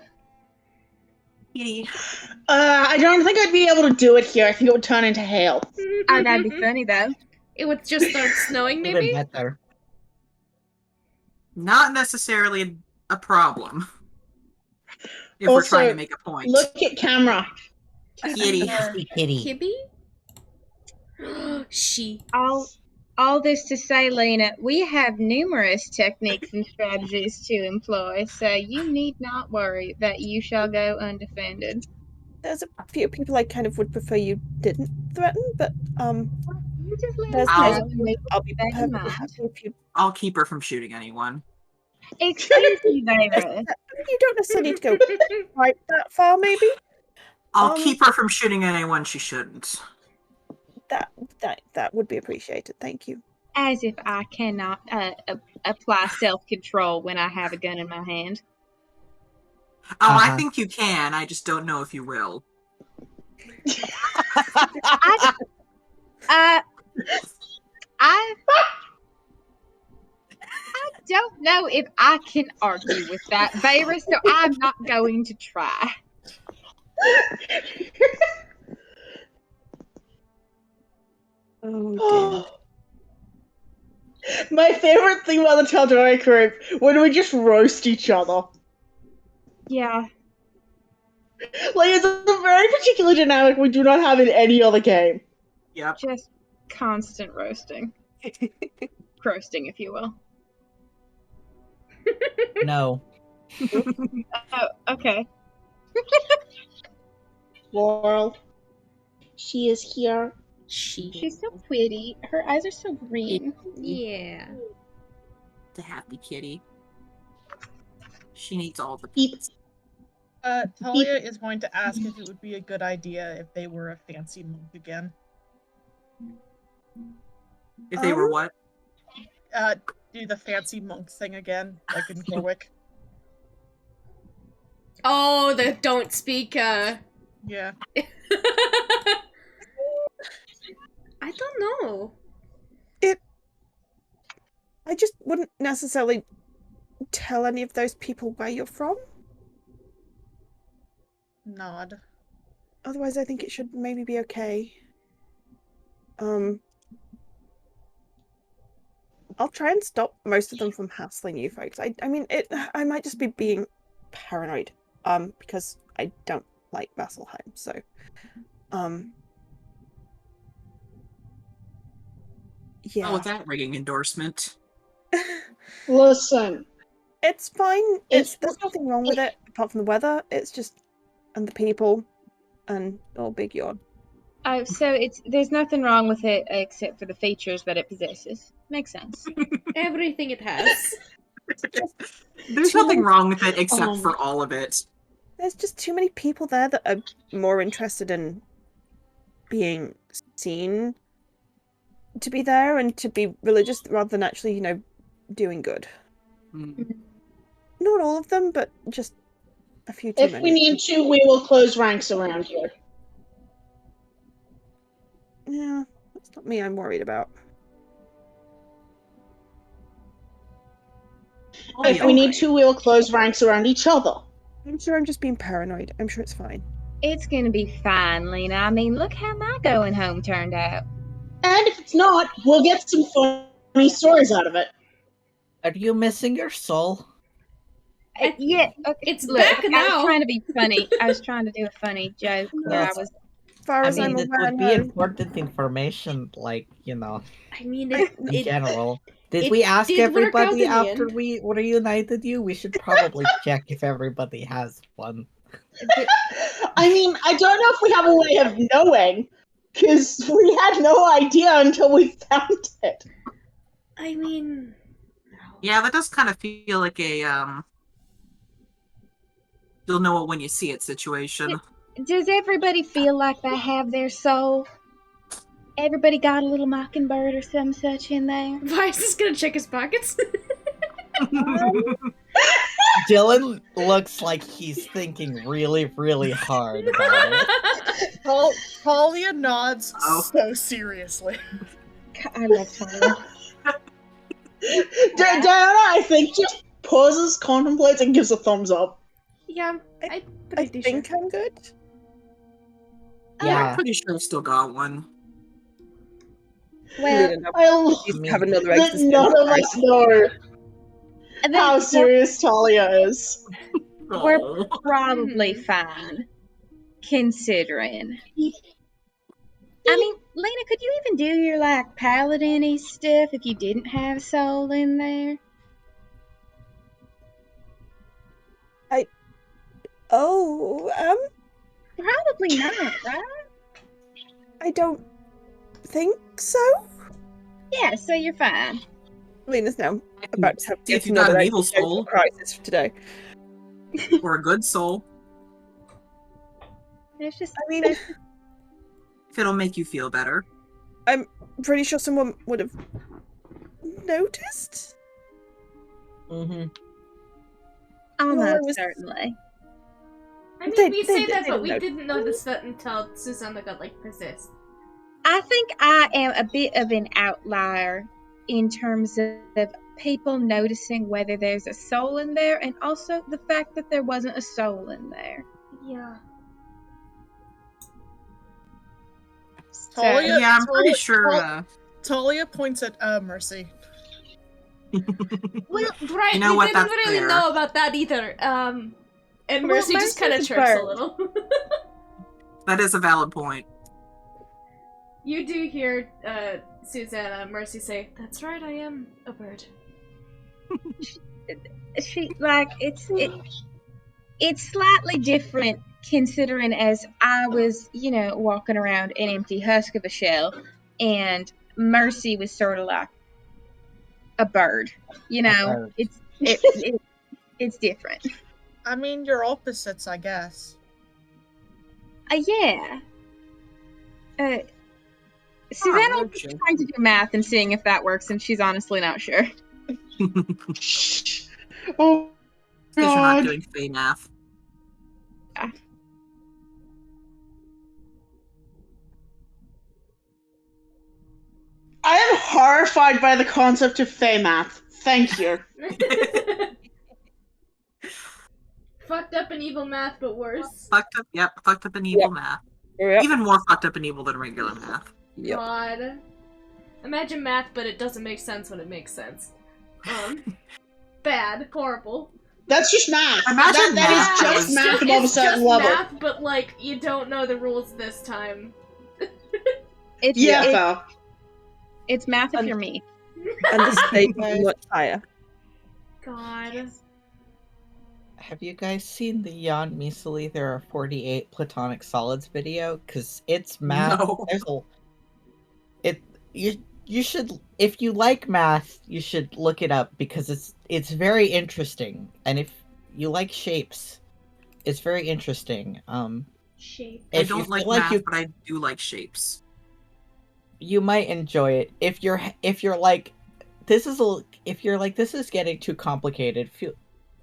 I don't think I'd be able to do it here. I think it would turn into hail. Oh, that'd be funny though. It would just start snowing, Even maybe. better. Not necessarily a problem. If we're Also, trying to make a point. Look at camera. Kitty. Kitty. Kibby? She. All this to say, Lena, we have numerous techniques and strategies to employ, so you need not worry that you shall go undefended. there's a few people I kind of would prefer you didn't threaten, but You just let there's us I'll- know and we I'll be keep that in perfectly mind. happy if you. I'll keep her from shooting anyone. Excuse me, Vera. You don't necessarily need to go quite that far, maybe. I'll Um, keep her from shooting anyone she shouldn't. That would be appreciated. Thank you. As if I cannot apply self-control when I have a gun in my hand. Oh, I Uh-huh. think you can. I just don't know if you will. I don't know if I can argue with that, Vera, so I'm not going to try. Oh My favorite thing about the Tal'Dorei group, when we just roast each other. Yeah. Like, it's a very particular dynamic we do not have in any other game. Yep. Just constant roasting. Roasting, if you will. No. Oh, okay. Laurel. She is here. She. She's so pretty. Her eyes are so green. Yeah. The happy kitty. She needs all the Beep. pets. Talia is going to ask if it would be a good idea if they were a fancy monk again. If they were what? do the fancy monk thing again, like in Corwick. Oh, the don't speak, Yeah. I don't know. I just wouldn't necessarily tell any of those people where you're from. Nod. Otherwise, I think it should maybe be okay. I'll try and stop most of them from hassling you folks. I mean, I might just be being paranoid, because I don't like Vasselheim, so, yeah. Oh, with that rigging endorsement. Listen, It's fine. It's- There's nothing wrong with it, apart from the weather. It's just, and the people, and big yawn. Oh, so there's nothing wrong with it except for the features that it possesses. Makes sense. Everything it has. There's nothing wrong with it except Oh. for all of it. There's just too many people there that are more interested in being seen to be there and to be religious rather than actually, doing good. Mm. Not all of them, but just a few too if many. we need to, we will close ranks around here. Yeah, that's not me I'm worried about. If we need to, we will close ranks around each other. I'm sure I'm just being paranoid. I'm sure it's fine. It's gonna be fine, Lena. I mean, look how my going home turned out. And if it's not, we'll get some funny stories out of it. Are you missing your soul? Yeah, okay. It's Look, back I now. was trying to be funny. I was trying to do a funny joke where Yes. I was. As far I as mean, I'm it aware, would be no. important information, like, I mean, in general. Did it we ask did work out everybody in the after end. we reunited you? We should probably check if everybody has one. I mean, I don't know if we have a way of knowing, because we had no idea until we found it. I mean, Yeah, that does kind of feel like a you'll know it when you see it situation. Does everybody feel like they have their soul? Everybody got a little mockingbird or some such in there? why is this gonna check his pockets? Dylan looks like he's thinking really, really hard about it. Talia nods Oh. so seriously. I love Talia. Diana, I think, just pauses, contemplates, and gives a thumbs up. Yeah, I'm I pretty think sure. I'm good. I'm Yeah. pretty sure I've still got one. Well, Leading up, I love you have another that existential none of us crisis. know then how serious Talia is. we're Aw. probably fine, considering. I mean, Lena, could you even do your paladin-y stuff if you didn't have soul in there? Probably not, right? I don't think so. Yeah, so you're fine. Lena's now about to have If yet you got another an evil existential soul crisis for today. or a good soul, There's just I mean, there's- if it'll make you feel better. I'm pretty sure someone would have noticed. Mm-hmm. almost was- certainly. I mean, They- we they- say that, they but we don't didn't notice that until Susanna got possessed. I think I am a bit of an outlier in terms of people noticing whether there's a soul in there, and also the fact that there wasn't a soul in there. Yeah. So, Talia, Yeah, I'm pretty Talia- sure. Talia points at Mercy. Well, right, You know we what, didn't that's really fair. know about that either. And Well, Mercy just kind of Mercy's a chirps a bird. little. That is a valid point. You do hear Susanna Mercy say, "That's right, I am a bird." she it's slightly different considering as I was, walking around an empty husk of a shell, and Mercy was sort of like a bird. bird. It's different. I mean, you're opposites, I guess. Yeah. Susanna no was just joke. trying to do math and seeing if that works, and she's honestly not sure. Oh Because you're not God. doing Fey math. I am horrified by the concept of Fey math. Thank you. Fucked up and evil math, but worse. Fucked up and evil math. Yep. Even more fucked up and evil than regular math. Yep. God. Imagine math, but it doesn't make sense when it makes sense. Bad. Horrible. That's just math. Imagine that is math just was- math above a It's certain just level. math, but like, you don't know the rules this time. Yeah, It's math if And- you're me. And the stakes are much higher. God. Have you guys seen the Jan Misali There Are 48 Platonic Solids video? Because it's math. No. There's you should, if you like math, you should look it up because it's very interesting. And if you like shapes, it's very interesting. Shape. I If you don't feel like like math, you but I do like shapes. you might enjoy it. If you're like this is getting too complicated,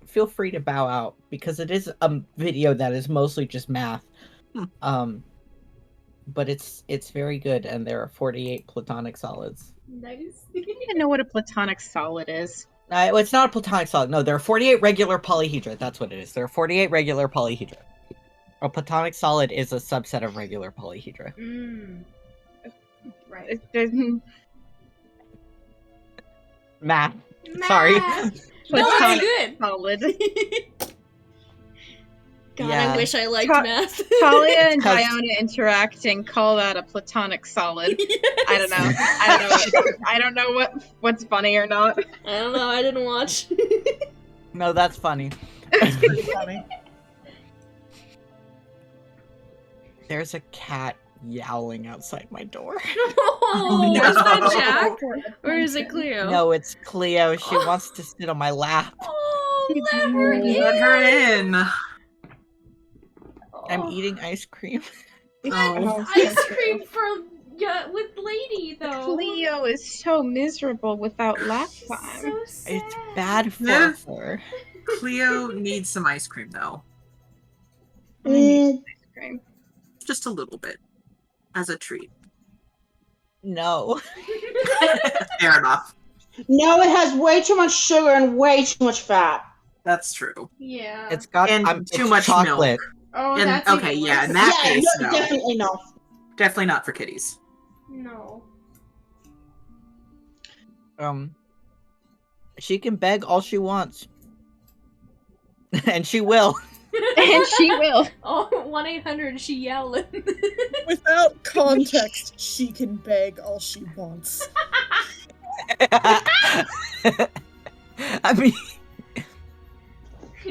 feel free to bow out because it is a video that is mostly just math. But it's very good, and there are 48 platonic solids. Nice. I don't even know what a platonic solid is. It's not a platonic solid. No, there are 48 regular polyhedra. That's what it is. There are 48 regular polyhedra. A platonic solid is a subset of regular polyhedra. Right. There's Math. Sorry. No, platonic it's good. solid. God, Yeah. I wish I liked Ta- math. Talia and 'cause- Diona interacting call that a platonic solid. Yes. I don't know. I don't know what's funny or not. I don't know, I didn't watch. No, that's funny. It's pretty funny. There's a cat yowling outside my door. Oh, no. is that Jack? Or is it Cleo? No, it's Cleo. She wants to sit on my lap. Oh, let her in. Let her in. I'm Oh. eating ice cream. Oh. Ice cream with Lady though. Cleo is so miserable without lap time. So sad. It's bad for Yeah. her. Cleo needs some ice cream though. I need ice cream. Just a little bit. As a treat. No. Fair enough. No, it has way too much sugar and way too much fat. That's true. Yeah. It's got And it's too much chocolate. Oh, And that's okay, even yeah, worse. in that Yeah, case, no, no. definitely no. Definitely not for kitties. No. She can beg all she wants. And she will. And she will. Oh, 1-800, she yelling. Without context, she can beg all she wants. I mean,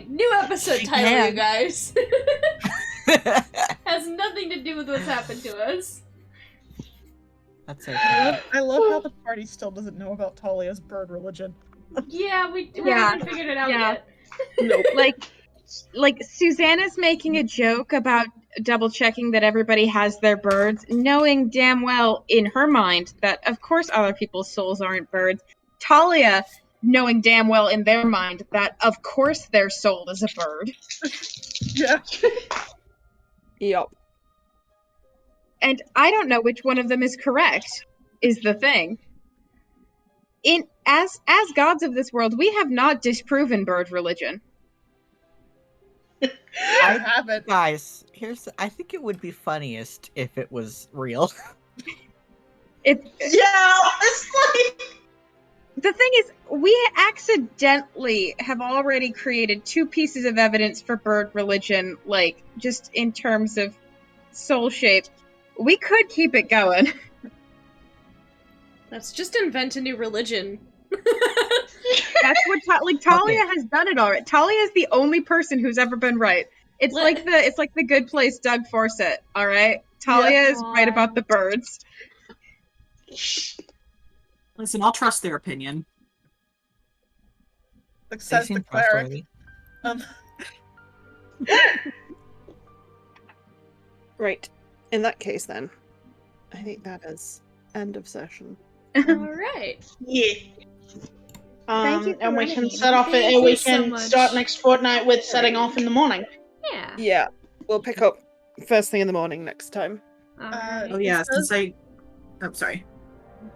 New episode She title, can. you guys. Has nothing to do with what's happened to us. that's I okay. love how the party still doesn't know about Talia's bird religion. Yeah, we Yeah. haven't figured it out Yeah. yet. Nope. Like Susanna's making a joke about double checking that everybody has their birds, knowing damn well in her mind that of course other people's souls aren't birds. Talia knowing damn well in their mind that of course their soul is a bird. Yeah. Yep. And I don't know which one of them is correct, is the thing. As gods of this world, we have not disproven bird religion. I haven't. Guys, I think it would be funniest if it was real. It Yeah, it's like The thing is, we accidentally have already created 2 pieces of evidence for bird religion, like, just in terms of soul shape. We could keep it going. Let's just invent a new religion. That's what Talia has done it already. Talia is the only person who's ever been right. It's like the Good Place Doug Fawcett, all right? Talia is right about the birds. Listen, I'll trust their opinion. Like They says the seem cleric. trustworthy. Right. In that case, then, I think that is end of session. Alright. Yeah. Thank you for And we can running. set off Thank and we you so can much. start next fortnight with setting off in the morning. Yeah. Yeah, we'll pick up first thing in the morning next time. Alright. Oh yeah, It says- since I'm sorry.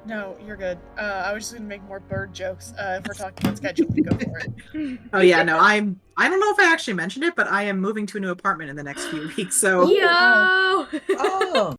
No, you're good. I was just gonna make more bird jokes. If we're talking about scheduling, go for it. Oh yeah, no, I don't know if I actually mentioned it, but I am moving to a new apartment in the next few weeks, so Yo! Oh.